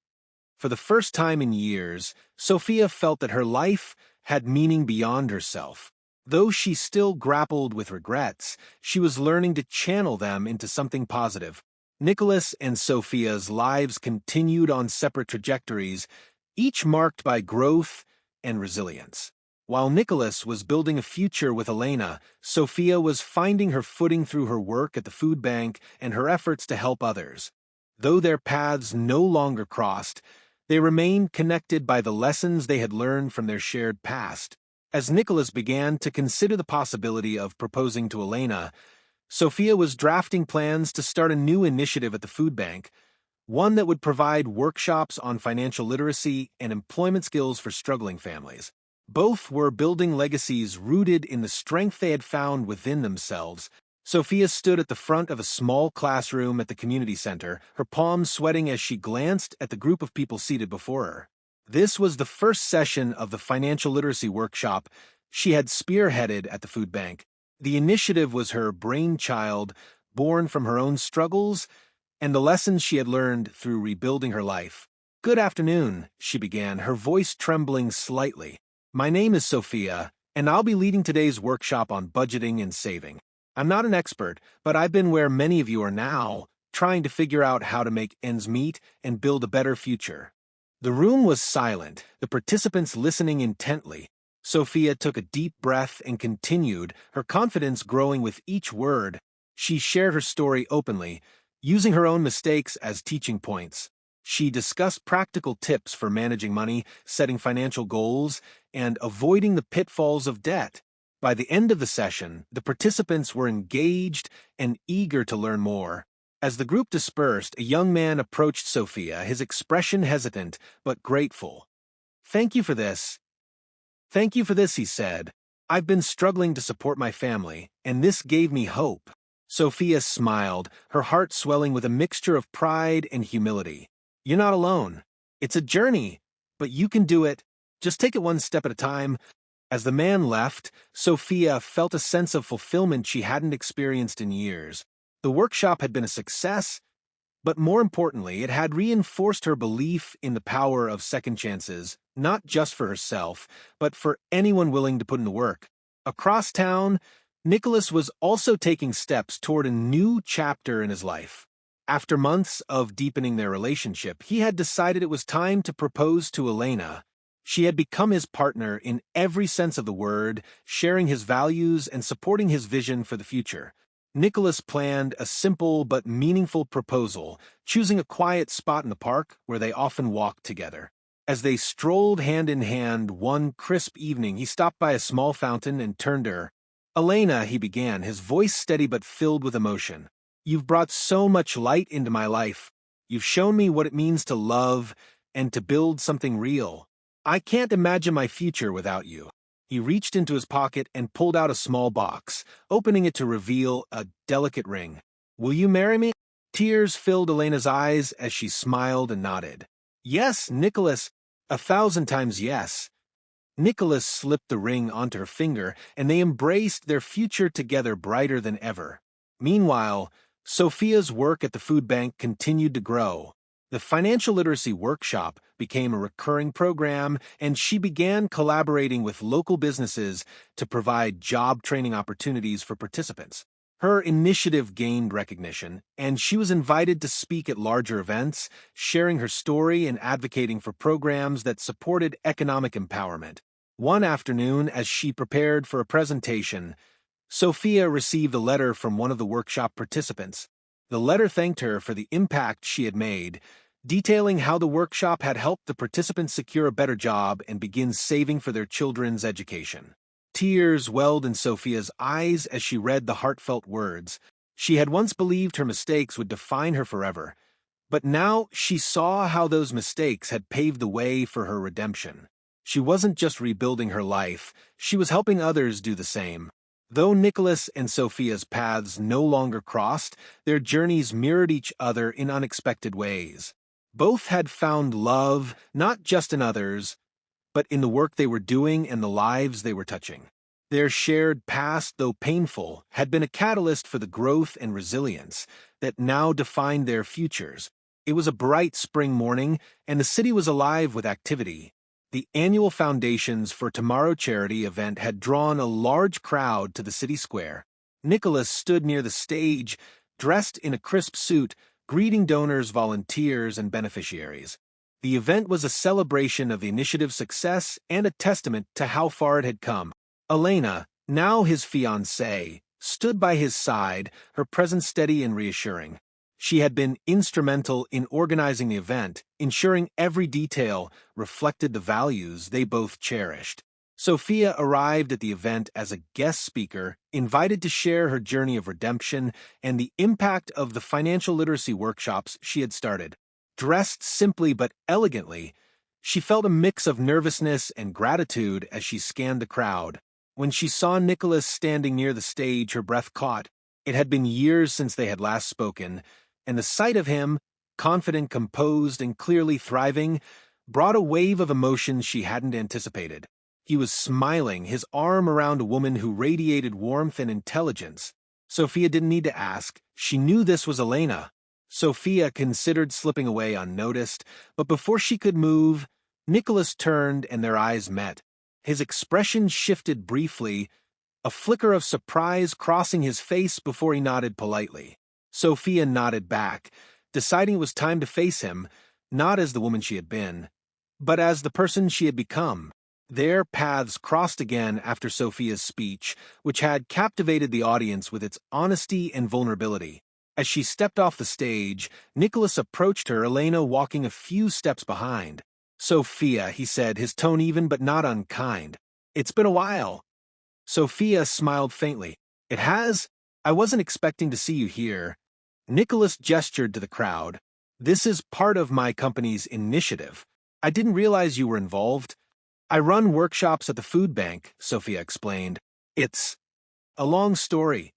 For the first time in years, Sophia felt that her life had meaning beyond herself. Though she still grappled with regrets, she was learning to channel them into something positive. Nicholas and Sophia's lives continued on separate trajectories, each marked by growth and resilience. While Nicholas was building a future with Elena, Sophia was finding her footing through her work at the food bank and her efforts to help others. Though their paths no longer crossed, they remained connected by the lessons they had learned from their shared past. As Nicholas began to consider the possibility of proposing to Elena, Sophia was drafting plans to start a new initiative at the food bank, one that would provide workshops on financial literacy and employment skills for struggling families. Both were building legacies rooted in the strength they had found within themselves. Sophia stood at the front of a small classroom at the community center, her palms sweating as she glanced at the group of people seated before her. This was the first session of the financial literacy workshop she had spearheaded at the food bank. The initiative was her brainchild, born from her own struggles and the lessons she had learned through rebuilding her life. "Good afternoon," she began, her voice trembling slightly. "My name is Sophia, and I'll be leading today's workshop on budgeting and saving. I'm not an expert, but I've been where many of you are now, trying to figure out how to make ends meet and build a better future." The room was silent, the participants listening intently. Sophia took a deep breath and continued, her confidence growing with each word. She shared her story openly, using her own mistakes as teaching points. She discussed practical tips for managing money, setting financial goals, and avoiding the pitfalls of debt. By the end of the session, the participants were engaged and eager to learn more. As the group dispersed, a young man approached Sophia, his expression hesitant but grateful. "Thank you for this. "Thank you for this," he said. "I've been struggling to support my family, and this gave me hope." Sophia smiled, her heart swelling with a mixture of pride and humility. "You're not alone. It's a journey, but you can do it. Just take it one step at a time." As the man left, Sophia felt a sense of fulfillment she hadn't experienced in years. The workshop had been a success, but more importantly, it had reinforced her belief in the power of second chances, not just for herself, but for anyone willing to put in the work. Across town, Nicholas was also taking steps toward a new chapter in his life. After months of deepening their relationship, he had decided it was time to propose to Elena. She had become his partner in every sense of the word, sharing his values and supporting his vision for the future. Nicholas planned a simple but meaningful proposal, choosing a quiet spot in the park where they often walked together. As they strolled hand in hand one crisp evening, he stopped by a small fountain and turned to her. "Elena," he began, his voice steady but filled with emotion. "You've brought so much light into my life. You've shown me what it means to love and to build something real. I can't imagine my future without you." He reached into his pocket and pulled out a small box, opening it to reveal a delicate ring. "Will you marry me?" Tears filled Elena's eyes as she smiled and nodded. "Yes, Nicholas, 1,000 times yes." Nicholas slipped the ring onto her finger, and they embraced their future together brighter than ever. Meanwhile, Sophia's work at the food bank continued to grow. The financial literacy workshop became a recurring program, and she began collaborating with local businesses to provide job training opportunities for participants. Her initiative gained recognition, and she was invited to speak at larger events, sharing her story and advocating for programs that supported economic empowerment. One afternoon, as she prepared for a presentation, Sophia received a letter from one of the workshop participants. The letter thanked her for the impact she had made, detailing how the workshop had helped the participants secure a better job and begin saving for their children's education. Tears welled in Sophia's eyes as she read the heartfelt words. She had once believed her mistakes would define her forever, but now she saw how those mistakes had paved the way for her redemption. She wasn't just rebuilding her life, she was helping others do the same. Though Nicholas and Sophia's paths no longer crossed, their journeys mirrored each other in unexpected ways. Both had found love, not just in others, but in the work they were doing and the lives they were touching. Their shared past, though painful, had been a catalyst for the growth and resilience that now defined their futures. It was a bright spring morning, and the city was alive with activity. The annual Foundations for Tomorrow charity event had drawn a large crowd to the city square. Nicholas stood near the stage, dressed in a crisp suit, greeting donors, volunteers, and beneficiaries. The event was a celebration of the initiative's success and a testament to how far it had come. Elena, now his fiancée, stood by his side, her presence steady and reassuring. She had been instrumental in organizing the event, ensuring every detail reflected the values they both cherished. Sophia arrived at the event as a guest speaker, invited to share her journey of redemption and the impact of the financial literacy workshops she had started. Dressed simply but elegantly, she felt a mix of nervousness and gratitude as she scanned the crowd. When she saw Nicholas standing near the stage, her breath caught. It had been years since they had last spoken, and the sight of him, confident, composed, and clearly thriving, brought a wave of emotions she hadn't anticipated. He was smiling, his arm around a woman who radiated warmth and intelligence. Sophia didn't need to ask. She knew this was Elena. Sophia considered slipping away unnoticed, but before she could move, Nicholas turned and their eyes met. His expression shifted briefly, a flicker of surprise crossing his face before he nodded politely. Sophia nodded back, deciding it was time to face him, not as the woman she had been, but as the person she had become. Their paths crossed again after Sophia's speech, which had captivated the audience with its honesty and vulnerability. As she stepped off the stage, Nicholas approached her, Elena walking a few steps behind. "Sophia," he said, his tone even but not unkind. "It's been a while." Sophia smiled faintly. "It has? I wasn't expecting to see you here." Nicholas gestured to the crowd. "This is part of my company's initiative. I didn't realize you were involved." I run workshops at the food bank, Sophia explained. It's a long story.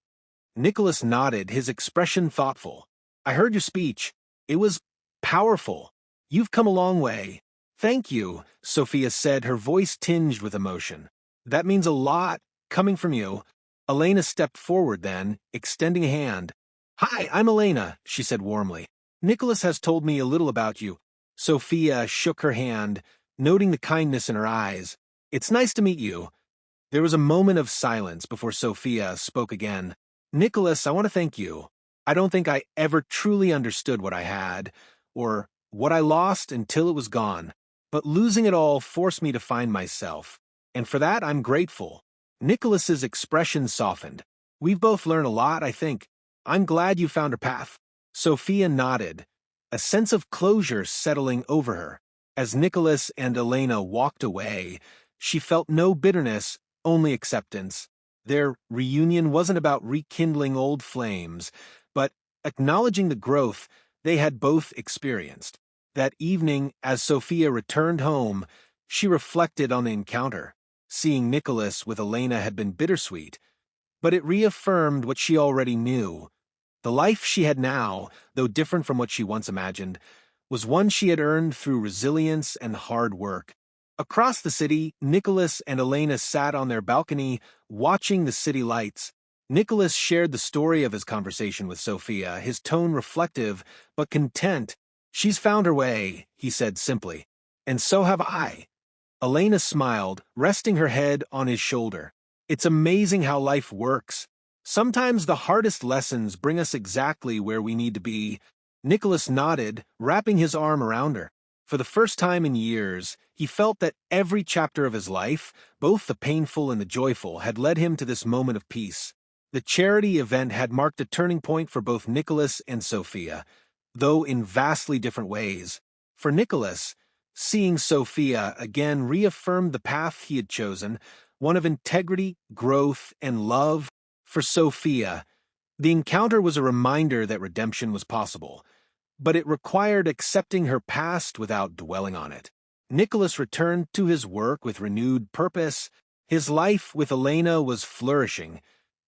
Nicholas nodded, his expression thoughtful. I heard your speech. It was powerful. You've come a long way. Thank you, Sophia said, her voice tinged with emotion. That means a lot, coming from you. Elena stepped forward then, extending a hand. Hi, I'm Elena, she said warmly. Nicholas has told me a little about you. Sophia shook her hand, noting the kindness in her eyes. It's nice to meet you. There was a moment of silence before Sophia spoke again. Nicholas, I want to thank you. I don't think I ever truly understood what I had, or what I lost until it was gone. But losing it all forced me to find myself. And for that, I'm grateful. Nicholas's expression softened. We've both learned a lot, I think. I'm glad you found a path. Sophia nodded, a sense of closure settling over her. As Nicholas and Elena walked away, she felt no bitterness, only acceptance. Their reunion wasn't about rekindling old flames, but acknowledging the growth they had both experienced. That evening, as Sophia returned home, she reflected on the encounter. Seeing Nicholas with Elena had been bittersweet, but it reaffirmed what she already knew. The life she had now, though different from what she once imagined, was one she had earned through resilience and hard work. Across the city, Nicholas and Elena sat on their balcony, watching the city lights. Nicholas shared the story of his conversation with Sophia, his tone reflective, but content. She's found her way, he said simply. And so have I. Elena smiled, resting her head on his shoulder. It's amazing how life works. Sometimes the hardest lessons bring us exactly where we need to be. Nicholas nodded, wrapping his arm around her. For the first time in years, he felt that every chapter of his life, both the painful and the joyful, had led him to this moment of peace. The charity event had marked a turning point for both Nicholas and Sophia, though in vastly different ways. For Nicholas, seeing Sophia again reaffirmed the path he had chosen, one of integrity, growth, and love. For Sophia, the encounter was a reminder that redemption was possible, but it required accepting her past without dwelling on it. Nicholas returned to his work with renewed purpose. His life with Elena was flourishing,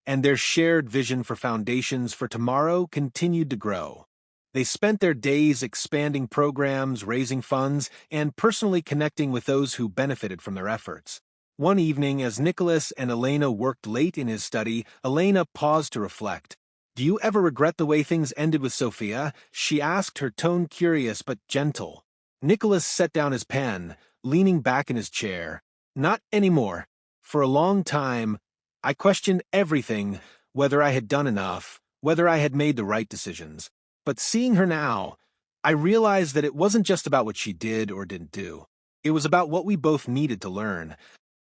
and their shared vision for foundations for tomorrow continued to grow. They spent their days expanding programs, raising funds, and personally connecting with those who benefited from their efforts. One evening, as Nicholas and Elena worked late in his study, Elena paused to reflect. Do you ever regret the way things ended with Sophia? She asked, her tone curious but gentle. Nicholas set down his pen, leaning back in his chair. Not anymore. For a long time, I questioned everything, whether I had done enough, whether I had made the right decisions. But seeing her now, I realized that it wasn't just about what she did or didn't do. It was about what we both needed to learn.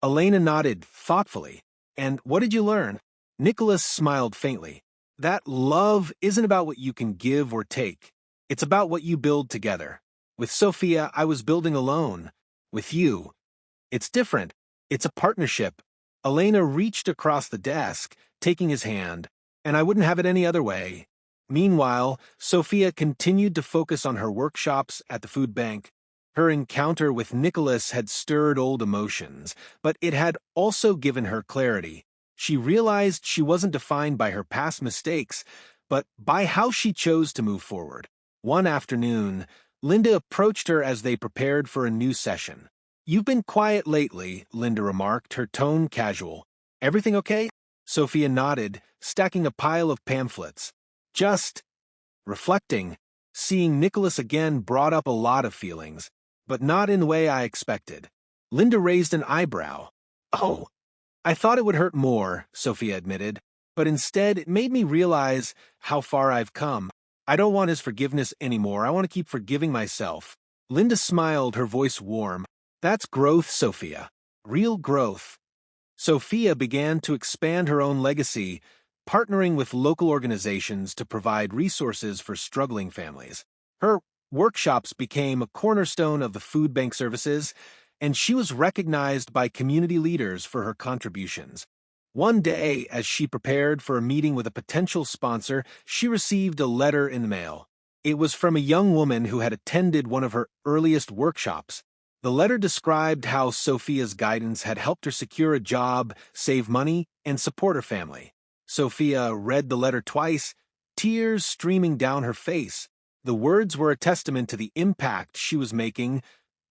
Elena nodded thoughtfully. And what did you learn? Nicholas smiled faintly. That love isn't about what you can give or take. It's about what you build together. With Sophia, I was building alone. With you, it's different. It's a partnership. Elena reached across the desk, taking his hand, and I wouldn't have it any other way. Meanwhile, Sophia continued to focus on her workshops at the food bank. Her encounter with Nicholas had stirred old emotions, but it had also given her clarity. She realized she wasn't defined by her past mistakes, but by how she chose to move forward. One afternoon, Linda approached her as they prepared for a new session. You've been quiet lately, Linda remarked, her tone casual. Everything okay? Sophia nodded, stacking a pile of pamphlets. Just reflecting. Seeing Nicholas again brought up a lot of feelings, but not in the way I expected. Linda raised an eyebrow. Oh, I thought it would hurt more, Sophia admitted, but instead it made me realize how far I've come. I don't want his forgiveness anymore. I want to keep forgiving myself. Linda smiled, her voice warm. That's growth, Sophia. Real growth. Sophia began to expand her own legacy, partnering with local organizations to provide resources for struggling families. Her workshops became a cornerstone of the food bank services, and she was recognized by community leaders for her contributions. One day, as she prepared for a meeting with a potential sponsor, she received a letter in the mail. It was from a young woman who had attended one of her earliest workshops. The letter described how Sophia's guidance had helped her secure a job, save money, and support her family. Sophia read the letter twice, tears streaming down her face. The words were a testament to the impact she was making,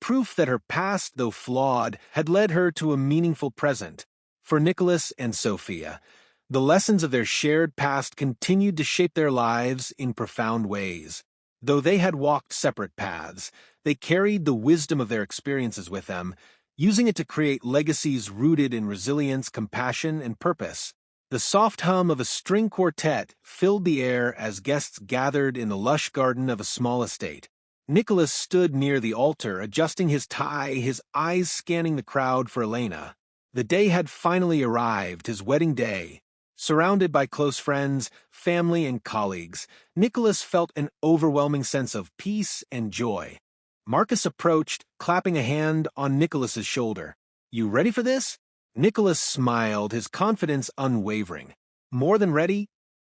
proof that her past, though flawed, had led her to a meaningful present. For Nicholas and Sophia, the lessons of their shared past continued to shape their lives in profound ways. Though they had walked separate paths, they carried the wisdom of their experiences with them, using it to create legacies rooted in resilience, compassion, and purpose. The soft hum of a string quartet filled the air as guests gathered in the lush garden of a small estate. Nicholas stood near the altar, adjusting his tie, his eyes scanning the crowd for Elena. The day had finally arrived, his wedding day. Surrounded by close friends, family, and colleagues, Nicholas felt an overwhelming sense of peace and joy. Marcus approached, clapping a hand on Nicholas's shoulder. "You ready for this?" Nicholas smiled, his confidence unwavering. "More than ready?"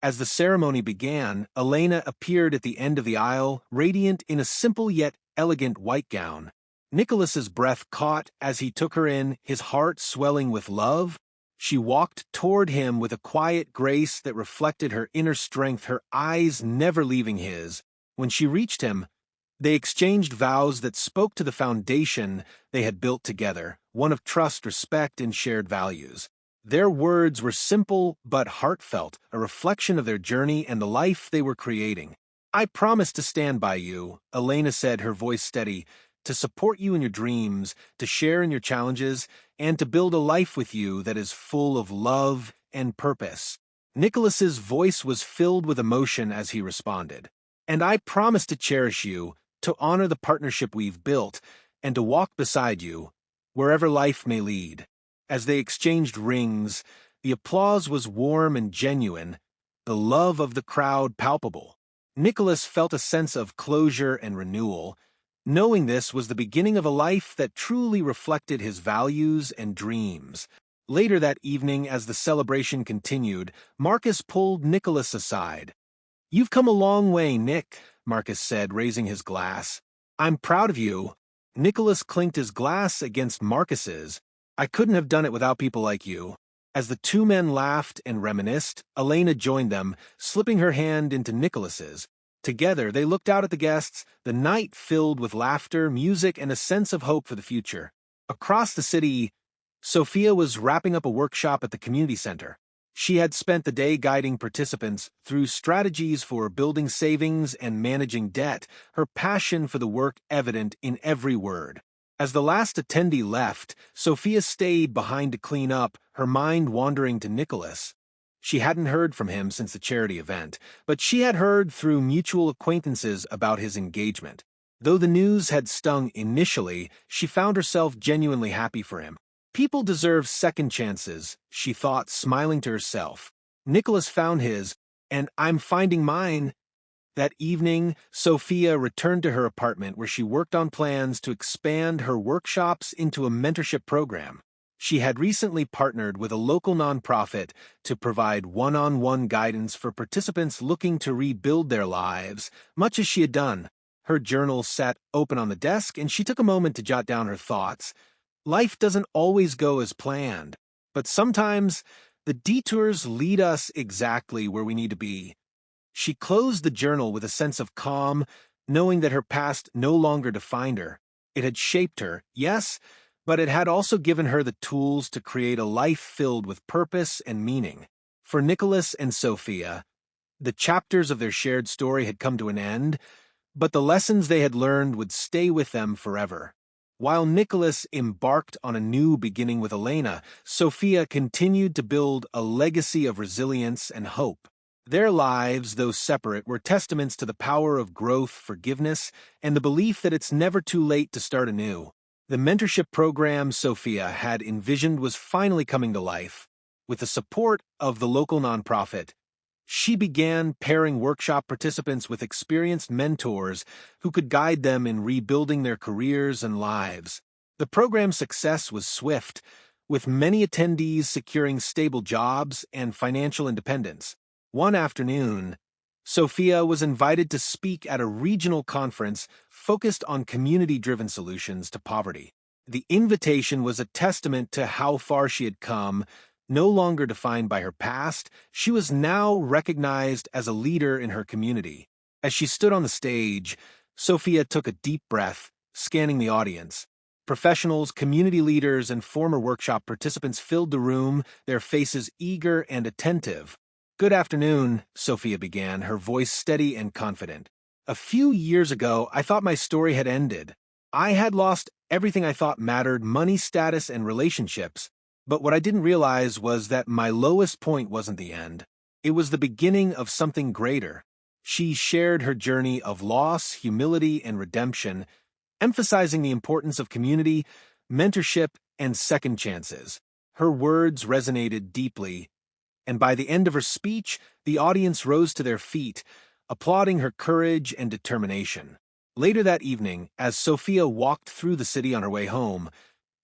As the ceremony began, Elena appeared at the end of the aisle, radiant in a simple yet elegant white gown. Nicholas's breath caught as he took her in, his heart swelling with love. She walked toward him with a quiet grace that reflected her inner strength, her eyes never leaving his. When she reached him, they exchanged vows that spoke to the foundation they had built together, one of trust, respect, and shared values. Their words were simple but heartfelt, a reflection of their journey and the life they were creating. "I promise to stand by you," Elena said, her voice steady, "to support you in your dreams, to share in your challenges, and to build a life with you that is full of love and purpose." Nicholas's voice was filled with emotion as he responded. "And I promise to cherish you, to honor the partnership we've built, and to walk beside you, wherever life may lead." As they exchanged rings, the applause was warm and genuine, the love of the crowd palpable. Nicholas felt a sense of closure and renewal, knowing this was the beginning of a life that truly reflected his values and dreams. Later that evening, as the celebration continued, Marcus pulled Nicholas aside. "You've come a long way, Nick," Marcus said, raising his glass. "I'm proud of you." Nicholas clinked his glass against Marcus's. "I couldn't have done it without people like you." As the two men laughed and reminisced, Elena joined them, slipping her hand into Nicholas's. Together, they looked out at the guests, the night filled with laughter, music, and a sense of hope for the future. Across the city, Sophia was wrapping up a workshop at the community center. She had spent the day guiding participants through strategies for building savings and managing debt, her passion for the work evident in every word. As the last attendee left, Sophia stayed behind to clean up, her mind wandering to Nicholas. She hadn't heard from him since the charity event, but she had heard through mutual acquaintances about his engagement. Though the news had stung initially, she found herself genuinely happy for him. People deserve second chances, she thought, smiling to herself. Nicholas found his, and I'm finding mine. That evening, Sophia returned to her apartment where she worked on plans to expand her workshops into a mentorship program. She had recently partnered with a local nonprofit to provide one-on-one guidance for participants looking to rebuild their lives, much as she had done. Her journal sat open on the desk, and she took a moment to jot down her thoughts. Life doesn't always go as planned, but sometimes the detours lead us exactly where we need to be. She closed the journal with a sense of calm, knowing that her past no longer defined her. It had shaped her, yes, but it had also given her the tools to create a life filled with purpose and meaning. For Nicholas and Sophia, the chapters of their shared story had come to an end, but the lessons they had learned would stay with them forever. While Nicholas embarked on a new beginning with Elena, Sophia continued to build a legacy of resilience and hope. Their lives, though separate, were testaments to the power of growth, forgiveness, and the belief that it's never too late to start anew. The mentorship program Sophia had envisioned was finally coming to life. With the support of the local nonprofit, she began pairing workshop participants with experienced mentors who could guide them in rebuilding their careers and lives. The program's success was swift, with many attendees securing stable jobs and financial independence. One afternoon, Sophia was invited to speak at a regional conference focused on community-driven solutions to poverty. The invitation was a testament to how far she had come. No longer defined by her past, she was now recognized as a leader in her community. As she stood on the stage, Sophia took a deep breath, scanning the audience. Professionals, community leaders, and former workshop participants filled the room, their faces eager and attentive. "Good afternoon," Sophia began, her voice steady and confident. "A few years ago, I thought my story had ended. I had lost everything I thought mattered, money, status, and relationships. But what I didn't realize was that my lowest point wasn't the end. It was the beginning of something greater." She shared her journey of loss, humility, and redemption, emphasizing the importance of community, mentorship, and second chances. Her words resonated deeply, and by the end of her speech, the audience rose to their feet, applauding her courage and determination. Later that evening, as Sophia walked through the city on her way home,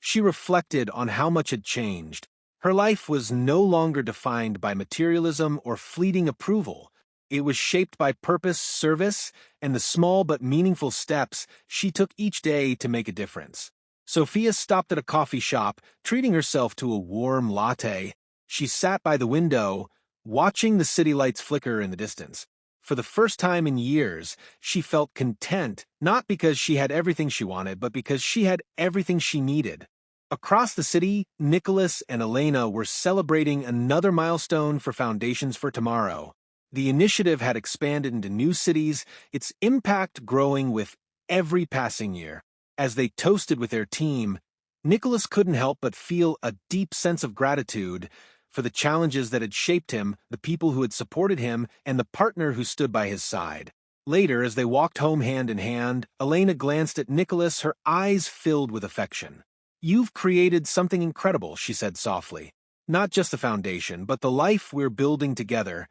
she reflected on how much had changed. Her life was no longer defined by materialism or fleeting approval. It was shaped by purpose, service, and the small but meaningful steps she took each day to make a difference. Sophia stopped at a coffee shop, treating herself to a warm latte. She sat by the window, watching the city lights flicker in the distance. For the first time in years, she felt content, not because she had everything she wanted, but because she had everything she needed. Across the city, Nicholas and Elena were celebrating another milestone for Foundations for Tomorrow. The initiative had expanded into new cities, its impact growing with every passing year. As they toasted with their team, Nicholas couldn't help but feel a deep sense of gratitude for the challenges that had shaped him, the people who had supported him, and the partner who stood by his side. Later, as they walked home hand in hand, Elena glanced at Nicholas, her eyes filled with affection. "You've created something incredible," she said softly. "Not just the foundation, but the life we're building together."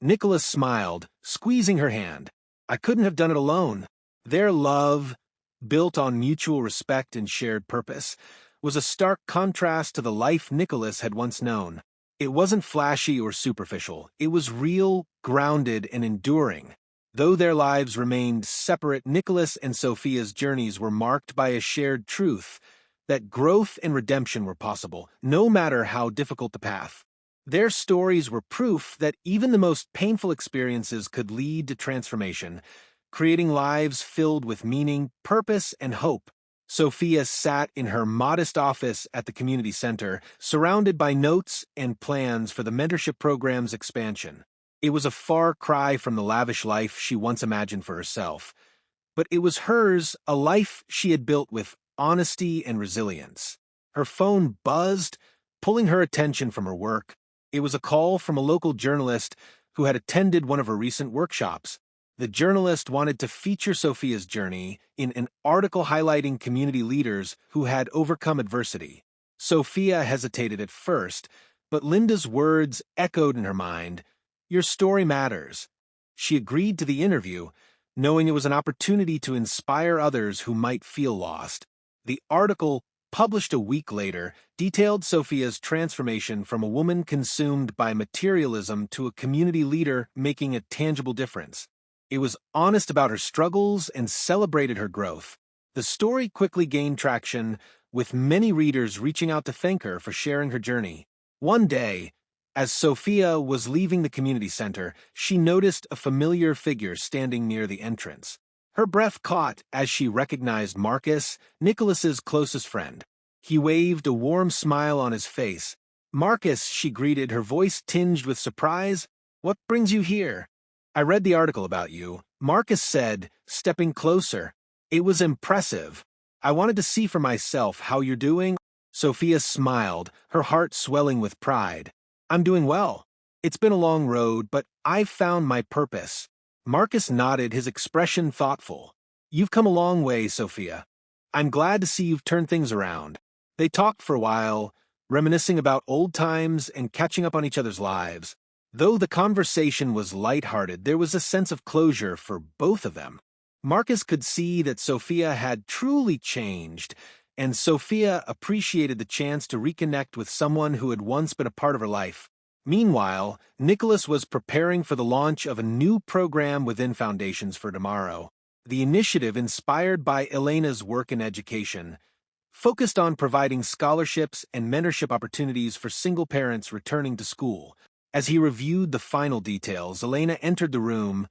Nicholas smiled, squeezing her hand. "I couldn't have done it alone." Their love, built on mutual respect and shared purpose, was a stark contrast to the life Nicholas had once known. It wasn't flashy or superficial. It was real, grounded, and enduring. Though their lives remained separate, Nicholas and Sophia's journeys were marked by a shared truth, that growth and redemption were possible, no matter how difficult the path. Their stories were proof that even the most painful experiences could lead to transformation, creating lives filled with meaning, purpose, and hope. Sophia sat in her modest office at the community center, surrounded by notes and plans for the mentorship program's expansion. It was a far cry from the lavish life she once imagined for herself, but it was hers, a life she had built with honesty and resilience. Her phone buzzed, pulling her attention from her work. It was a call from a local journalist who had attended one of her recent workshops. The journalist wanted to feature Sophia's journey in an article highlighting community leaders who had overcome adversity. Sophia hesitated at first, but Linda's words echoed in her mind. "Your story matters." She agreed to the interview, knowing it was an opportunity to inspire others who might feel lost. The article, published a week later, detailed Sophia's transformation from a woman consumed by materialism to a community leader making a tangible difference. It was honest about her struggles and celebrated her growth. The story quickly gained traction, with many readers reaching out to thank her for sharing her journey. One day, as Sophia was leaving the community center, she noticed a familiar figure standing near the entrance. Her breath caught as she recognized Marcus, Nicholas's closest friend. He waved a warm smile on his face. "Marcus," she greeted, her voice tinged with surprise. "What brings you here?" "I read the article about you," Marcus said, stepping closer. "It was impressive. I wanted to see for myself how you're doing." Sophia smiled, her heart swelling with pride. "I'm doing well. It's been a long road, but I've found my purpose." Marcus nodded, his expression thoughtful. "You've come a long way, Sophia. I'm glad to see you've turned things around." They talked for a while, reminiscing about old times and catching up on each other's lives. Though the conversation was lighthearted, there was a sense of closure for both of them. Marcus could see that Sophia had truly changed, and Sophia appreciated the chance to reconnect with someone who had once been a part of her life. Meanwhile, Nicholas was preparing for the launch of a new program within Foundations for Tomorrow. The initiative, inspired by Elena's work in education, focused on providing scholarships and mentorship opportunities for single parents returning to school. As he reviewed the final details, Elena entered the room,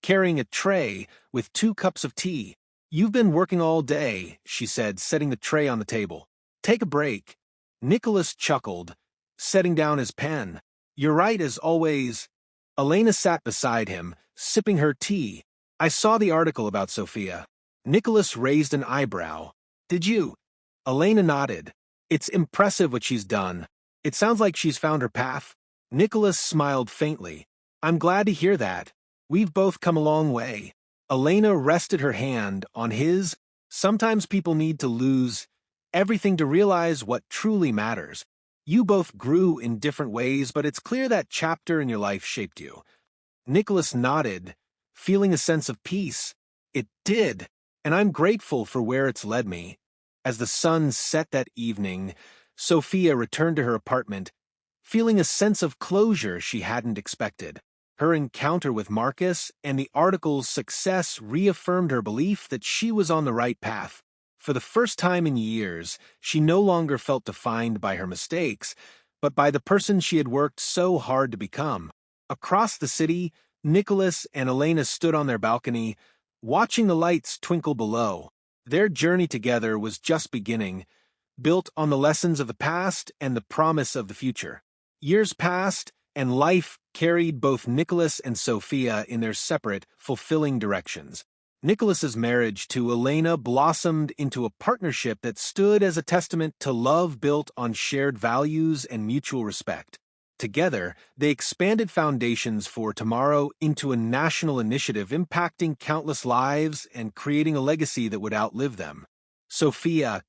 carrying a tray with 2 cups of tea. "You've been working all day," she said, setting the tray on the table. "Take a break." Nicholas chuckled, setting down his pen. "You're right as always." Elena sat beside him, sipping her tea. "I saw the article about Sophia." Nicholas raised an eyebrow. "Did you?" Elena nodded. "It's impressive what she's done. It sounds like she's found her path." Nicholas smiled faintly. "I'm glad to hear that. We've both come a long way." Elena rested her hand on his. "Sometimes people need to lose everything to realize what truly matters. You both grew in different ways, but it's clear that chapter in your life shaped you." Nicholas nodded, feeling a sense of peace. "It did, and I'm grateful for where it's led me." As the sun set that evening, Sophia returned to her apartment, feeling a sense of closure she hadn't expected. Her encounter with Marcus and the article's success reaffirmed her belief that she was on the right path. For the first time in years, she no longer felt defined by her mistakes, but by the person she had worked so hard to become. Across the city, Nicholas and Elena stood on their balcony, watching the lights twinkle below. Their journey together was just beginning, built on the lessons of the past and the promise of the future. Years passed, and life carried both Nicholas and Sophia in their separate, fulfilling directions. Nicholas's marriage to Elena blossomed into a partnership that stood as a testament to love built on shared values and mutual respect. Together, they expanded Foundations for Tomorrow into a national initiative impacting countless lives and creating a legacy that would outlive them. Sophia,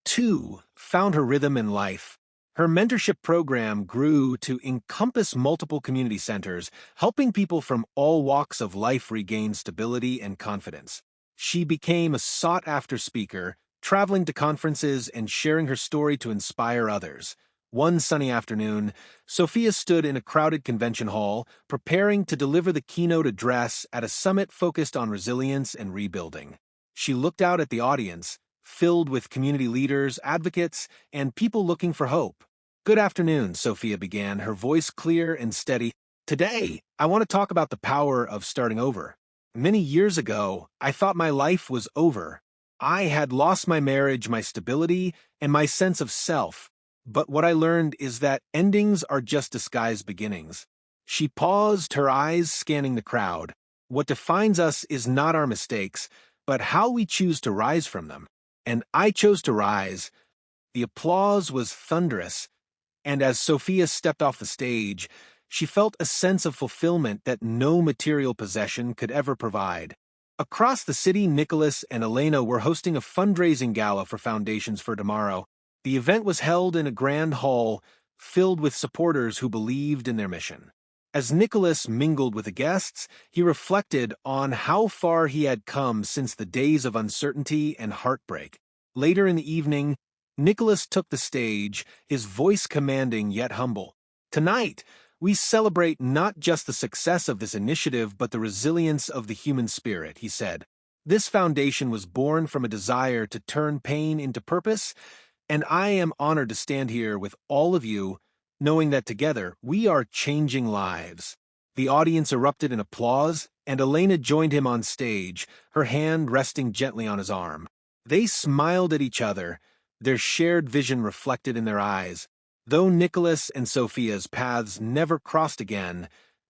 too, found her rhythm in life. Her mentorship program grew to encompass multiple community centers, helping people from all walks of life regain stability and confidence. She became a sought-after speaker, traveling to conferences and sharing her story to inspire others. One sunny afternoon, Sophia stood in a crowded convention hall, preparing to deliver the keynote address at a summit focused on resilience and rebuilding. She looked out at the audience, filled with community leaders, advocates, and people looking for hope. "Good afternoon," Sophia began, her voice clear and steady. "Today, I want to talk about the power of starting over. Many years ago, I thought my life was over. I had lost my marriage, my stability, and my sense of self. But what I learned is that endings are just disguised beginnings." She paused, her eyes scanning the crowd. "What defines us is not our mistakes, but how we choose to rise from them. And I chose to rise." The applause was thunderous, and as Sophia stepped off the stage, she felt a sense of fulfillment that no material possession could ever provide. Across the city, Nicholas and Elena were hosting a fundraising gala for Foundations for Tomorrow. The event was held in a grand hall filled with supporters who believed in their mission. As Nicholas mingled with the guests, he reflected on how far he had come since the days of uncertainty and heartbreak. Later in the evening, Nicholas took the stage, his voice commanding yet humble. "Tonight, we celebrate not just the success of this initiative but the resilience of the human spirit," he said. "This foundation was born from a desire to turn pain into purpose, and I am honored to stand here with all of you, knowing that together we are changing lives." The audience erupted in applause, and Elena joined him on stage, her hand resting gently on his arm. They smiled at each other, their shared vision reflected in their eyes. Though Nicholas and Sophia's paths never crossed again,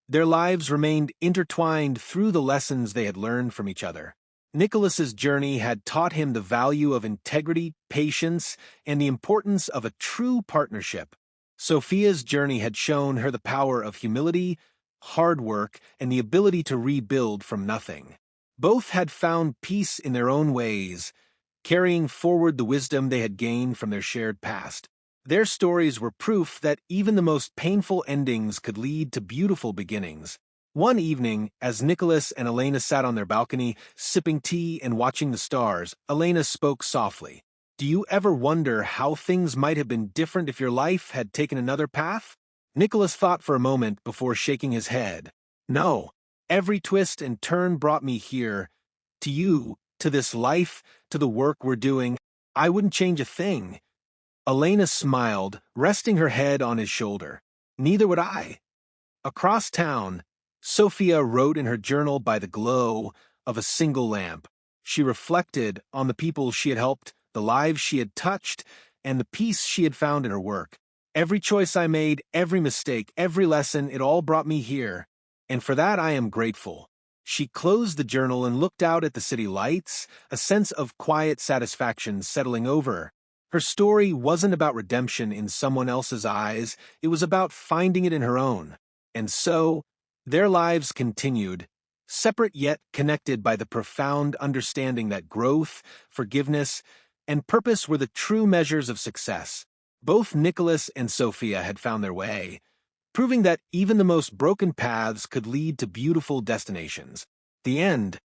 their lives remained intertwined through the lessons they had learned from each other. Nicholas's journey had taught him the value of integrity, patience, and the importance of a true partnership. Sophia's journey had shown her the power of humility, hard work, and the ability to rebuild from nothing. Both had found peace in their own ways, carrying forward the wisdom they had gained from their shared past. Their stories were proof that even the most painful endings could lead to beautiful beginnings. One evening, as Nicholas and Elena sat on their balcony, sipping tea and watching the stars, Elena spoke softly. "Do you ever wonder how things might have been different if your life had taken another path?" Nicholas thought for a moment before shaking his head. No, every twist and turn brought me here. To you, to this life, to the work we're doing. I wouldn't change a thing. Elena smiled, resting her head on his shoulder. Neither would I. Across town, Sophia wrote in her journal by the glow of a single lamp. She reflected on the people she had helped, the lives she had touched, and the peace she had found in her work. Every choice I made, every mistake, every lesson, it all brought me here. And for that I am grateful. She closed the journal and looked out at the city lights, a sense of quiet satisfaction settling over her. Her story wasn't about redemption in someone else's eyes, it was about finding it in her own. And so, their lives continued, separate yet connected by the profound understanding that growth, forgiveness, and purpose were the true measures of success. Both Nicholas and Sophia had found their way, proving that even the most broken paths could lead to beautiful destinations. The end.